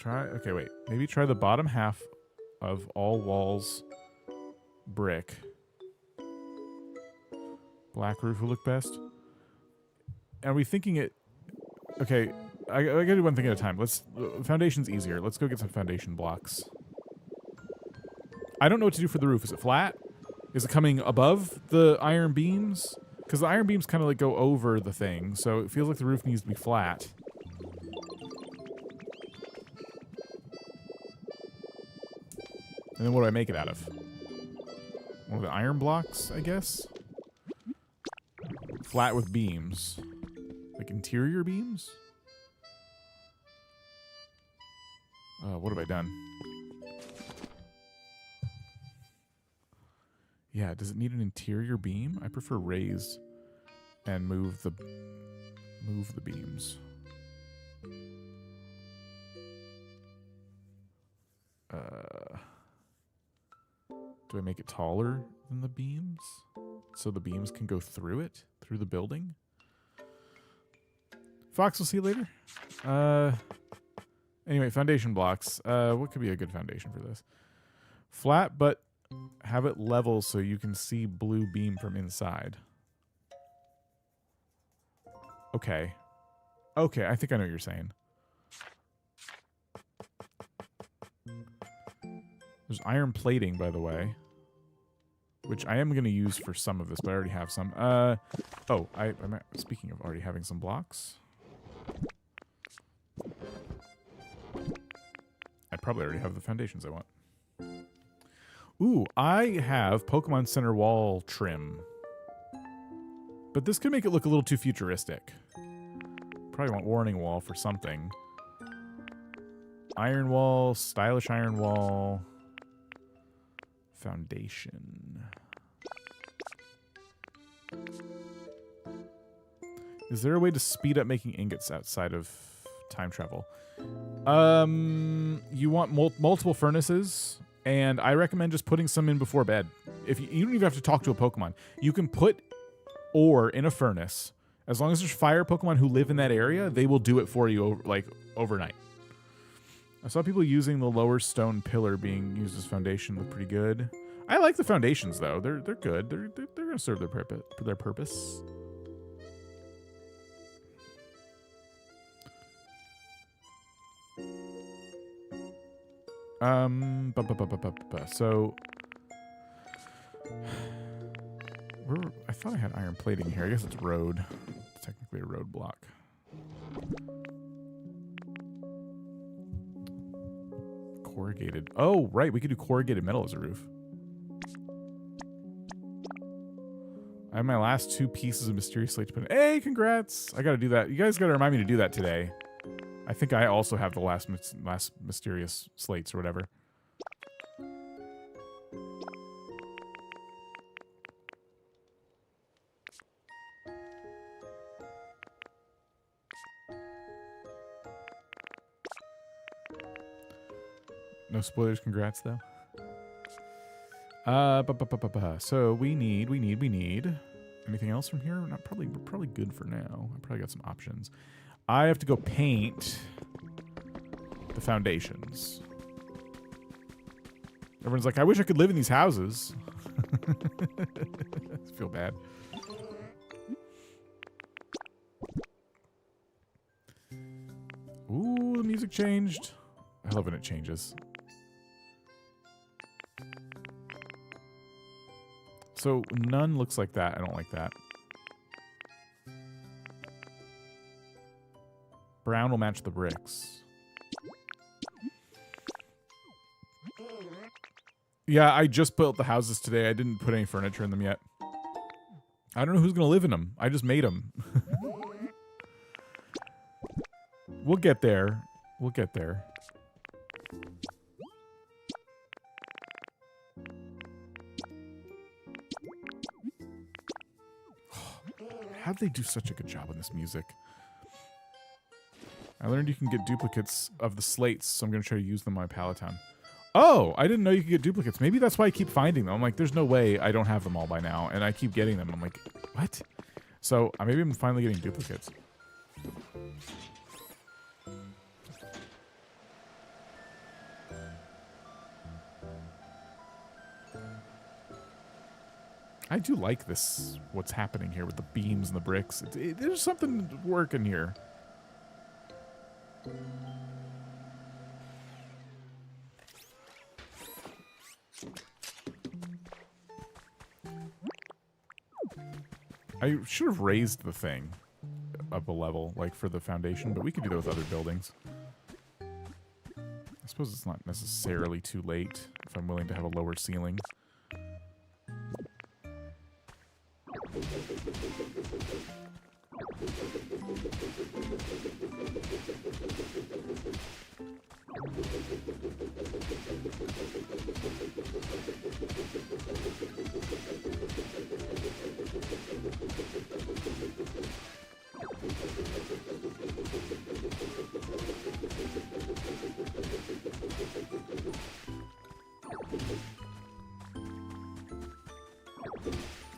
Okay, wait. Maybe try the bottom half of all walls brick. Black roof will look best. Are we thinking it... Okay, I gotta do one thing at a time. Foundation's easier. Let's go get some foundation blocks. I don't know what to do for the roof. Is it flat? Is it coming above the iron beams? Because the iron beams kind of like go over the thing, so it feels like the roof needs to be flat. And then what do I make it out of? One of the iron blocks, I guess? Flat with beams. Like interior beams? What have I done? Yeah, does it need an interior beam? I prefer raise and move the beams. Do I make it taller than the beams? So the beams can go through it? Through the building? Fox, we'll see you later. Anyway, foundation blocks. What could be a good foundation for this? Flat, but have it level so you can see blue beam from inside. Okay. Okay, I think I know what you're saying. There's iron plating, by the way. Which I am going to use for some of this, but I already have some. Oh, I'm speaking of already having some blocks. I probably already have the foundations I want. Ooh, I have Pokemon Center wall trim. But this could make it look a little too futuristic. Probably want warning wall for something. Iron wall, stylish iron wall. Foundation. Is there a way to speed up making ingots outside of time travel? You want multiple furnaces, and I recommend just putting some in before bed. if you don't even have to talk to a Pokemon. You can put ore in a furnace. As long as there's fire Pokemon who live in that area, they will do it for you overnight. I saw people using the lower stone pillar being used as foundation. Look pretty good. I like the foundations though. They're good. They're gonna serve their purpose. So I thought I had iron plating here. I guess it's road. It's technically a road block. Corrugated. Oh, right. We could do corrugated metal as a roof. I have my last 2 pieces of mysterious slate to put in. Hey, congrats. I got to do that. You guys got to remind me to do that today. I think I also have the last mysterious slates or whatever. No spoilers, congrats though. So we need. Anything else from here? We're probably good for now. I probably got some options. I have to go paint the foundations. Everyone's like, I wish I could live in these houses. I feel bad. Ooh, the music changed. I love when it changes. So none looks like that. I don't like that. Brown will match the bricks. Yeah, I just built the houses today. I didn't put any furniture in them yet. I don't know who's going to live in them. I just made them. We'll get there. We'll get there. How'd they do such a good job on this music? I learned you can get duplicates of the slates, so I'm going to try to use them on my Palatine. Oh, I didn't know you could get duplicates. Maybe that's why I keep finding them. I'm like, there's no way I don't have them all by now, and I keep getting them. I'm like, what? So maybe I'm finally getting duplicates. I do like this, what's happening here with the beams and the bricks. There's something working here. I should have raised the thing up a level, like for the foundation, but we could do that with other buildings. I suppose it's not necessarily too late if I'm willing to have a lower ceiling.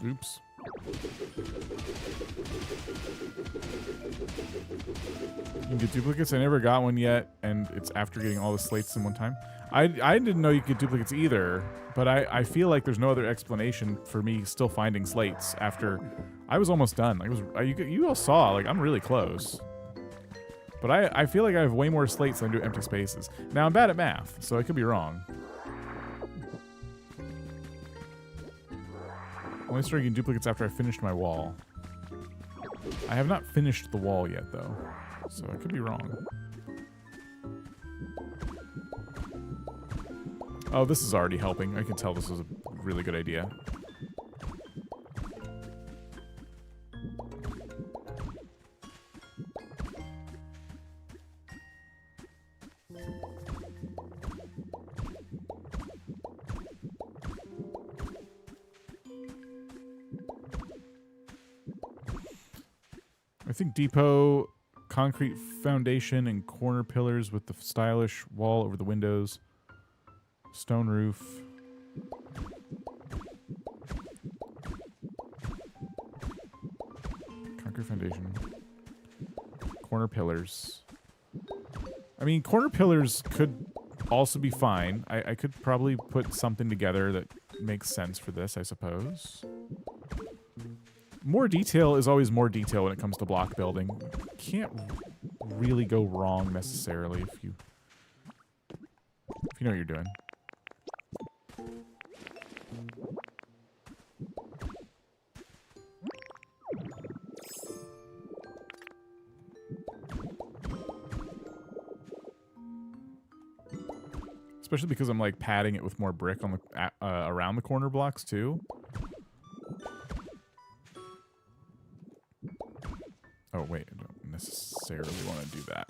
Oops. You can get duplicates. I never got one yet, and it's after getting all the slates in one time. I didn't know you could get duplicates either, but I feel like there's no other explanation for me still finding slates after I was almost done. Like you all saw, like I'm really close. But I feel like I have way more slates than I do empty spaces. Now I'm bad at math, so I could be wrong. I only started getting duplicates after I finished my wall. I have not finished the wall yet, though, so I could be wrong. Oh, this is already helping. I can tell this was a really good idea. I think depot, concrete foundation, and corner pillars with the stylish wall over the windows. Stone roof. Concrete foundation. Corner pillars. I mean, corner pillars could also be fine. I could probably put something together that makes sense for this, I suppose. More detail is always more detail when it comes to block building. Can't really go wrong necessarily if you know what you're doing. Especially because I'm like padding it with more brick on the around the corner blocks too. Oh wait, I don't necessarily want to do that.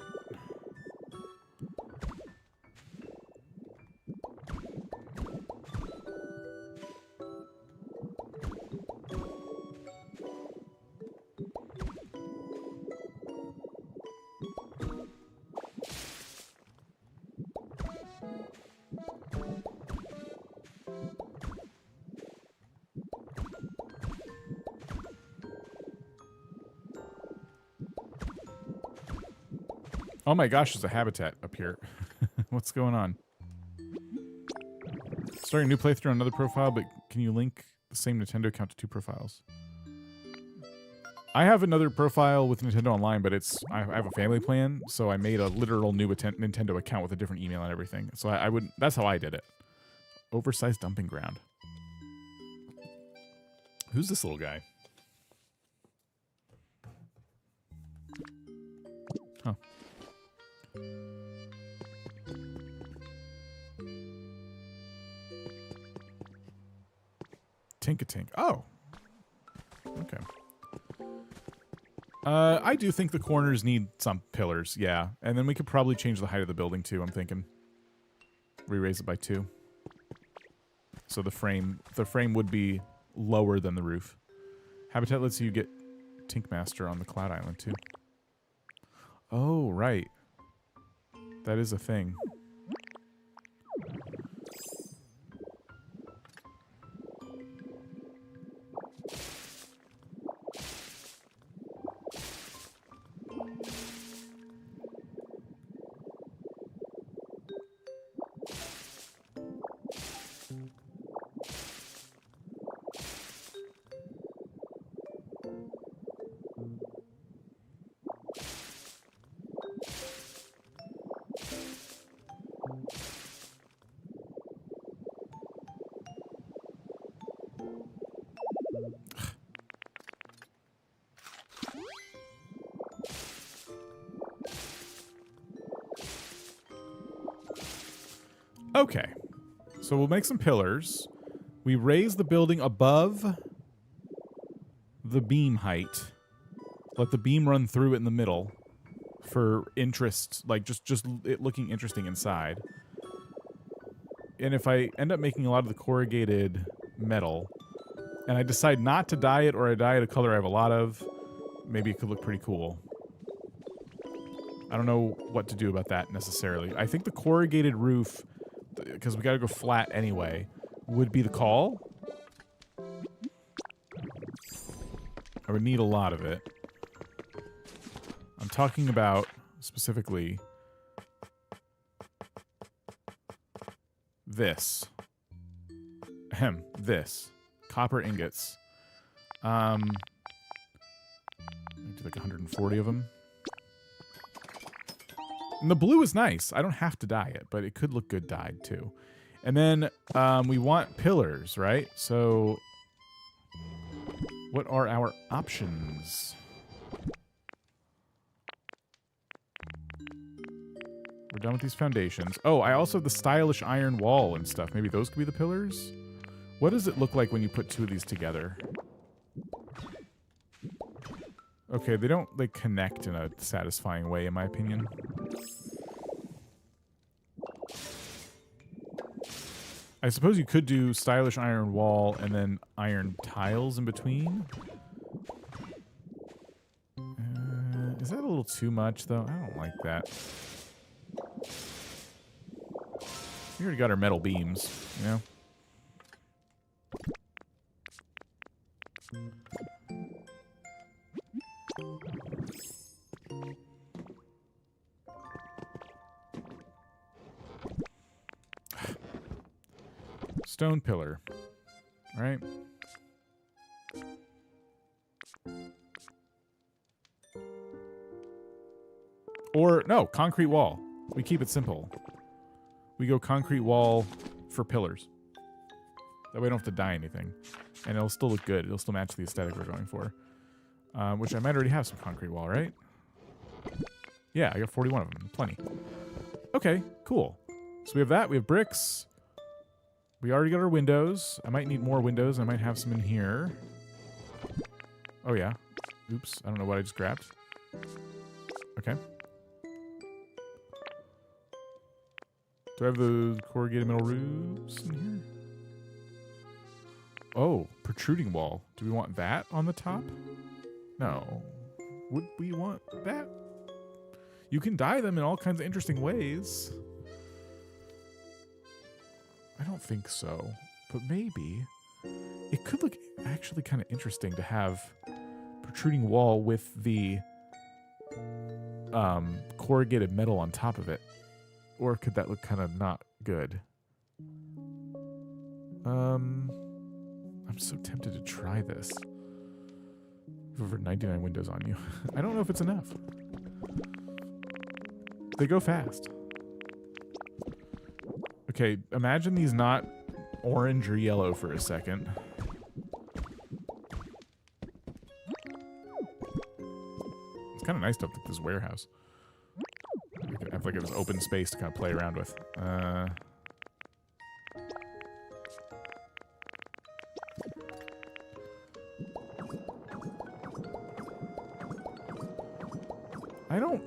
Oh my gosh, there's a habitat up here. What's going on? Starting a new playthrough on another profile, but can you link the same Nintendo account to 2 profiles? I have another profile with Nintendo Online, but I have a family plan, so I made a literal new Nintendo account with a different email and everything. So I wouldn't. That's how I did it. Oversized dumping ground. Who's this little guy? Huh. Tink-a-tink. Oh. Okay. I do think the corners need some pillars, yeah. And then we could probably change the height of the building too, I'm thinking. Re-raise it by 2. So the frame would be lower than the roof. Habitat lets you get Tinkmaster on the Cloud Island too. Oh, right. That is a thing. Okay, so we'll make some pillars. We raise the building above the beam height. Let the beam run through it in the middle for interest, like just it looking interesting inside. And if I end up making a lot of the corrugated metal, and I decide not to dye it, or I dye it a color I have a lot of, maybe it could look pretty cool. I don't know what to do about that necessarily. I think the corrugated roof, because we got to go flat anyway, would be the call. I would need a lot of it. I'm talking about specifically this. This. Copper ingots. I do like 140 of them. And the blue is nice. I don't have to dye it, but it could look good dyed too. And then we want pillars, right? So what are our options? We're done with these foundations. Oh, I also have the stylish iron wall and stuff. Maybe those could be the pillars? What does it look like when you put 2 of these together? Okay, they don't like connect in a satisfying way, in my opinion. I suppose you could do stylish iron wall and then iron tiles in between. Is that a little too much, though? I don't like that. We already got our metal beams, you know? Stone pillar. Right? Or, no, concrete wall. We keep it simple. We go concrete wall for pillars. That way we don't have to dye anything. And it'll still look good. It'll still match the aesthetic we're going for. Which I might already have some concrete wall, right? Yeah, I got 41 of them. Plenty. Okay, cool. So we have that. We have bricks. We already got our windows. I might need more windows. I might have some in here. Oh, yeah. Oops. I don't know what I just grabbed. Okay. Do I have the corrugated metal roofs in here? Oh, protruding wall. Do we want that on the top? No. Would we want that? You can dye them in all kinds of interesting ways. I don't think so, but maybe. It could look actually kind of interesting to have protruding wall with the corrugated metal on top of it. Or could that look kind of not good? I'm so tempted to try this. You have over 99 windows on you. I don't know if it's enough. They go fast. Okay, imagine these not orange or yellow for a second. It's kind of nice to have this warehouse. We can have like this open space to kind of play around with. I don't.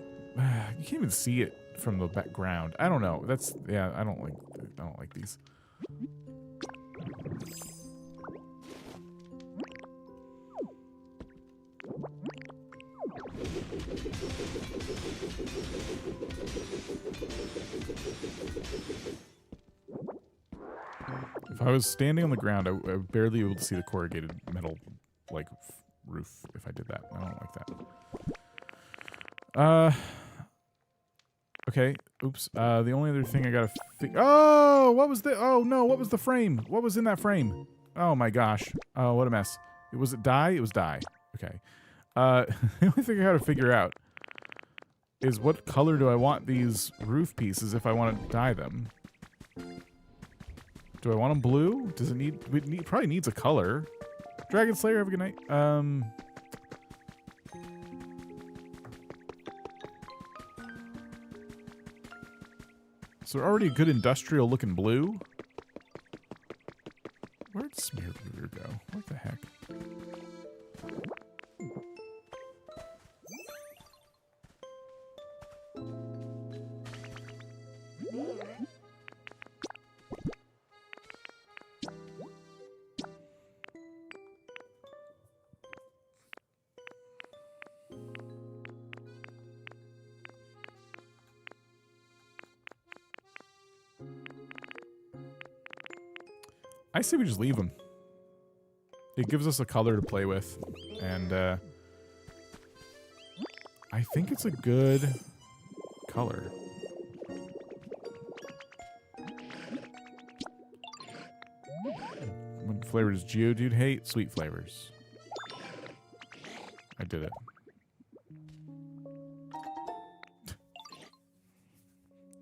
You can't even see it from the background. I don't know. That's yeah. I don't like these. If I was standing on the ground, I would barely be able to see the corrugated metal like roof. If I did that, I don't like that. Okay. Oops. The only other thing I gotta oh, what was the? Oh no, what was the frame? What was in that frame? Oh my gosh. Oh, what a mess. Was it dye? It was dye. Okay. The only thing I gotta figure out is what color do I want these roof pieces if I want to dye them? Do I want them blue? Does it need? It probably needs a color. Dragon Slayer, have a good night. So they're already a good industrial looking blue. Where'd Smear Blue go? What the heck? I say we just leave them. It gives us a color to play with, and I think it's a good color. What flavor does Geodude hate? Sweet flavors. I did it.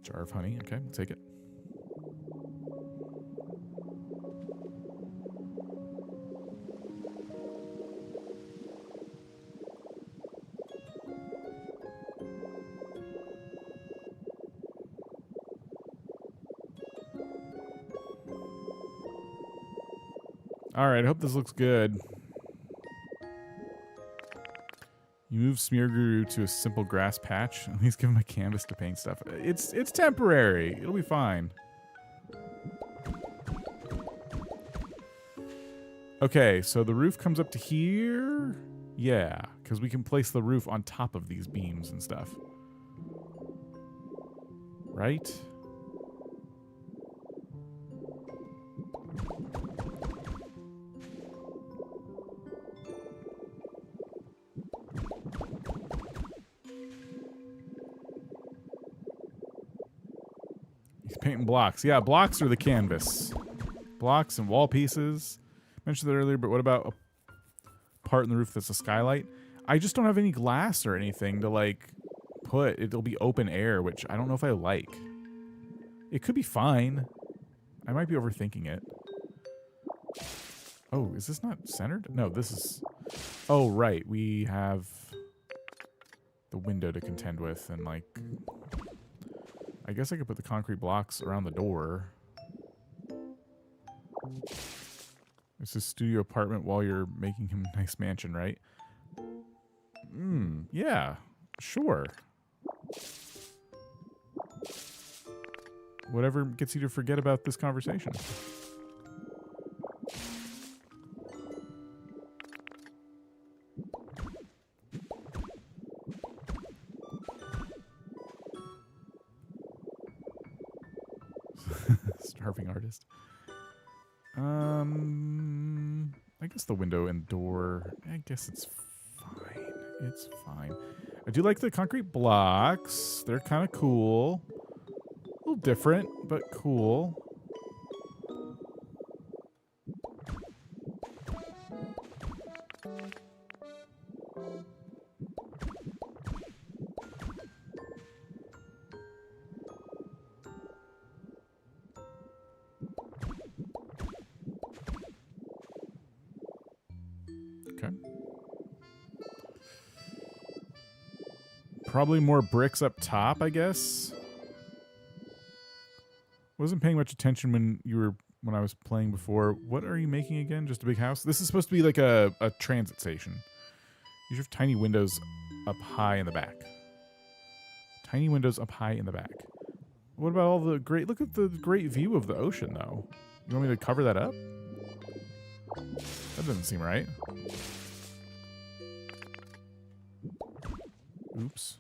Jar of honey. Okay, we'll take it. Alright, I hope this looks good. You move Smearguru to a simple grass patch. At least give him a canvas to paint stuff. It's temporary. It'll be fine. Okay, so the roof comes up to here. Yeah, because we can place the roof on top of these beams and stuff. Right? Painting blocks. Yeah, blocks are the canvas. Blocks and wall pieces. Mentioned that earlier, but what about a part in the roof that's a skylight? I just don't have any glass or anything to like put. It'll be open air, which I don't know if I like. It could be fine. I might be overthinking it. Oh, is this not centered? No, this is... Oh, right. We have the window to contend with, and like... I guess I could put the concrete blocks around the door. It's a studio apartment while you're making him a nice mansion, right? Yeah, sure. Whatever gets you to forget about this conversation. Starving artist. I guess the window and door, I guess it's fine. It's fine. I do like the concrete blocks. They're kind of cool. A little different, but cool. Okay. Probably more bricks up top, I guess. Wasn't paying much attention when I was playing before. What are you making again? Just a big house? This is supposed to be like a transit station. You should have tiny windows up high in the back. Tiny windows up high in the back. What about all the great... Look at the great view of the ocean, though. You want me to cover that up? That doesn't seem right. Oops.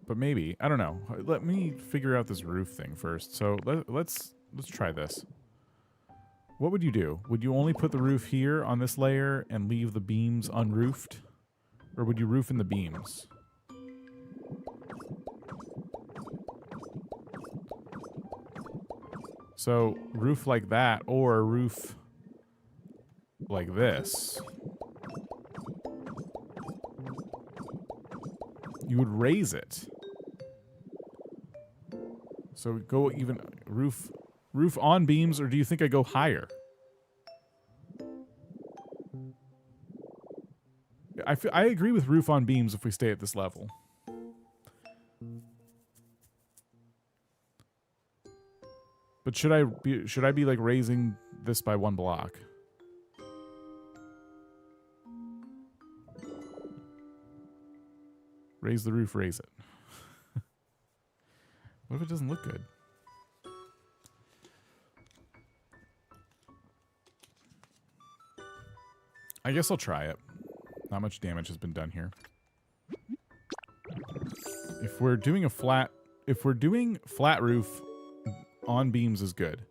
But maybe, I don't know. Let me figure out this roof thing first. So let's try this. What would you do? Would you only put the roof here on this layer and leave the beams unroofed? Or would you roof in the beams? So roof like that or roof like this. You would raise it. So go even roof on beams, or do you think I go higher? I agree with roof on beams if we stay at this level. But should I be like raising this by one block? Raise the roof, raise it. What if it doesn't look good? I guess I'll try it. Not much damage has been done here. If we're doing flat roof on beams is good.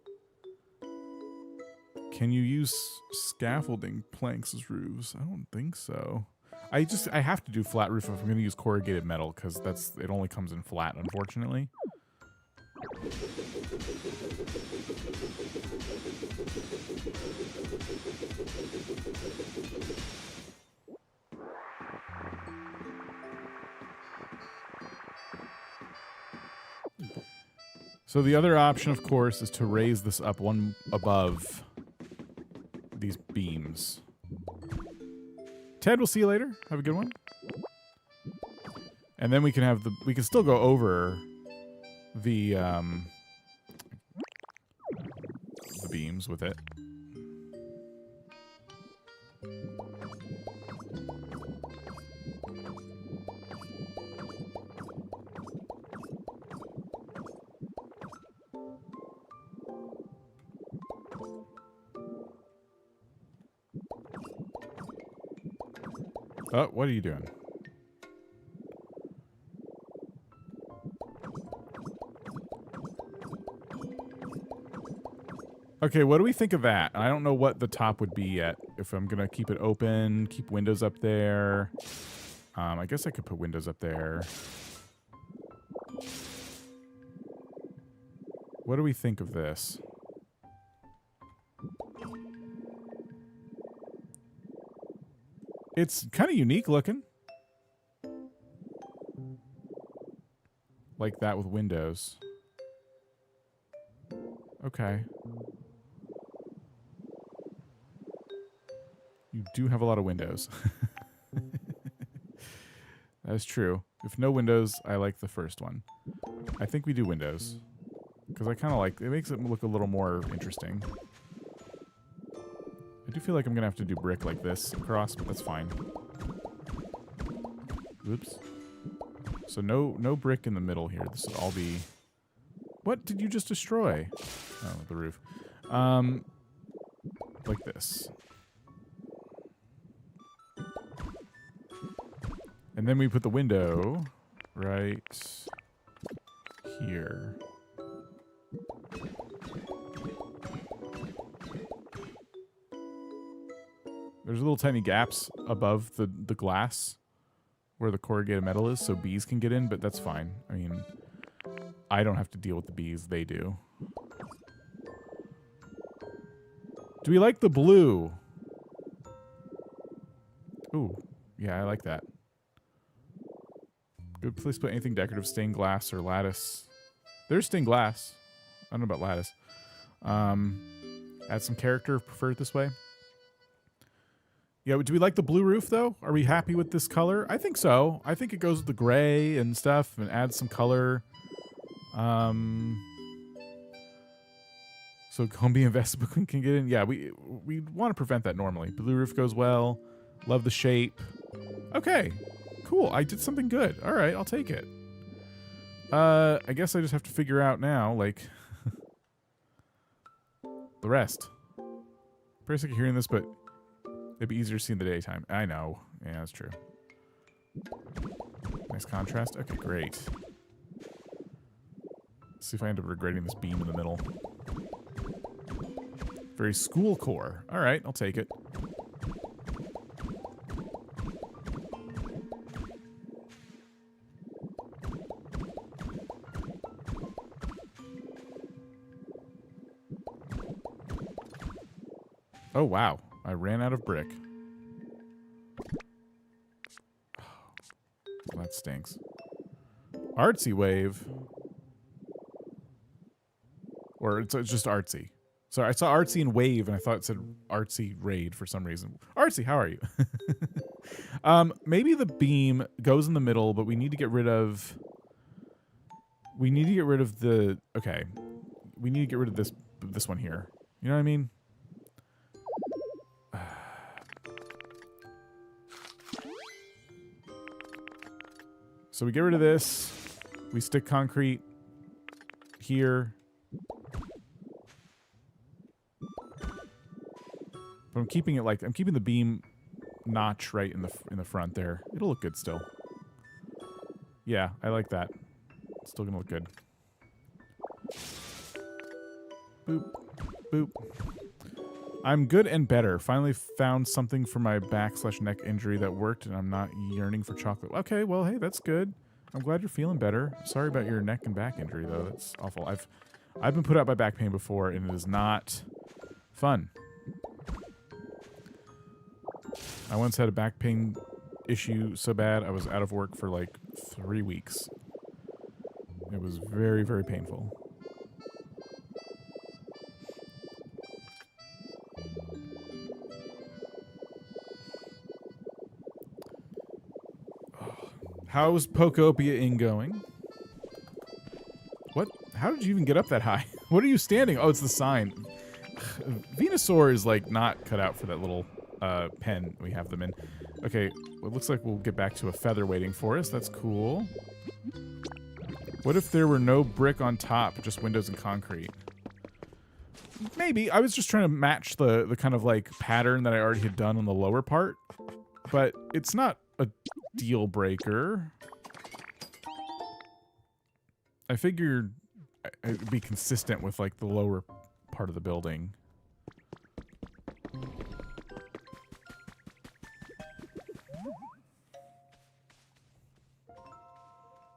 Can you use scaffolding planks as roofs? I don't think so. I have to do flat roof if I'm going to use corrugated metal because it only comes in flat, unfortunately. So the other option, of course, is to raise this up one above these beams. Ted, we'll see you later. Have a good one. And then we can still go over the beams with it. Oh, what are you doing? Okay, what do we think of that? I don't know what the top would be yet. If I'm gonna keep it open, keep windows up there. I guess I could put windows up there. What do we think of this? It's kind of unique looking. Like that with windows. Okay. You do have a lot of windows. That is true. If no windows, I like the first one. I think we do windows. Because I kind of like... It makes it look a little more interesting. I do feel like I'm going to have to do brick like this across, but that's fine. Oops. So no brick in the middle here. This will all be... What did you just destroy? Oh, the roof. Like this. And then we put the window right here. There's little tiny gaps above the glass where the corrugated metal is so bees can get in, but that's fine. I mean, I don't have to deal with the bees, they do. Do we like the blue? Ooh, yeah, I like that. Good place to put anything decorative, stained glass or lattice. There's stained glass. I don't know about lattice. Add some character, prefer it this way. Yeah, do we like the blue roof, though? Are we happy with this color? I think so. I think it goes with the gray and stuff and adds some color. So home bee investment can get in. Yeah, we want to prevent that normally. Blue roof goes well. Love the shape. Okay, cool. I did something good. All right, I'll take it. I guess I just have to figure out now, like, the rest. Pretty sick of hearing this, but it'd be easier to see in the daytime. I know. Yeah, that's true. Nice contrast. Okay, great. Let's see if I end up regretting this beam in the middle. Very school core. All right, I'll take it. Oh, wow. I ran out of brick. Well, that stinks. Artsy wave. Or it's just artsy. Sorry, I saw artsy and wave, and I thought it said artsy raid for some reason. Artsy, how are you? Maybe the beam goes in the middle, but we need to get rid of... We need to get rid of the... Okay. We need to get rid of this one here. You know what I mean? So we get rid of this. We stick concrete here. But I'm keeping it like I'm keeping the beam notch right in the front there. It'll look good still. Yeah, I like that. It's still gonna look good. Boop, boop. I'm good and better. Finally found something for my back/neck injury that worked, and I'm not yearning for chocolate. Okay, well, hey, that's good. I'm glad you're feeling better. Sorry about your neck and back injury, though. That's awful. I've been put out by back pain before, and it is not fun. I once had a back pain issue so bad I was out of work for like 3 weeks. It was very, very painful. How's Pokopia in going? What? How did you even get up that high? What are you standing? Oh, it's the sign. Venusaur is like not cut out for that little pen we have them in. Okay, well, it looks like we'll get back to a feather waiting for us. That's cool. What if there were no brick on top, just windows and concrete? Maybe. I was just trying to match the kind of like pattern that I already had done on the lower part, but it's not a deal breaker. I figured I'd be consistent with like the lower part of the building.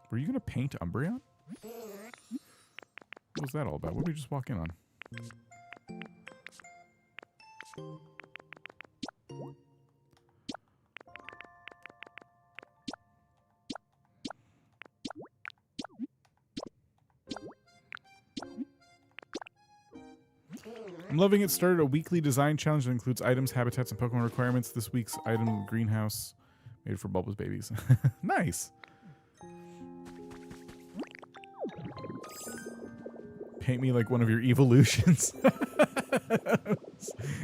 Were you going to paint Umbreon? What was that all about? What did we just walk in on? I'm loving it. Started a weekly design challenge that includes items, habitats, and Pokemon requirements. This week's item, greenhouse, made for Bulba's babies. Nice. Paint me like one of your evolutions.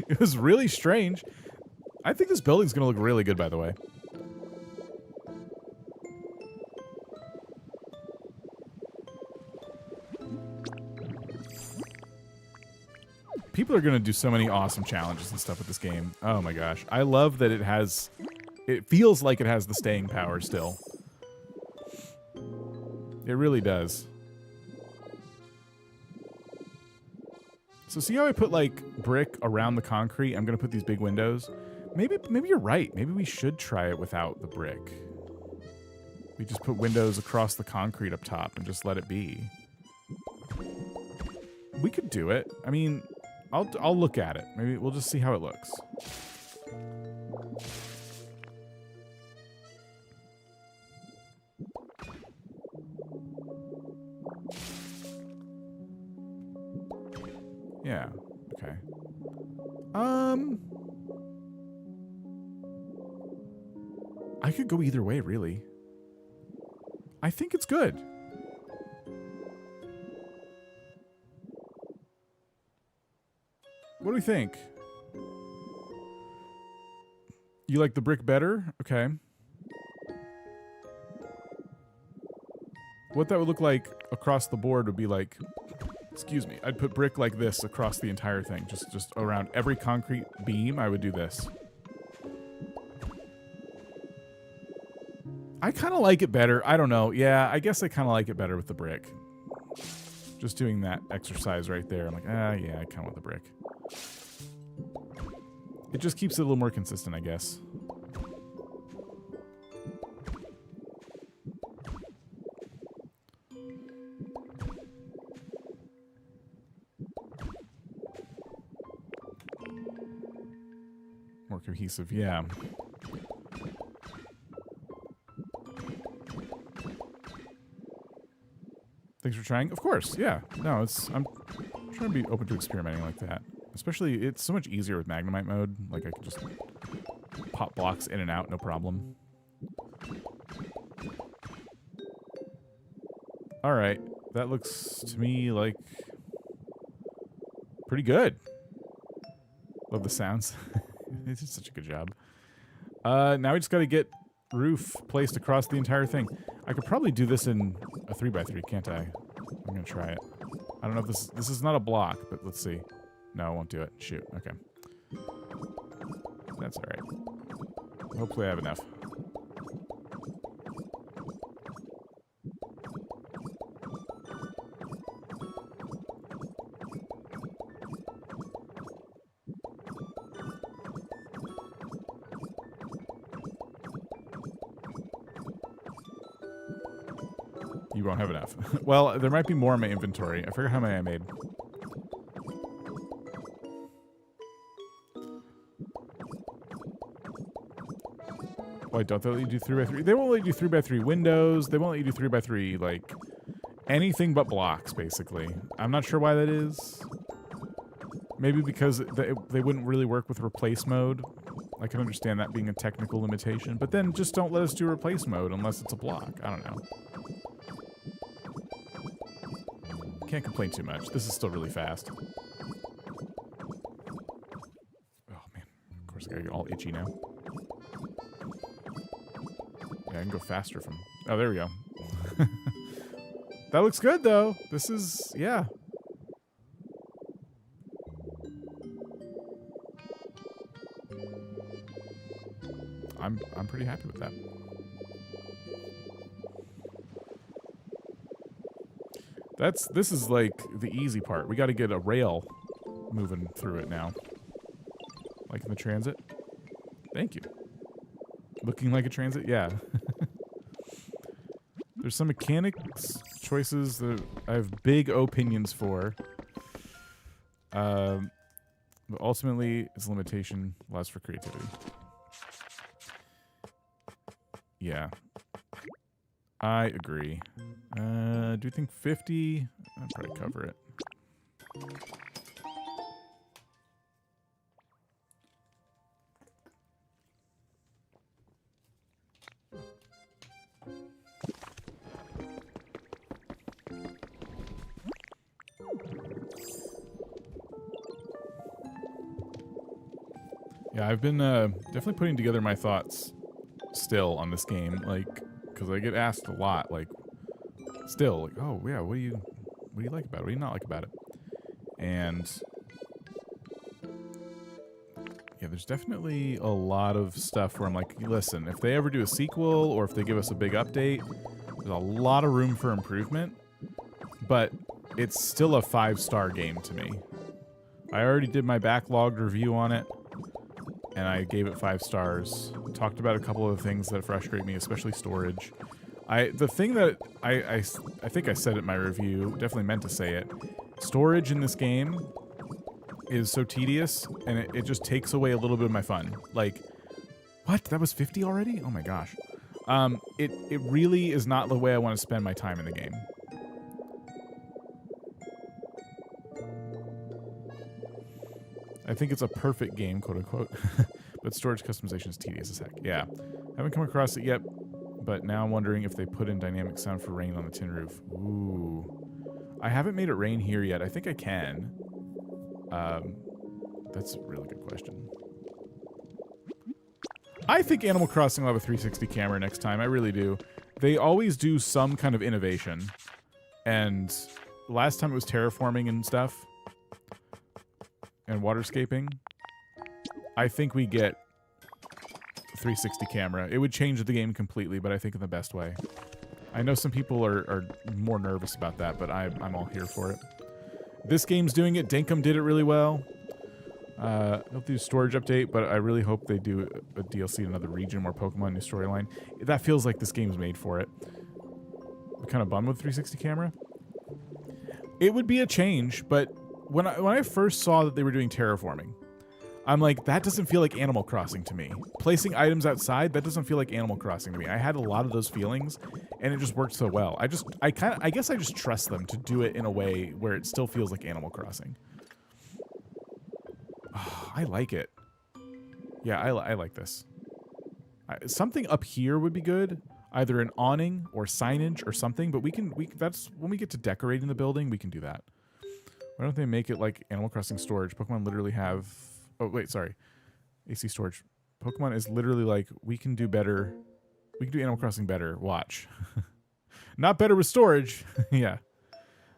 It was really strange. I think this building's going to look really good, by the way. People are going to do so many awesome challenges and stuff with this game. Oh my gosh. I love that it feels like it has the staying power still. It really does. So see how I put like brick around the concrete? I'm going to put these big windows. Maybe you're right. Maybe we should try it without the brick. We just put windows across the concrete up top and just let it be. We could do it. I mean, I'll look at it. Maybe we'll just see how it looks. Yeah. Okay. I could go either way, really. I think it's good. What do we think? You like the brick better? Okay. What that would look like across the board would be like, excuse me, I'd put brick like this across the entire thing. Just around every concrete beam, I would do this. I kind of like it better. I don't know. Yeah, I guess I kind of like it better with the brick. Just doing that exercise right there. I'm like, yeah, I kind of want the brick. It just keeps it a little more consistent, I guess. More cohesive, yeah. Thanks for trying. Of course, yeah. No, I'm trying to be open to experimenting like that. Especially, it's so much easier with Magnemite mode. Like, I can just pop blocks in and out, no problem. Alright, that looks to me like pretty good. Love the sounds. They did such a good job. Now we just gotta get roof placed across the entire thing. I could probably do this in a 3x3, can't I? I'm gonna try it. I don't know if this is not a block, but let's see. No, I won't do it. Shoot. Okay. That's alright. Hopefully I have enough. You won't have enough. Well, there might be more in my inventory. I forget how many I made. Why don't they let you do 3x3? They won't let you do 3x3 windows. They won't let you do 3x3, like, anything but blocks, basically. I'm not sure why that is. Maybe because they wouldn't really work with replace mode. I can understand that being a technical limitation. But then just don't let us do replace mode unless it's a block. I don't know. Can't complain too much. This is still really fast. Oh, man. Of course, I gotta get all itchy now. Yeah, I can go faster from... Oh, there we go. That looks good, though. This is... Yeah. I'm pretty happy with that. This is like the easy part. We got to get a rail moving through it now. Like in the transit. Thank you. Looking like a transit? Yeah. There's some mechanics choices that I have big opinions for. But ultimately, its limitation allows for creativity. Yeah. I agree. Do you think 50? I'd probably cover it. Yeah, I've been definitely putting together my thoughts still on this game, like, because I get asked a lot, like, still, like, oh yeah, what do you like about it? What do you not like about it? And yeah, there's definitely a lot of stuff where I'm like, listen, if they ever do a sequel or if they give us a big update, there's a lot of room for improvement, but it's still a 5-star game to me. I already did my backlogged review on it, and I gave it 5 stars. Talked about a couple of things that frustrate me, especially storage. The thing that I think I said it in my review, definitely meant to say it, storage in this game is so tedious, and it just takes away a little bit of my fun. Like, what? That was 50 already? Oh my gosh. It really is not the way I want to spend my time in the game. I think it's a perfect game, quote unquote, but storage customization is tedious as heck. Yeah, haven't come across it yet, but now I'm wondering if they put in dynamic sound for rain on the tin roof. Ooh, I haven't made it rain here yet. I think I can. That's a really good question. I think Animal Crossing will have a 360 camera next time. I really do. They always do some kind of innovation, and last time it was terraforming and stuff. And waterscaping. I think we get a 360 camera. It would change the game completely, but I think in the best way. I know some people are more nervous about that, but I'm all here for it. This game's doing it. Dinkum did it really well. They'll do a storage update, but I really hope they do a DLC in another region, more Pokemon, new storyline. That feels like this game's made for it. I'm kind of bummed with 360 camera. It would be a change, but when I first saw that they were doing terraforming, I'm like, that doesn't feel like Animal Crossing to me. Placing items outside, that doesn't feel like Animal Crossing to me. I had a lot of those feelings, and it just worked so well. I guess I just trust them to do it in a way where it still feels like Animal Crossing. Oh, I like it. Yeah, I like this. Something up here would be good. Either an awning or signage or something, but that's when we get to decorating the building, we can do that. Why don't they make it like Animal Crossing storage? Pokemon literally have... Oh, wait, sorry. AC storage. Pokemon is literally like, we can do better. We can do Animal Crossing better. Watch. Not better with storage. Yeah.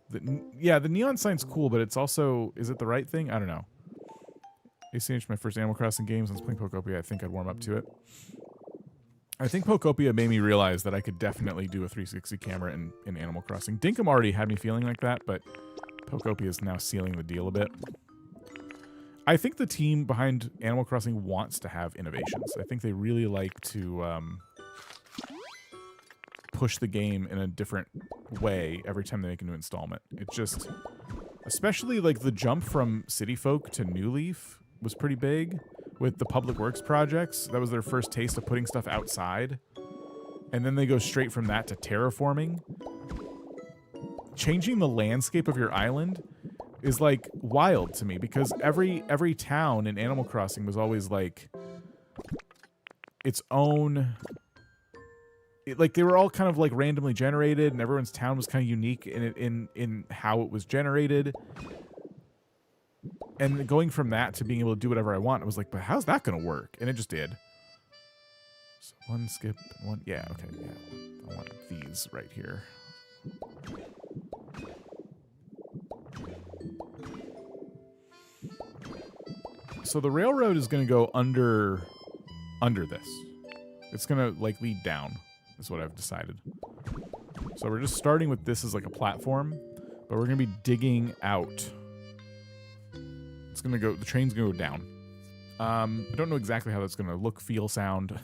The neon sign's cool, but it's also... Is it the right thing? I don't know. ACH, my first Animal Crossing game since playing Pokopia. I think I'd warm up to it. I think Pokopia made me realize that I could definitely do a 360 camera in Animal Crossing. Dinkum already had me feeling like that, but... Pokopia is now sealing the deal a bit. I think the team behind Animal Crossing wants to have innovations. I think they really like to push the game in a different way every time they make a new installment. It just, especially like the jump from City Folk to New Leaf was pretty big with the Public Works projects. That was their first taste of putting stuff outside. And then they go straight from that to terraforming. Changing the landscape of your island is like wild to me because every town in Animal Crossing was always like its own. Like they were all kind of like randomly generated, and everyone's town was kind of unique in how it was generated. And going from that to being able to do whatever I want, I was like, but how's that going to work? And it just did. So one skip, one, yeah, okay, yeah. I want these right here. So the railroad is going to go under this. It's going to like lead down, is what I've decided. So we're just starting with this as like a platform, but we're going to be digging out. it's gonna go. The train's gonna go down. I don't know exactly how that's gonna look, feel, sound,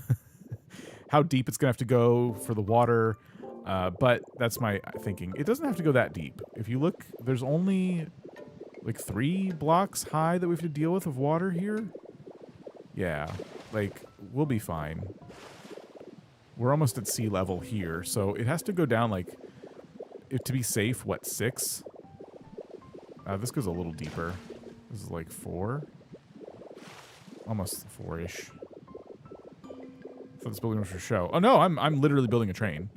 how deep it's gonna have to go for the water, but that's my thinking. It doesn't have to go that deep. If you look, there's only like 3 blocks high that we have to deal with of water here. Yeah, like we'll be fine. We're almost at sea level here, so it has to go down like, to be safe, what, 6? This goes a little deeper. This is like 4. Almost 4-ish. I thought this building was for show. Oh no, I'm literally building a train.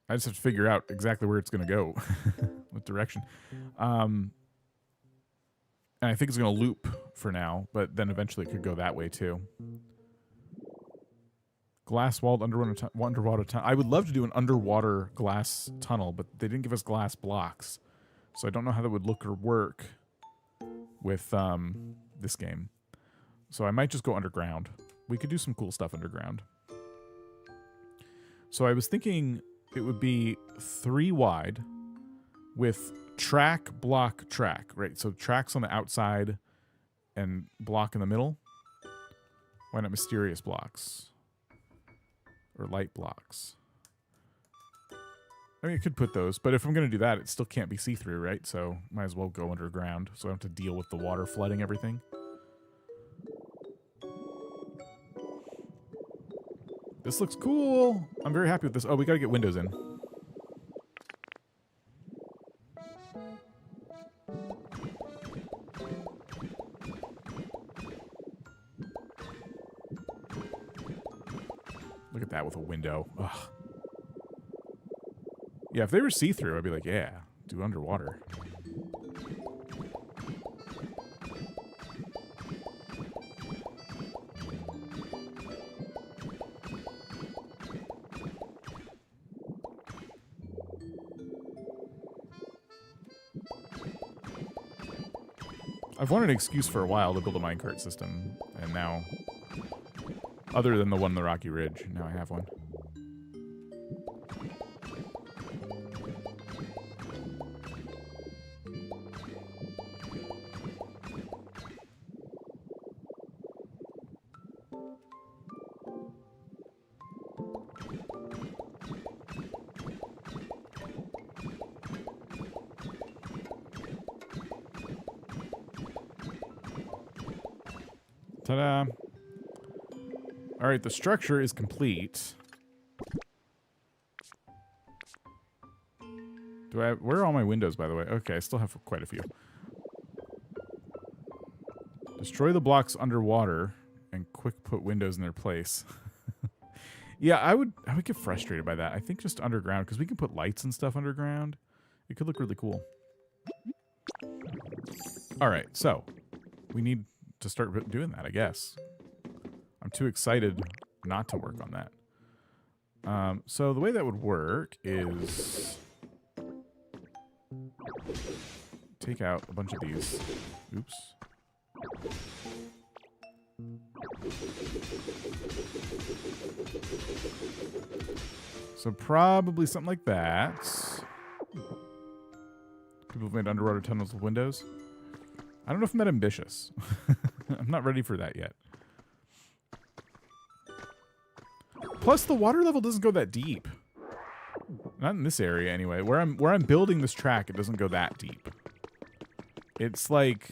I just have to figure out exactly where it's going to go. What direction. And I think it's going to loop for now, but then eventually it could go that way too. Glass-walled underwater tunnel. I would love to do an underwater glass tunnel, but they didn't give us glass blocks. So I don't know how that would look or work with this game. So I might just go underground. We could do some cool stuff underground. So I was thinking it would be 3 wide with track, block, track, right? So tracks on the outside and block in the middle. Why not mysterious blocks? Or light blocks? I mean, I could put those, but if I'm going to do that, it still can't be see-through, right? So might as well go underground so I don't have to deal with the water flooding everything. This looks cool. I'm very happy with this. Oh, we got to get windows in. Look at that with a window. Ugh. Yeah, if they were see-through, I'd be like, yeah, do underwater. I've wanted an excuse for a while to build a minecart system, and now, other than the one on the Rocky Ridge, now I have one. Ta-da! All right, the structure is complete. Do I have, where are all my windows, by the way? Okay, I still have quite a few. Destroy the blocks underwater and quick put windows in their place. Yeah, I would get frustrated by that. I think just underground, because we can put lights and stuff underground. It could look really cool. All right, so we need to start doing that, I guess. I'm too excited not to work on that. So the way that would work is take out a bunch of these. Oops. So probably something like that. People have made underwater tunnels with windows. I don't know if I'm that ambitious. I'm not ready for that yet. Plus, the water level doesn't go that deep. Not in this area, anyway. Where I'm building this track, it doesn't go that deep. It's like,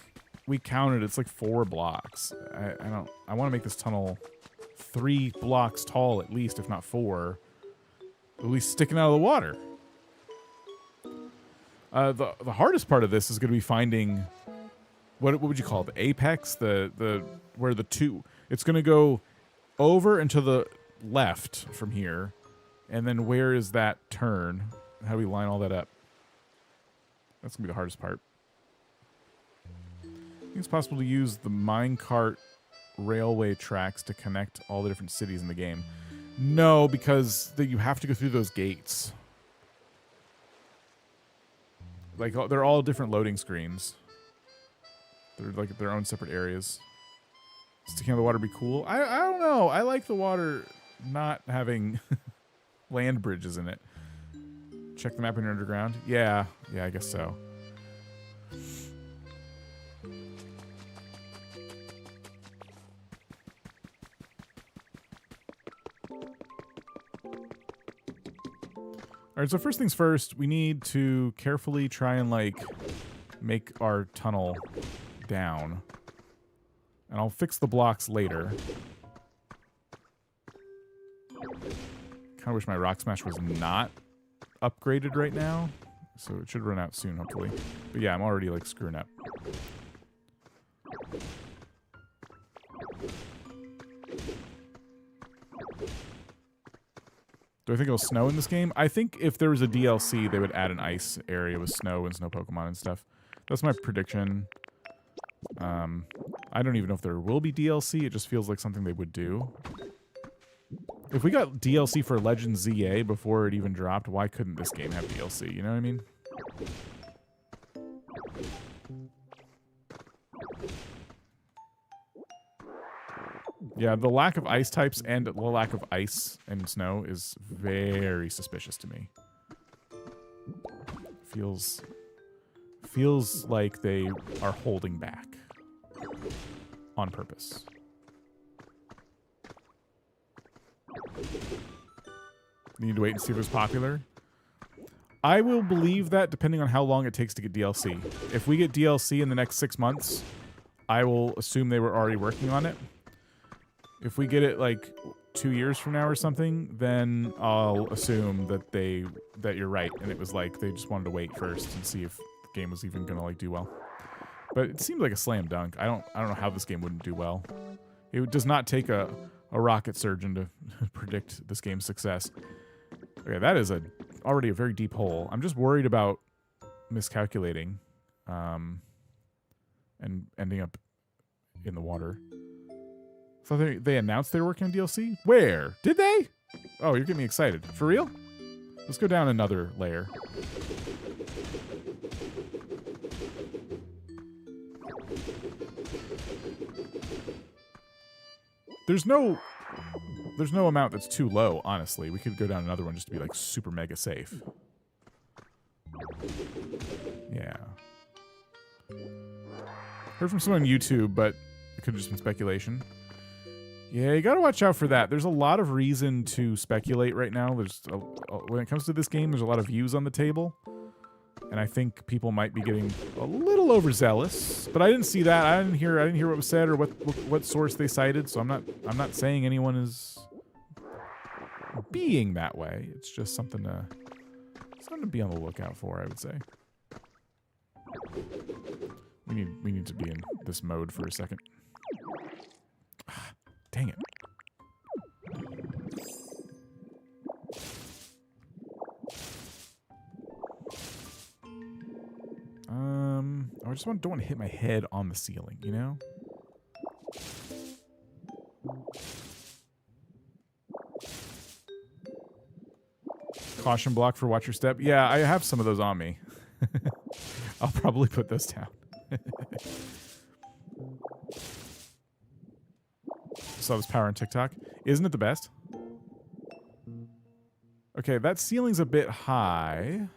we counted. It's like 4 blocks. I want to make this tunnel 3 blocks tall at least, if not 4. At least sticking out of the water. The hardest part of this is going to be finding, what would you call it? The apex, where the two. It's going to go over and to the left from here, and then where is that turn? How do we line all that up? That's gonna be the hardest part. I think it's possible to use the minecart railway tracks to connect all the different cities in the game. No, because you have to go through those gates. Like, they're all different loading screens. They're like their own separate areas. Sticking out the water be cool. I don't know. I like the water not having land bridges in it. check the map when you're underground? Yeah, I guess so. All right, so first things first, we need to carefully try and, like, make our tunnel down. And I'll fix the blocks later. Kind of wish my Rock Smash was not upgraded right now. So it should run out soon, hopefully. But yeah, I'm already, like, screwing up. Do I think it'll snow in this game? I think if there was a DLC, they would add an ice area with snow and snow Pokemon and stuff. That's my prediction. I don't even know if there will be DLC. It just feels like something they would do. If we got DLC for Legend ZA before it even dropped, why couldn't this game have DLC? You know what I mean? Yeah, the lack of ice types and the lack of ice and snow is very suspicious to me. Feels like they are holding back on purpose. Need to wait and see if it's popular. I will believe that depending on how long it takes to get DLC. If we get DLC in the next 6 months, I will assume they were already working on it. If we get it like 2 years from now or something, then I'll assume that you're right, and it was like they just wanted to wait first and see if the game was even gonna like do well. But it seems like a slam dunk. I don't know how this game wouldn't do well. It does not take a rocket surgeon to predict this game's success. Okay, that is already a very deep hole. I'm just worried about miscalculating and ending up in the water. So they announced they were working on DLC? Where? Did they? Oh, you're getting me excited. For real? Let's go down another layer. There's no amount that's too low, honestly. We could go down another one just to be like super mega safe. Yeah. Heard from someone on YouTube, but it could have just been speculation. Yeah, you gotta watch out for that. There's a lot of reason to speculate right now. When it comes to this game, there's a lot of views on the table. And I think people might be getting a little overzealous. But I didn't see that. I didn't hear what was said or what source they cited, so I'm not saying anyone is being that way. It's just something to be on the lookout for, I would say. We need to be in this mode for a second. Dang it. I just don't want to hit my head on the ceiling, you know? Caution block for watch your step. Yeah, I have some of those on me. I'll probably put those down. Saw this power on TikTok. Isn't it the best? Okay, that ceiling's a bit high.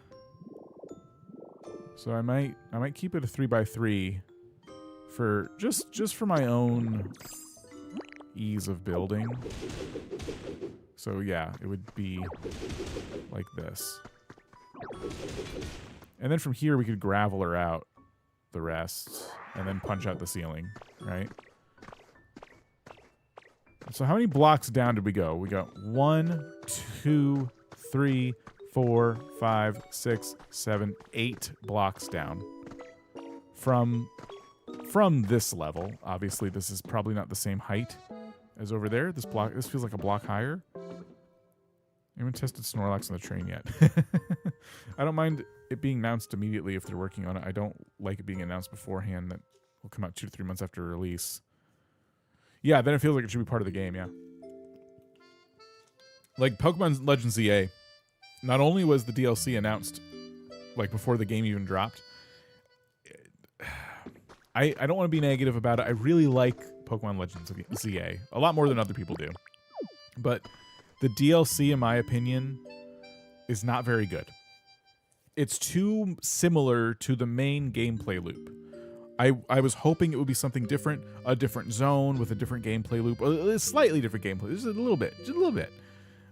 So I might keep it a 3x3 for just for my own ease of building. So yeah, it would be like this. And then from here we could graveler out the rest and then punch out the ceiling, right? So how many blocks down did we go? We got 1, 2, 3, 4, 5, 6, 7, 8 blocks down from this level. Obviously, this is probably not the same height as over there. This feels like a block higher. Anyone tested Snorlax on the train yet? I don't mind it being announced immediately if they're working on it. I don't like it being announced beforehand. That will come out 2 to 3 months after release. Yeah, then it feels like it should be part of the game, yeah. Like Pokemon Legends ZA, not only was the DLC announced like before the game even dropped, I don't want to be negative about it. I really like Pokemon Legends ZA a lot more than other people do. But the DLC, in my opinion, is not very good. it's too similar to the main gameplay loop. I was hoping it would be something different, a different zone with a different gameplay loop, a slightly different gameplay, just a little bit.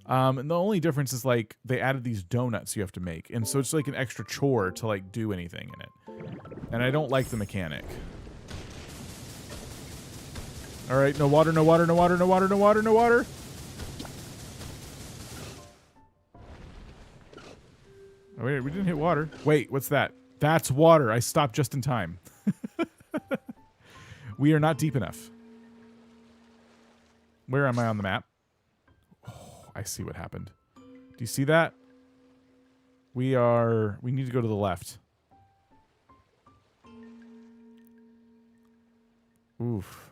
And the only difference is like they added these donuts you have to make, and so it's like an extra chore to like do anything in it. And I don't like the mechanic. All right, no water, no water, no water, no water, no water, no water. Oh, wait, we didn't hit water. Wait, what's that? That's water. I stopped just in time. We are not deep enough. Where am I on the map? Oh, I see what happened. Do you see that? We need to go to the left. Oof.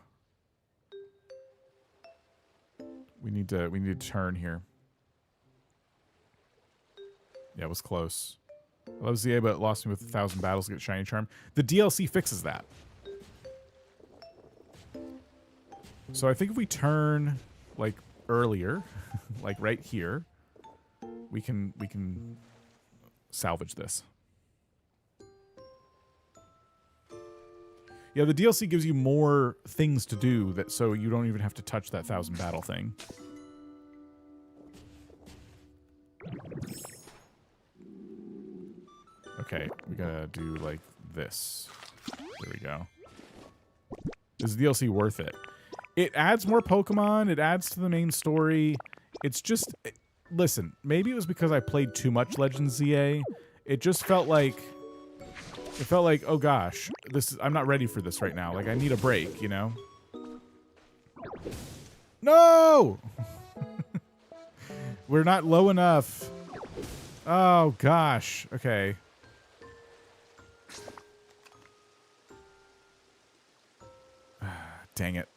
We need to turn here. Yeah, it was close. I love ZA, but it lost me with 1,000 battles to get Shiny Charm. The DLC fixes that. So I think if we turn like earlier, like right here, we can salvage this. Yeah, the DLC gives you more things to do that, so you don't even have to touch that 1,000 battle thing. Okay, we gotta do like this. There we go. Is the DLC worth it? It adds more Pokemon. It adds to the main story. It's just... Listen, maybe it was because I played too much Legends ZA. It just felt like... It felt like, oh gosh, I'm not ready for this right now. Like, I need a break, you know? No! We're not low enough. Oh gosh. Okay. Dang it.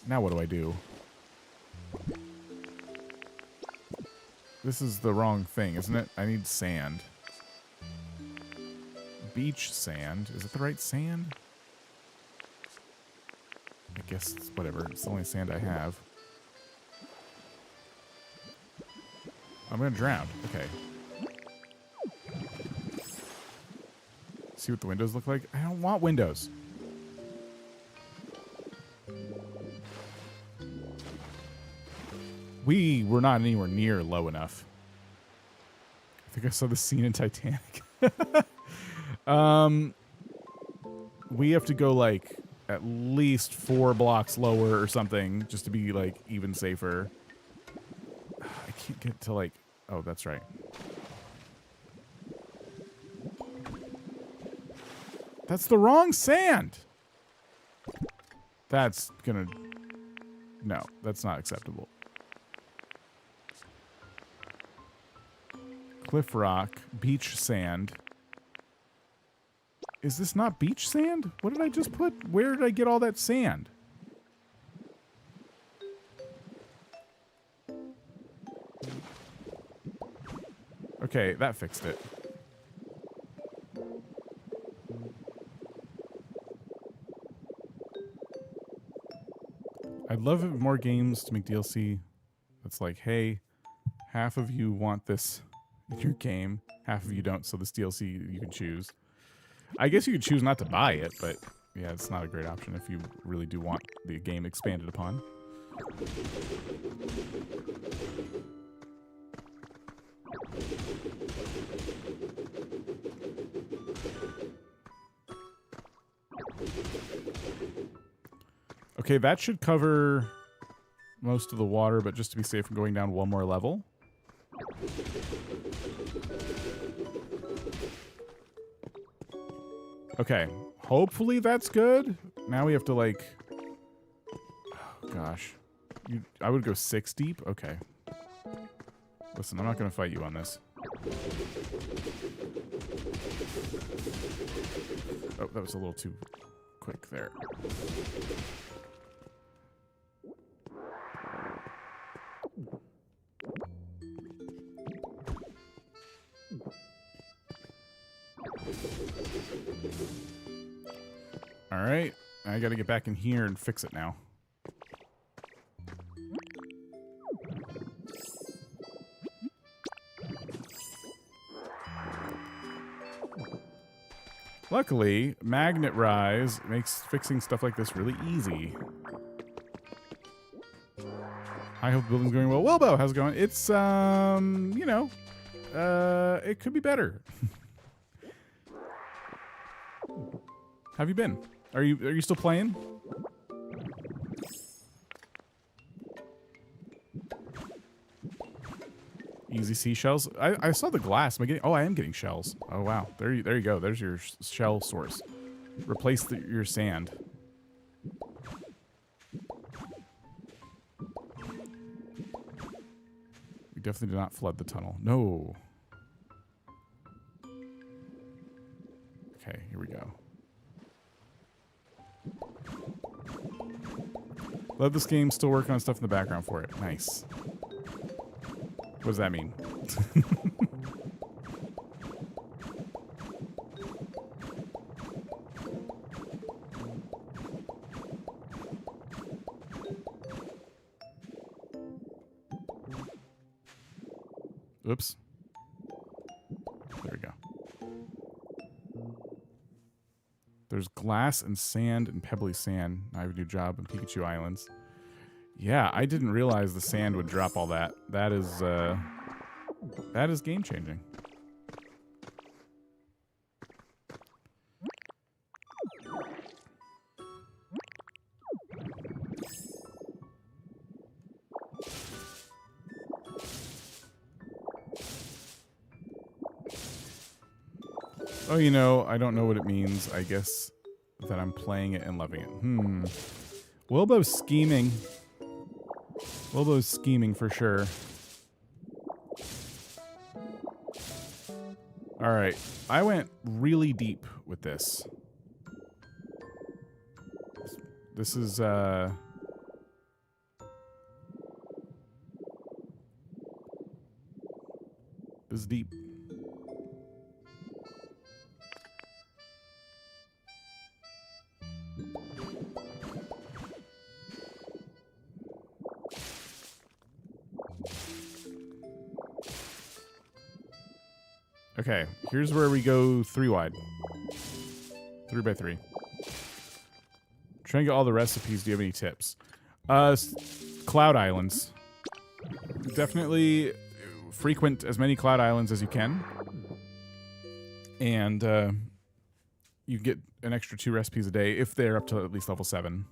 Now what do I do? This is the wrong thing, isn't it? I need sand. Beach sand. Is it the right sand? I guess it's whatever. It's the only sand I have. I'm gonna drown. Okay. See what the windows look like? I don't want windows. We were not anywhere near low enough. I think I saw the scene in Titanic. We have to go like at least 4 blocks lower or something just to be like even safer. I can't get to like... Oh, that's right. That's the wrong sand! That's gonna... No, that's not acceptable. Cliff rock, beach sand. Is this not beach sand? What did I just put? Where did I get all that sand? Okay, that fixed it. I'd love more games to make DLC that's like, hey, half of you want this in your game, half of you don't, so this DLC you can choose. I guess you could choose not to buy it, but yeah, it's not a great option if you really do want the game expanded upon. Okay, that should cover most of the water, but just to be safe, I'm going down one more level. Okay, hopefully that's good. Now we have to like... Oh, gosh. I would go 6 deep? Okay. Listen, I'm not going to fight you on this. Oh, that was a little too quick there. All right, I got to get back in here and fix it now. Luckily, Magnet Rise makes fixing stuff like this really easy. I hope the building's going well. Welbo, how's it going? It's, you know, it could be better. Have you been? Are you still playing? Easy seashells. I saw the glass. Am I getting? Oh, I am getting shells. Oh wow. There you go. There's your shell source. Replace your sand. We definitely did not flood the tunnel. No. Okay, here we go. Love this game. Still working on stuff in the background for it. Nice. What does that mean? Oops. There we go. There's glass and sand and pebbly sand. I have a new job in Pikachu Islands. Yeah, I didn't realize the sand would drop all that. That is game changing. Oh, you know, I don't know what it means. I guess that I'm playing it and loving it. Wilbo's scheming. Wilbo's scheming for sure. All right, I went really deep with this. This is deep. Okay, here's where we go 3 wide. 3 by 3. Trying to get all the recipes. Do you have any tips? Cloud islands. Definitely frequent as many cloud islands as you can. And you get an extra 2 recipes a day if they're up to at least level 7.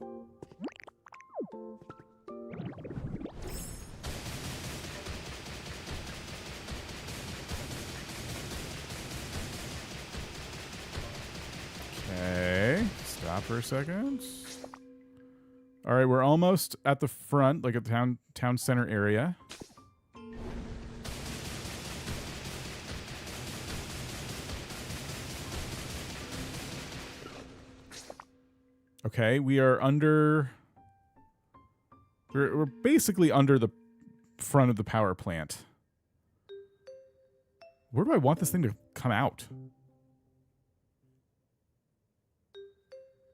Okay, stop for a second. All right, we're almost at the front, like at the town center area. Okay, we are under... We're basically under the front of the power plant. Where do I want this thing to come out?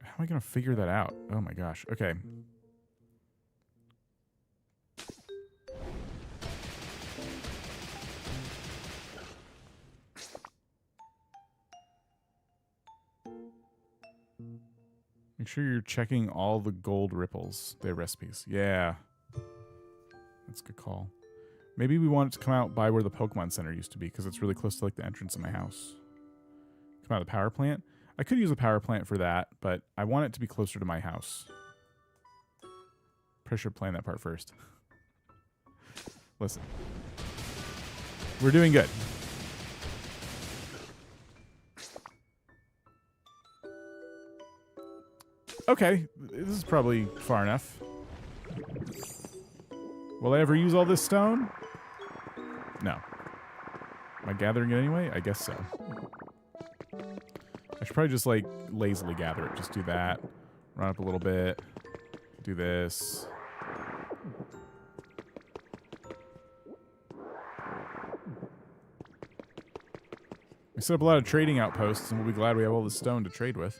How am I going to figure that out? Oh my gosh. Okay. Make sure you're checking all the gold ripples. Their recipes. Yeah. That's a good call. Maybe we want it to come out by where the Pokemon Center used to be, because it's really close to like the entrance of my house. Come out of the power plant. I could use a power plant for that, but I want it to be closer to my house. Probably should plan that part first. Listen. We're doing good. Okay, this is probably far enough. Will I ever use all this stone? No. Am I gathering it anyway? I guess so. I should probably just, like, lazily gather it. Just do that. Run up a little bit. Do this. We set up a lot of trading outposts, and we'll be glad we have all this stone to trade with.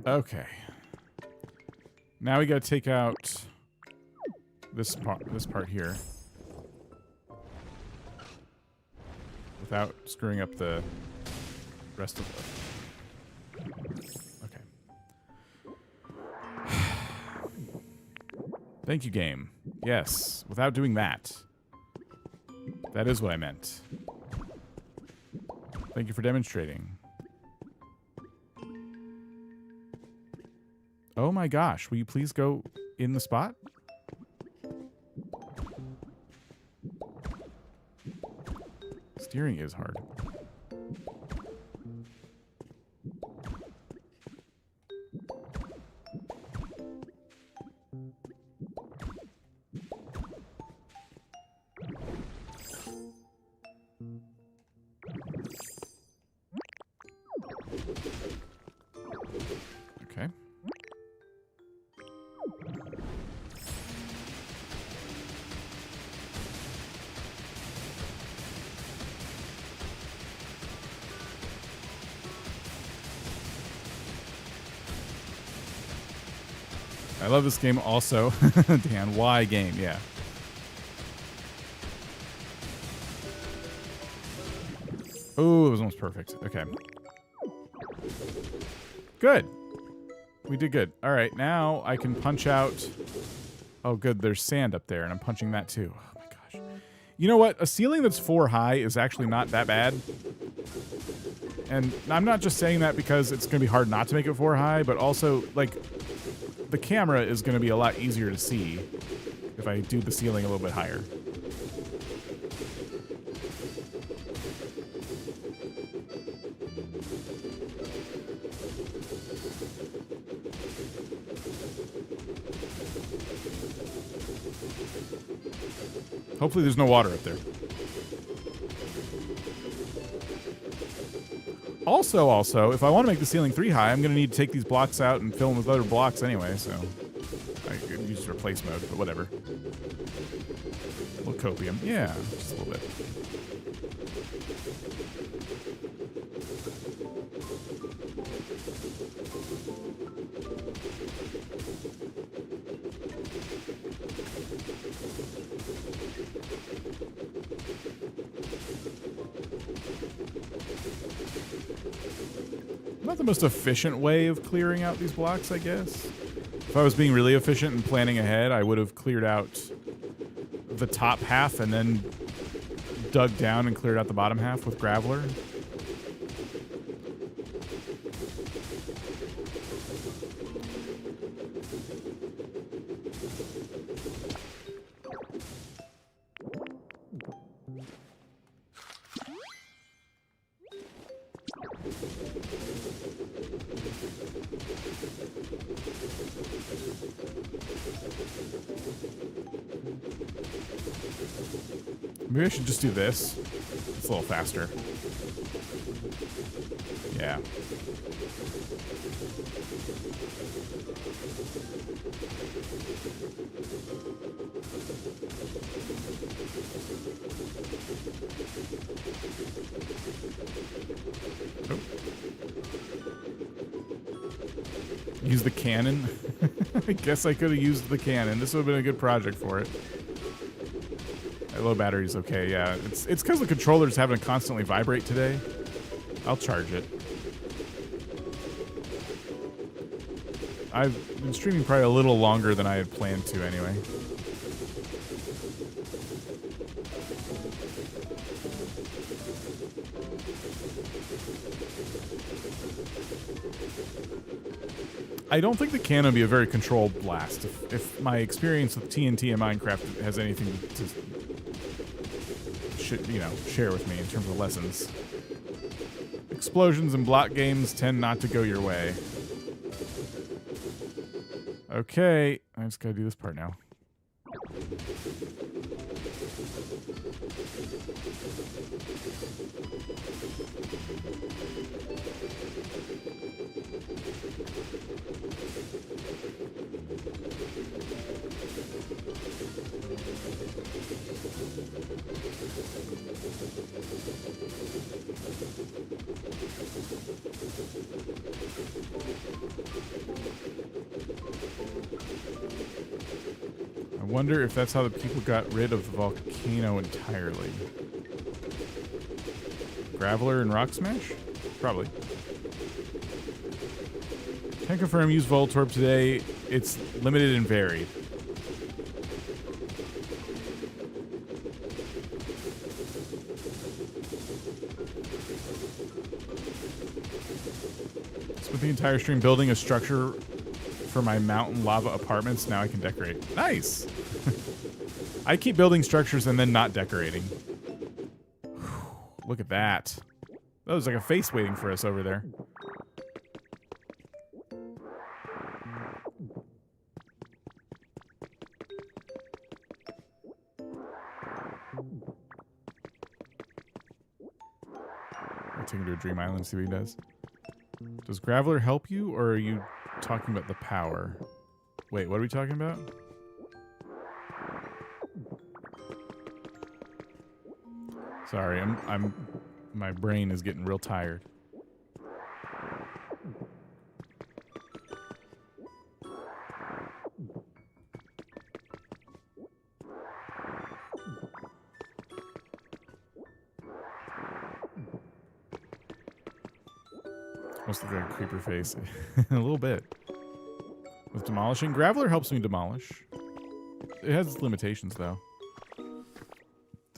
Okay. Now we gotta take out this part here. Without screwing up the rest of the... Okay. Thank you, game. Yes, without doing that. That is what I meant. Thank you for demonstrating. Oh my gosh, will you please go in the spot? Steering is hard. Okay. I love this game also. Dan, why game? Yeah. Oh, it was almost perfect. Okay. Good. We did good. All right, now I can punch out... Oh, good. There's sand up there, and I'm punching that too. Oh, my gosh. You know what? A ceiling that's 4 high is actually not that bad. And I'm not just saying that because it's going to be hard not to make it 4 high, but also, like, the camera is going to be a lot easier to see if I do the ceiling a little bit higher. Hopefully there's no water up there. Also, if I want to make the ceiling 3 high, I'm going to need to take these blocks out and fill them with other blocks anyway, so I could use replace mode, but whatever. Pokopia. Yeah, just a little bit. Not the most efficient way of clearing out these blocks, I guess. If I was being really efficient and planning ahead, I would have cleared out the top half and then dug down and cleared out the bottom half with graveler. Maybe I should just do this. It's a little faster. Yeah. Oh. Use the cannon? I guess I could have used the cannon. This would have been a good project for it. Low battery is okay, yeah. It's because the controller's having to constantly vibrate today. I'll charge it. I've been streaming probably a little longer than I had planned to anyway. I don't think the cannon would be a very controlled blast. If my experience with TNT and Minecraft has anything to share with me in terms of lessons. Explosions in block games tend not to go your way. Okay, I just gotta do this part now. wonder if that's how the people got rid of the volcano entirely. Graveler and Rock Smash? Probably. Can confirm use Voltorb today. It's limited and varied. Spent the entire stream building a structure for my mountain lava apartments. Now I can decorate. Nice! I keep building structures and then not decorating. Look at that. That was like a face waiting for us over there. I'll take him to a dream island and see what he does. Does Graveler help you, or are you talking about the power? Wait, what are we talking about? Sorry, my brain is getting real tired. Almost look like a creeper face. A little bit. With demolishing. Graveler helps me demolish. It has its limitations, though.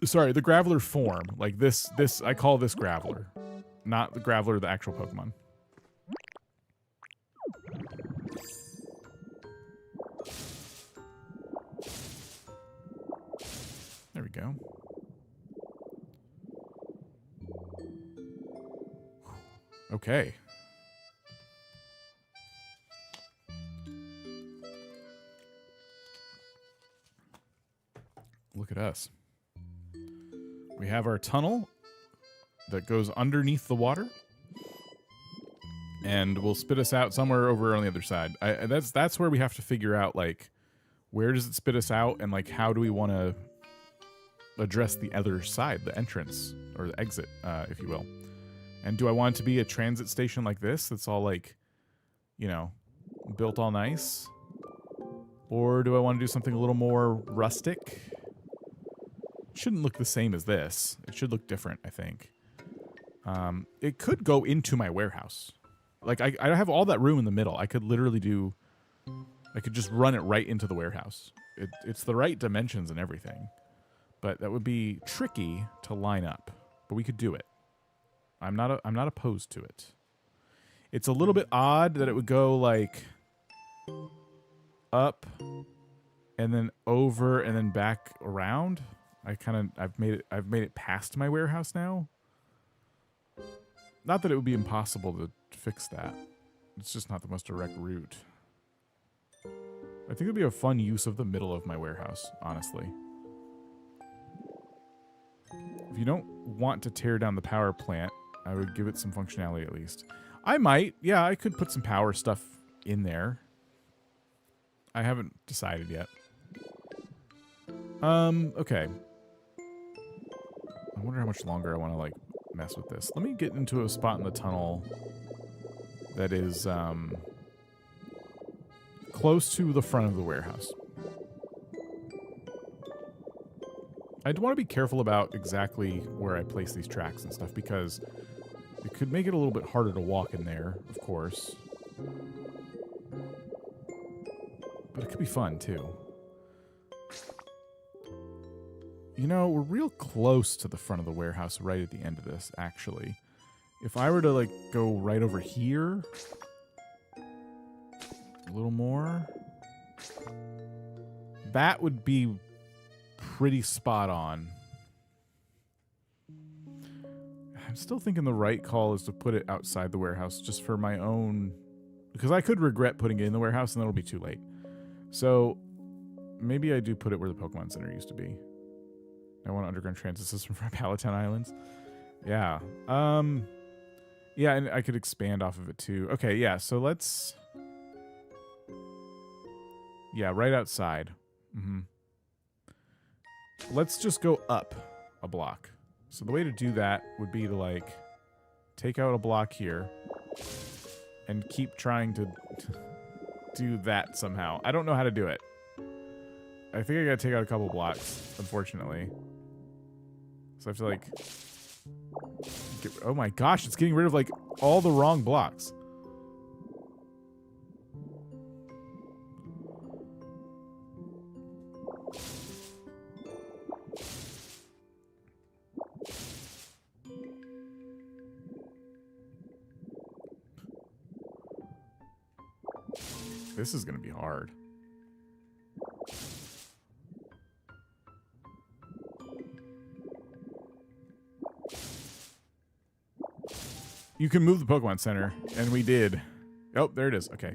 Sorry, the Graveler form. Like this, I call this Graveler. Not the Graveler, the actual Pokemon. There we go. Okay. Look at us. We have our tunnel that goes underneath the water and will spit us out somewhere over on the other side. That's where we have to figure out, like, where does it spit us out, and like how do we want to address the other side, the entrance or the exit, if you will. And do I want it to be a transit station like this that's all like, you know, built all nice, or do I want to do something a little more rustic? Shouldn't look the same as this. It should look different, I think. It could go into my warehouse. Like, I have all that room in the middle. I could literally do... I could just run it right into the warehouse. It's the right dimensions and everything. But that would be tricky to line up. But we could do it. I'm not opposed to it. It's a little bit odd that it would go, like, up, and then over, and then back around. I've made it past my warehouse now. Not that it would be impossible to fix that. It's just not the most direct route. I think it'd be a fun use of the middle of my warehouse, honestly. If you don't want to tear down the power plant, I would give it some functionality at least. I might. Yeah, I could put some power stuff in there. I haven't decided yet. Okay. I wonder how much longer I want to, like, mess with this. Let me get into a spot in the tunnel that is, close to the front of the warehouse. I'd want to be careful about exactly where I place these tracks and stuff, because it could make it a little bit harder to walk in there, of course. But it could be fun, too. You know, we're real close to the front of the warehouse right at the end of this, actually. If I were to, like, go right over here... a little more... that would be pretty spot on. I'm still thinking the right call is to put it outside the warehouse just for my own... because I could regret putting it in the warehouse and then it'll be too late. So, maybe I do put it where the Pokemon Center used to be. I want an underground transit system for Palatine Islands. Yeah. Yeah, and I could expand off of it too. Okay, yeah, so let's... yeah, right outside. Let's just go up a block. So the way to do that would be to, like, take out a block here and keep trying to do that somehow. I don't know how to do it. I think I gotta take out a couple blocks, unfortunately. So I have to like oh my gosh, it's getting rid of like all the wrong blocks. This is gonna be hard. You can move the Pokemon Center, and we did. Oh, there it is. Okay.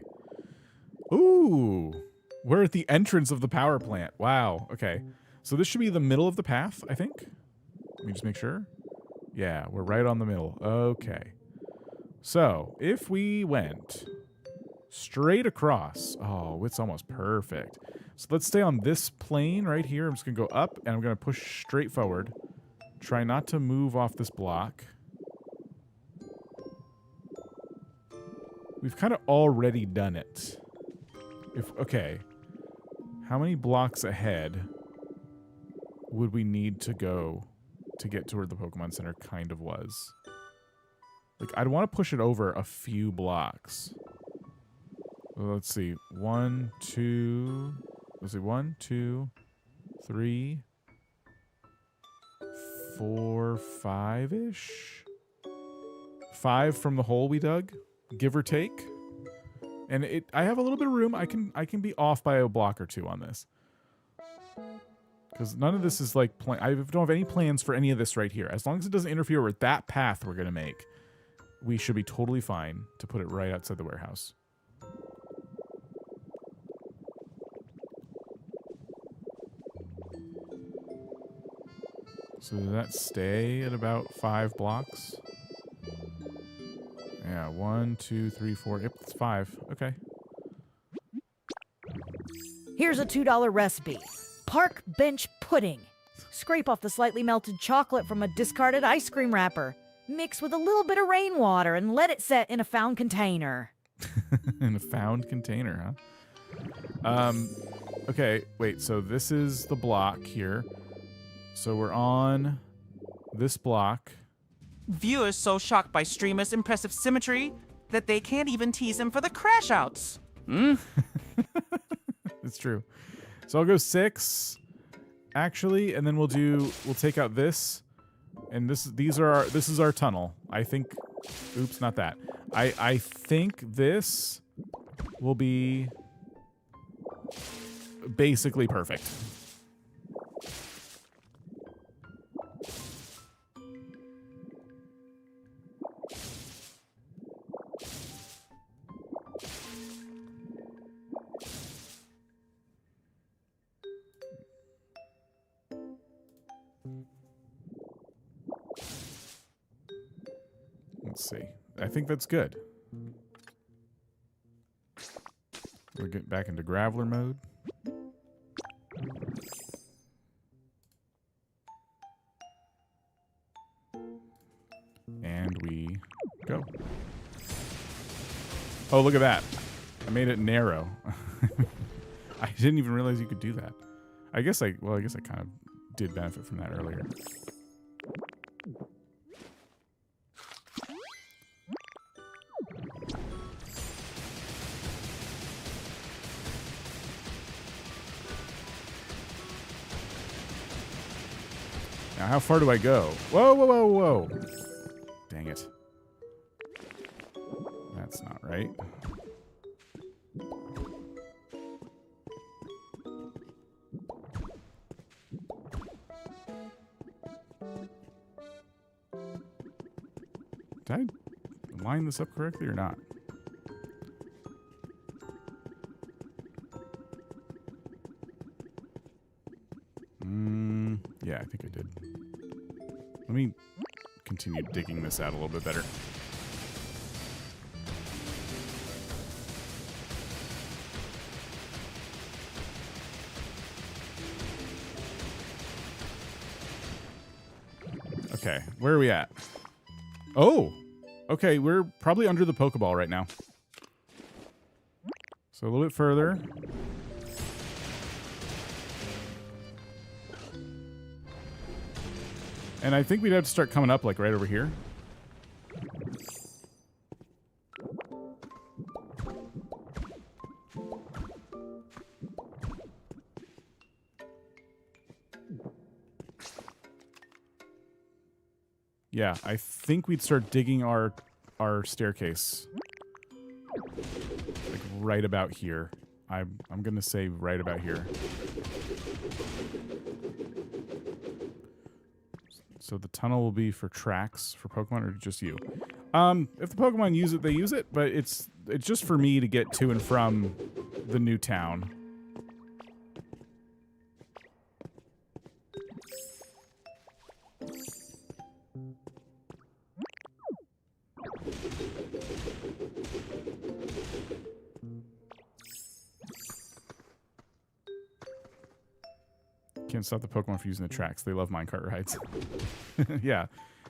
Ooh. We're at the entrance of the power plant. Wow. Okay. So this should be the middle of the path, I think. Let me just make sure. Yeah, we're right on the middle. Okay. So, if we went straight across. Oh, it's almost perfect. So let's stay on this plane right here. I'm just going to go up, and I'm going to push straight forward. Try not to move off this block. We've kind of already done it. Okay. How many blocks ahead would we need to go to get to where the Pokemon Center kind of was? Like, I'd want to push it over a few blocks. Well, let's see. 1, 2... Let's see. 1, 2, 3, 4, 5-ish? 5 from the hole we dug? Give or take. And I have a little bit of room. I can be off by a block or two on this. Because none of this is like I don't have any plans for any of this right here. As long as it doesn't interfere with that path we're gonna make, we should be totally fine to put it right outside the warehouse. So does that stay at about 5 blocks? Yeah, 1, 2, 3, 4. Yep, it's 5. Okay. Here's a $2 recipe. Park bench pudding. Scrape off the slightly melted chocolate from a discarded ice cream wrapper. Mix with a little bit of rainwater and let it set in a found container. In a found container, huh? Okay, wait, so this is the block here. So we're on this block. Viewers so shocked by streamers' impressive symmetry that they can't even tease him for the crash outs. It's true. So I'll go 6, actually, and then we'll take out this, and this is our tunnel. I think. Oops, not that. I think this will be basically perfect. Let's see. I think that's good. We'll get back into Graveler mode. And we go. Oh, look at that. I made it narrow. I didn't even realize you could do that. I guess I kind of did benefit from that earlier. Now, how far do I go? Whoa, whoa, whoa, whoa. Dang it. That's not right. Did I line this up correctly or not? Yeah, I think I did. Let me continue digging this out a little bit better. Okay, where are we at? Oh! Okay, we're probably under the Pokeball right now. So a little bit further. And I think we'd have to start coming up like right over here. Yeah, I think we'd start digging our staircase like right about here. I'm gonna say right about here. So the tunnel will be for tracks for Pokemon, or just you? If the Pokemon use it, they use it, but it's just for me to get to and from the new town. Can't stop the Pokemon from using the tracks. They love minecart rides. Yeah,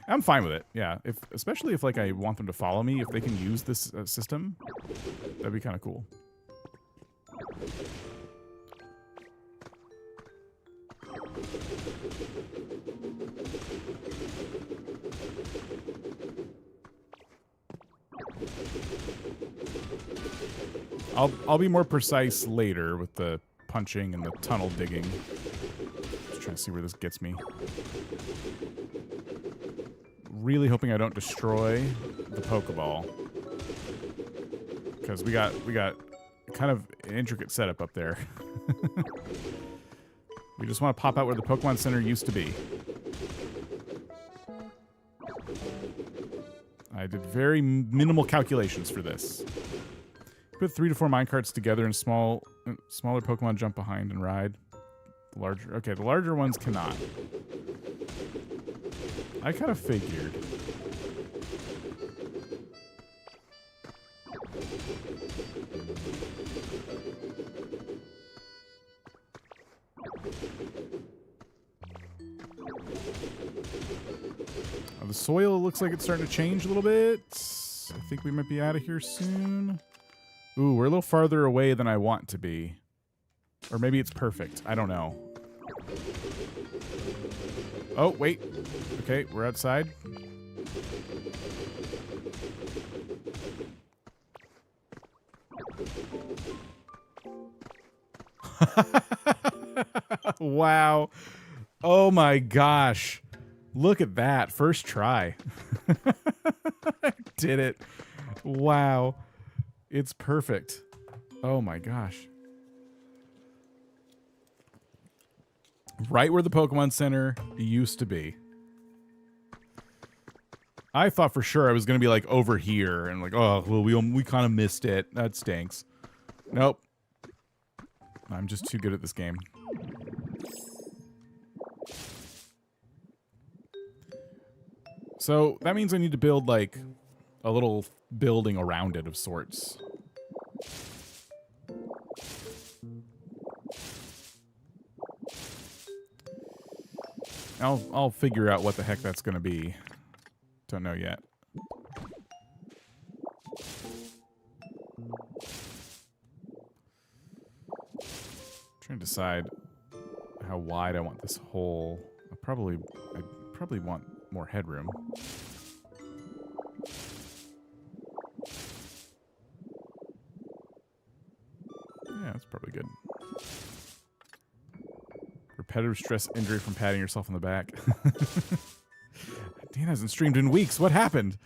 I'm fine with it. Yeah, especially if like I want them to follow me, if they can use this system, that'd be kind of cool. I'll be more precise later with the punching and the tunnel digging. Just trying to see where this gets me. Really hoping I don't destroy the Pokeball, because we got kind of an intricate setup up there. We just want to pop out where the Pokemon Center used to be. I did very minimal calculations for this. Put 3 to 4 minecarts together and smaller Pokemon jump behind and ride. The larger ones cannot. I kind of figured. The soil looks like it's starting to change a little bit. I think we might be out of here soon. Ooh, we're a little farther away than I want to be. Or maybe it's perfect. I don't know. Oh, wait. Okay, we're outside. Wow. Oh my gosh. Look at that. First try. I did it. Wow. It's perfect. Oh my gosh. Right where the Pokemon Center used to be. I thought for sure I was going to be like over here and like, oh, well, we kind of missed it. That stinks. Nope. I'm just too good at this game. So that means I need to build like a little building around it of sorts. I'll figure out what the heck that's going to be. Don't know yet. Trying to decide how wide I want this hole. I probably want more headroom. Yeah, that's probably good. Repetitive stress injury from patting yourself on the back. Dan hasn't streamed in weeks. What happened?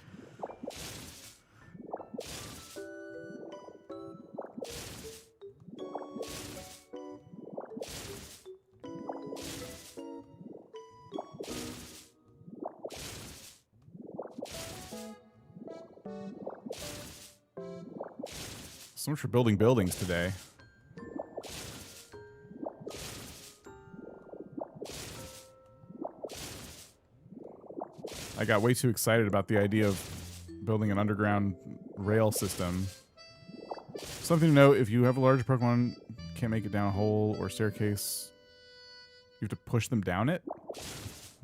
So much for building buildings today. I got way too excited about the idea of building an underground rail system. Something to note, if you have a larger Pokemon, can't make it down a hole or staircase, you have to push them down it?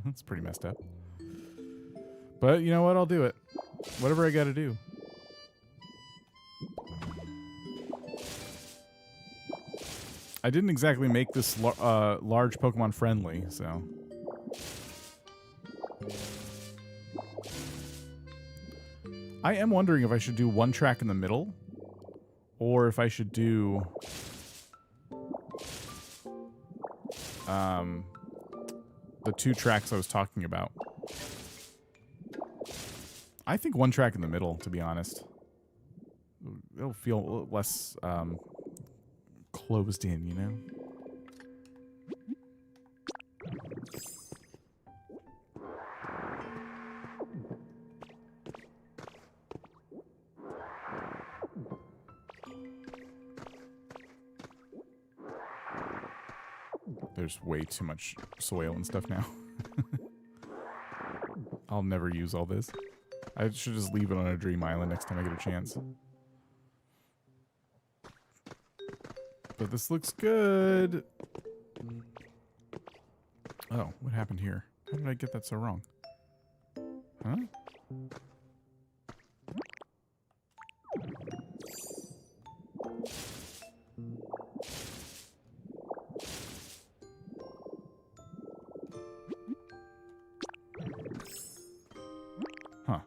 That's pretty messed up. But you know what? I'll do it. Whatever I gotta do. I didn't exactly make this large Pokemon friendly, so... I am wondering if I should do one track in the middle, or if I should do the 2 tracks I was talking about. I think one track in the middle, to be honest. It'll feel less closed in, you know? There's way too much soil and stuff now. I'll never use all this. I should just leave it on a dream island next time I get a chance. But this looks good. Oh, what happened here? How did I get that so wrong? Huh? Huh.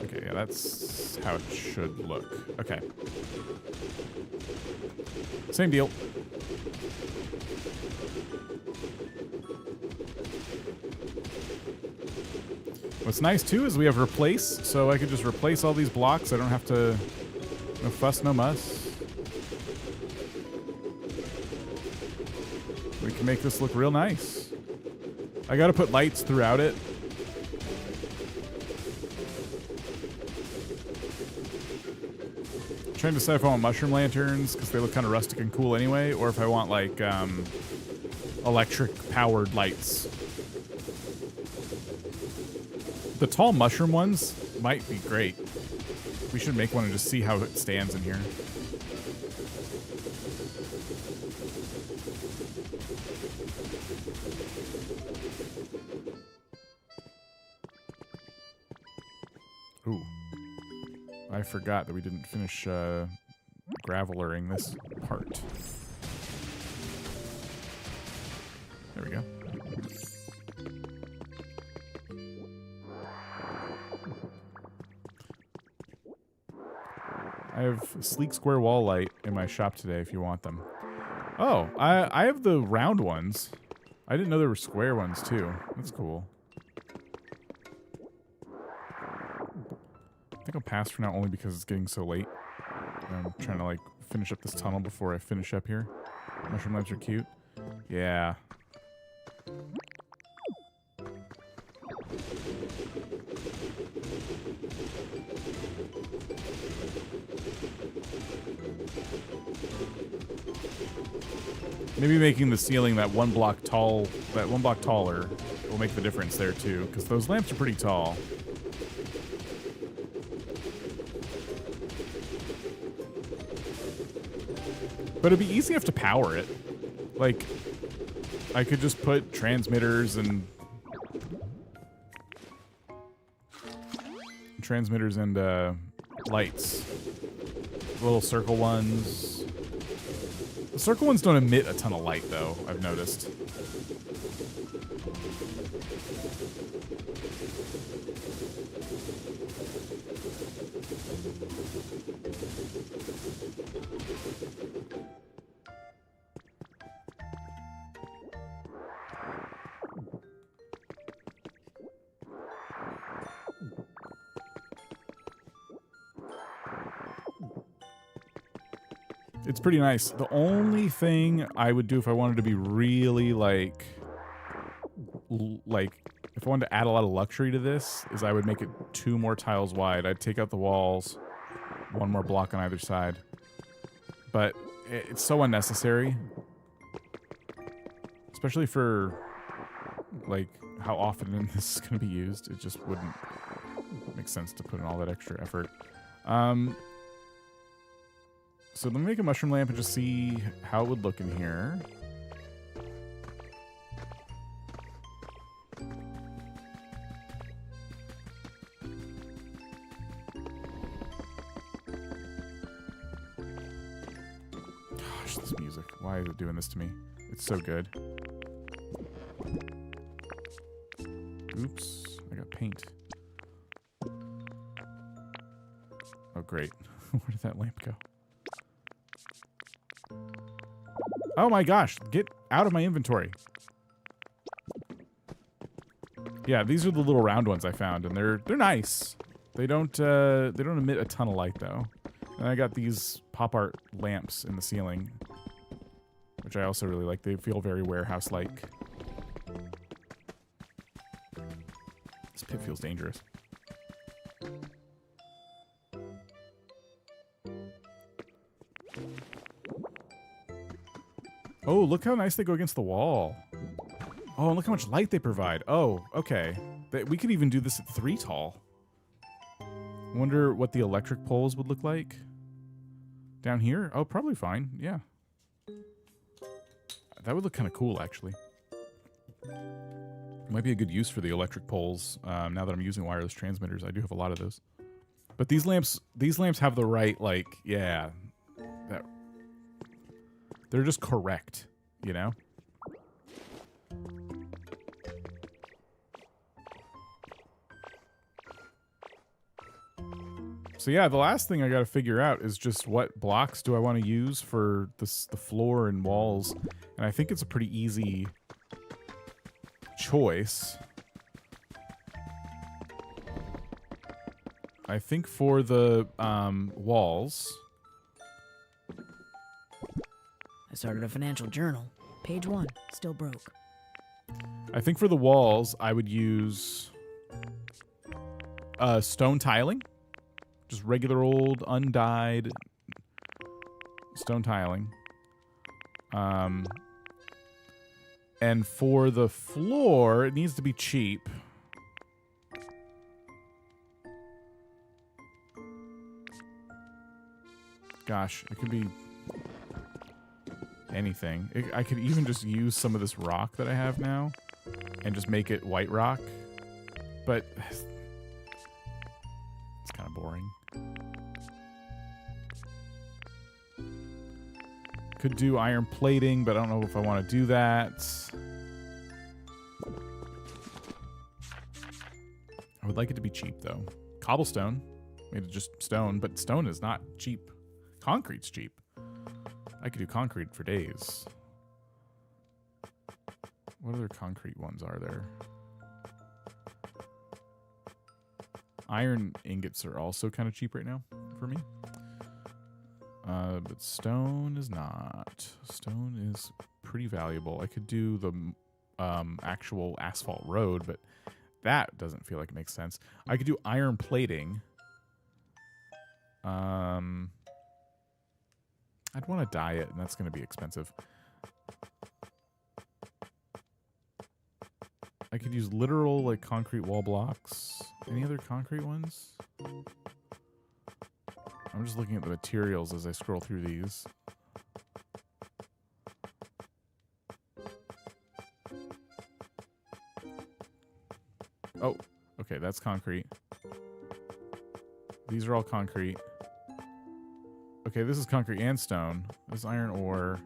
Okay, yeah, that's how it should look. Okay. Same deal. What's nice too is we have replace, so I could just replace all these blocks. I don't have to, no fuss, no muss. We can make this look real nice. I gotta put lights throughout it. I'm trying to decide if I want mushroom lanterns because they look kind of rustic and cool anyway, or if I want like electric powered lights. The tall mushroom ones might be great. We should make one and just see how it stands in here. Ooh. I forgot that we didn't finish gravelering this part. There we go. I have a sleek square wall light in my shop today if you want them. Oh, I have the round ones. I didn't know there were square ones too. That's cool. I think I'll pass for now only because it's getting so late. I'm trying to like finish up this tunnel before I finish up here. Mushroom lights are cute. Yeah. Maybe making the ceiling that one block taller will make the difference there too, because those lamps are pretty tall. But it'd be easy enough to power it. Like, I could just put transmitters and lights. Little circle ones. The circle ones don't emit a ton of light, though, I've noticed. It's pretty nice. The only thing I would do if I wanted to be really like if I wanted to add a lot of luxury to this is I would make it 2 more tiles wide. I'd take out the walls, 1 more block on either side. But it's so unnecessary. Especially for like how often this is going to be used. It just wouldn't make sense to put in all that extra effort. So let me make a mushroom lamp and just see how it would look in here. Gosh, this music. Why is it doing this to me? It's so good. Oops, I got paint. Oh, great. Where did that lamp go? Oh my gosh, get out of my inventory. Yeah, these are the little round ones I found, and they're nice. They don't emit a ton of light though. And I got these pop art lamps in the ceiling, which I also really like. They feel very warehouse-like. This pit feels dangerous. Oh, look how nice they go against the wall. Oh, and look how much light they provide. Oh, okay. We could even do this at 3 tall. Wonder what the electric poles would look like. Down here? Oh, probably fine. Yeah. That would look kind of cool, actually. Might be a good use for the electric poles. Now that I'm using wireless transmitters, I do have a lot of those. But these lamps have the right, like, yeah. They're just correct, you know? So yeah, the last thing I got to figure out is just what blocks do I want to use for the floor and walls. And I think it's a pretty easy choice. I think for the walls... I started a financial journal. Page 1, still broke. I think for the walls, I would use stone tiling. Just regular old, undyed stone tiling. And for the floor, it needs to be cheap. Gosh, it could be anything. I could even just use some of this rock that I have now and just make it white rock. But it's kind of boring. Could do iron plating, but I don't know if I want to do that. I would like it to be cheap, though. Cobblestone. Made it just stone, but stone is not cheap. Concrete's cheap. I could do concrete for days. What other concrete ones are there? Iron ingots are also kind of cheap right now for me. But stone is not. Stone is pretty valuable. I could do the actual asphalt road, but that doesn't feel like it makes sense. I could do iron plating. I'd want to dye it, and that's going to be expensive. I could use literal, like, concrete wall blocks. Any other concrete ones? I'm just looking at the materials as I scroll through these. Oh, okay, that's concrete. These are all concrete. Okay, this is concrete and stone. This is iron ore.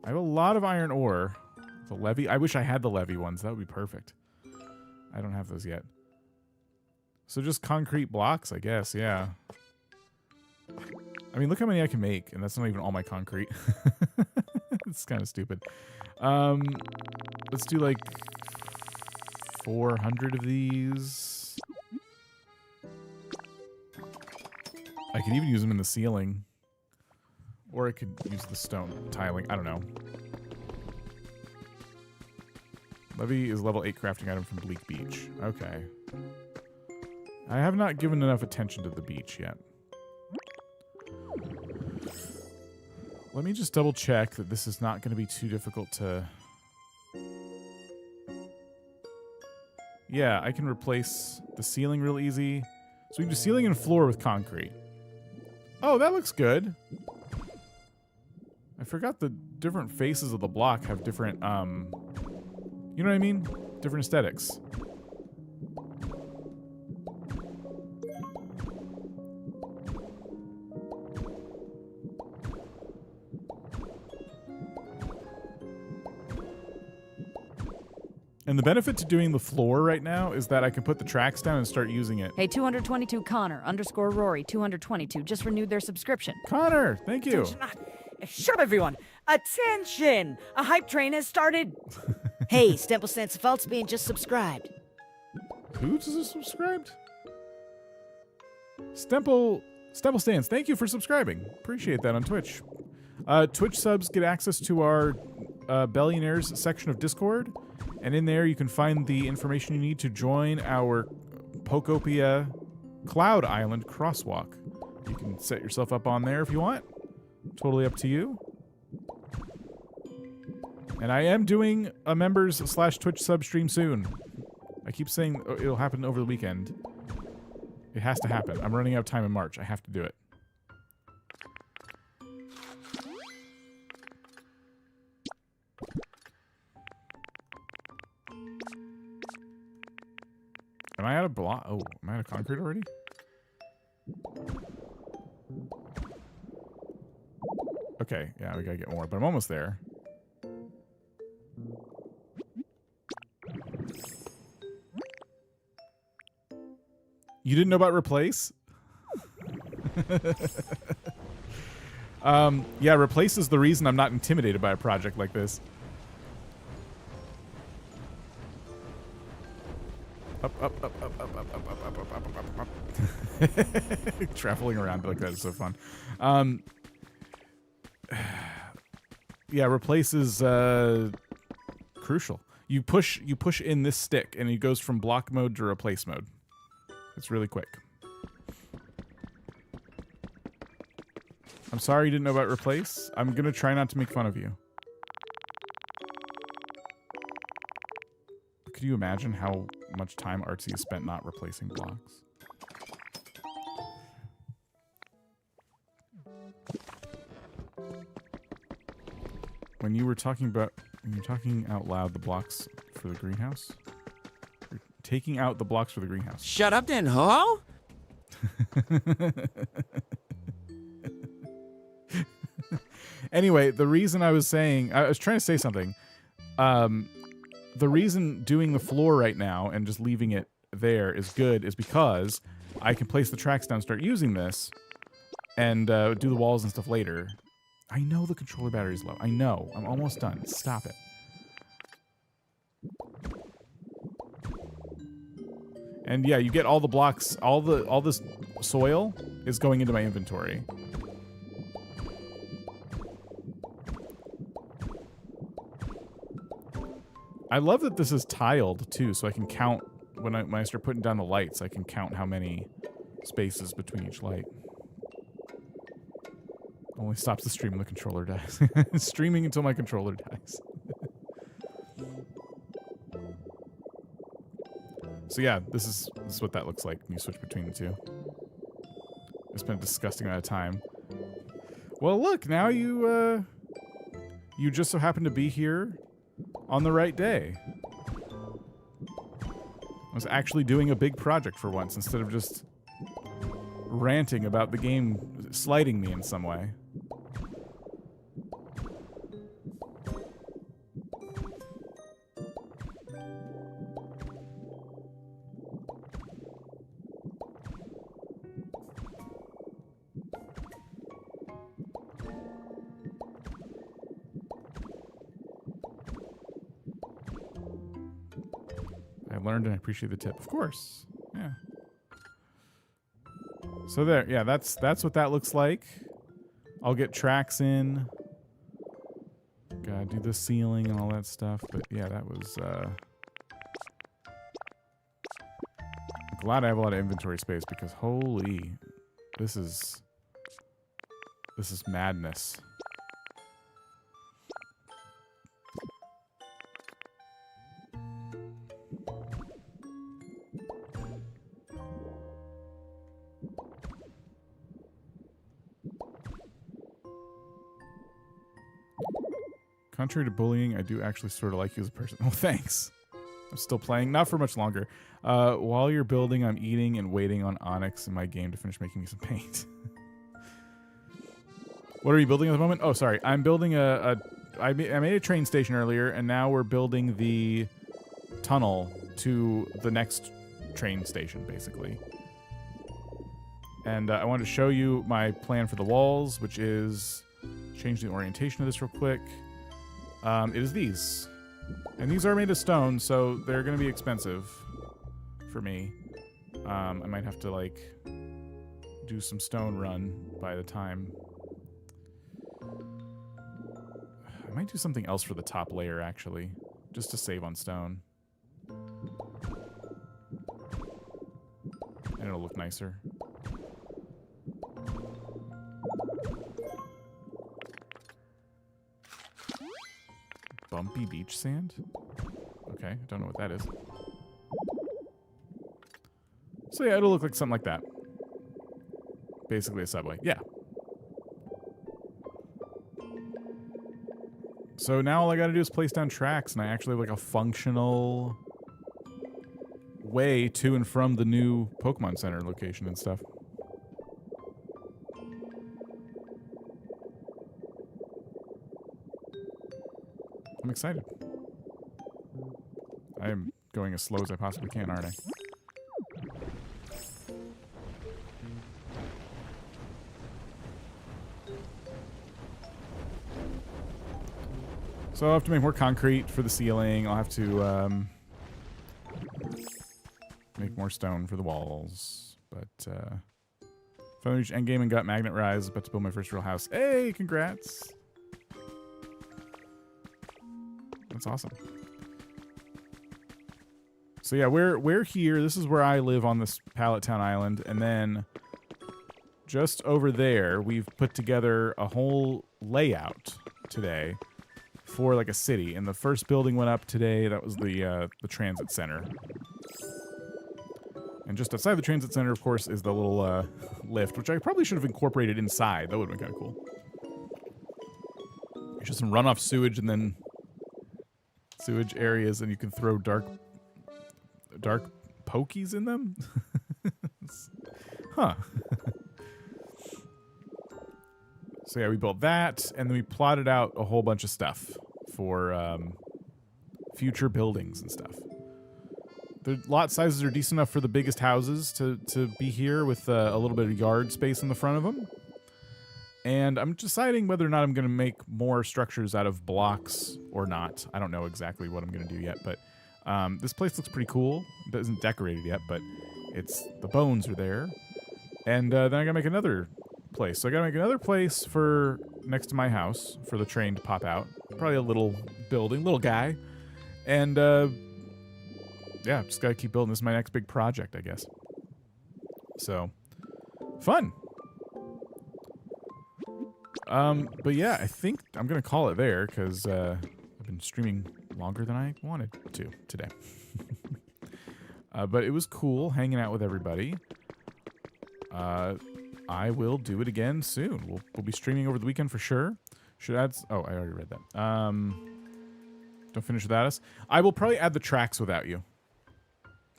I have a lot of iron ore. The levy. I wish I had the levy ones. That would be perfect. I don't have those yet. So just concrete blocks, I guess. Yeah. I mean, look how many I can make, and that's not even all my concrete. It's kind of stupid. Let's do like 400 of these. I could even use them in the ceiling. Or I could use the stone tiling. I don't know. Levy is level 8 crafting item from Bleak Beach. Okay. I have not given enough attention to the beach yet. Let me just double check that this is not going to be too difficult to... Yeah, I can replace the ceiling real easy. So we can do ceiling and floor with concrete. Oh, that looks good. I forgot the different faces of the block have different, you know what I mean? Different aesthetics. And the benefit to doing the floor right now is that I can put the tracks down and start using it. Hey, 222 Connor _ Rory 222 just renewed their subscription. Connor, thank you. Shut up, everyone. Attention! A hype train has started. Hey, Stemple Sans Faltzbean just subscribed. Who just subscribed? Stemple Stans, thank you for subscribing. Appreciate that on Twitch. Twitch subs get access to our Billionaires section of Discord, and in there you can find the information you need to join our Pokopia Cloud Island crosswalk. You can set yourself up on there if you want. Totally up to you. And I am doing a members / Twitch sub stream soon. I keep saying it'll happen over the weekend. It has to happen. I'm running out of time in March. I have to do it. Am I out of block? Oh, am I out of concrete already? Okay, yeah, we gotta get more, but I'm almost there. You didn't know about replace? Yeah, replace is the reason I'm not intimidated by a project like this. Up. Traveling around like that is so fun. Yeah, replace is crucial. You push in this stick and it goes from block mode to replace mode. It's really quick. I'm sorry you didn't know about replace. I'm gonna try not to make fun of you. Could you imagine how much time Artsy has spent not replacing blocks? When you're talking out loud the blocks for the greenhouse? You're taking out the blocks for the greenhouse. Shut up then, ho! Anyway, the reason I was trying to say something. The reason doing the floor right now and just leaving it there is good is because I can place the tracks down, start using this, and do the walls and stuff later. I know the controller battery's low. I know. I'm almost done. Stop it. And yeah, you get all the blocks, all this soil is going into my inventory. I love that this is tiled too, so I can count when I start putting down the lights, I can count how many spaces between each light. Only stops the stream when the controller dies. Streaming until my controller dies. So yeah, this is what that looks like when you switch between the two. I spent a disgusting amount of time. Well, look, now you just so happen to be here on the right day. I was actually doing a big project for once instead of just ranting about the game slighting me in some way. Learned and I appreciate the tip. Of course. Yeah. So there, yeah, that's what that looks like. I'll get tracks in. Gotta do the ceiling and all that stuff. But yeah, that was I'm glad I have a lot of inventory space because holy, this is madness. Contrary to bullying, I do actually sort of like you as a person. Oh, thanks. I'm still playing. Not for much longer. While you're building, I'm eating and waiting on Onyx in my game to finish making me some paint. What are you building at the moment? Oh, sorry. I'm building I made a train station earlier, and now we're building the tunnel to the next train station, basically. And I wanted to show you my plan for the walls, which is change the orientation of this real quick. It is these. And these are made of stone, so they're going to be expensive for me. I might have to, like, do some stone run by the time. I might do something else for the top layer, actually, just to save on stone. And it'll look nicer. Bumpy beach sand? Okay, I don't know what that is. So yeah, it'll look like something like that. Basically a subway. Yeah. So now all I gotta do is place down tracks, and I actually have like a functional way to and from the new Pokemon Center location and stuff. I'm excited. I am going as slow as I possibly can, aren't I? So I'll have to make more concrete for the ceiling. I'll have to make more stone for the walls. But finally reached endgame and got Magnet Rise. About to build my first real house. Hey, congrats! That's awesome. So yeah, we're here. This is where I live on this Pallet Town Island, and then just over there, we've put together a whole layout today for like a city. And the first building went up today. That was the transit center. And just outside the transit center, of course, is the little lift, which I probably should have incorporated inside. That would have been kind of cool. It's just some runoff sewage and then sewage areas, and you can throw dark pokies in them. Huh. So yeah, we built that, and then we plotted out a whole bunch of stuff for future buildings and stuff. The lot sizes are decent enough for the biggest houses to be here, with a little bit of yard space in the front of them. And I'm deciding whether or not I'm going to make more structures out of blocks or not. I don't know exactly what I'm going to do yet, but this place looks pretty cool. It isn't decorated yet, but the bones are there. And then I got to make another place. So I got to make another place for next to my house for the train to pop out. Probably a little building, little guy. And yeah, just got to keep building. This is my next big project, I guess. So, fun. But yeah, I think I'm going to call it there because I've been streaming longer than I wanted to today. But it was cool hanging out with everybody. I will do it again soon. We'll be streaming over the weekend for sure. Should add... Oh, I already read that. Don't finish without us. I will probably add the tracks without you.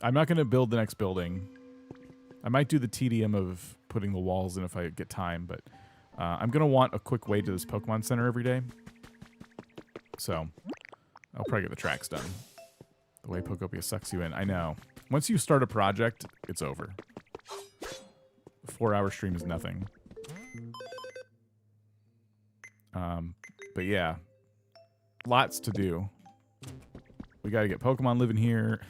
I'm not going to build the next building. I might do the tedium of putting the walls in if I get time, but... I'm going to want a quick way to this Pokemon Center every day. So, I'll probably get the tracks done. The way Pokopia sucks you in. I know. Once you start a project, it's over. A 4-hour stream is nothing. But yeah. Lots to do. We got to get Pokemon living here.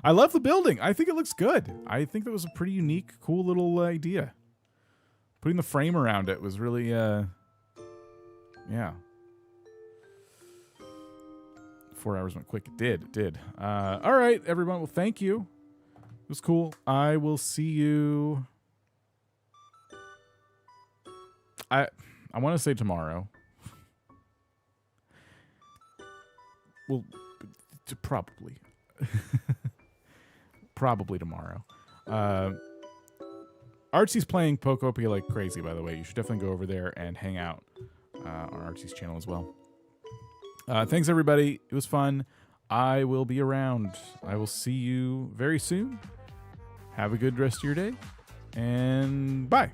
I love the building. I think it looks good. I think that was a pretty unique, cool little idea. Putting the frame around it was really, yeah. 4 hours went quick. It did. All right, everyone. Well, thank you. It was cool. I will see you. I want to say tomorrow. Well, probably. Probably tomorrow. Artsy's playing Pokopia like crazy, by the way. You should definitely go over there and hang out on Artsy's channel as well. Thanks, everybody. It was fun. I will be around. I will see you very soon. Have a good rest of your day, and bye.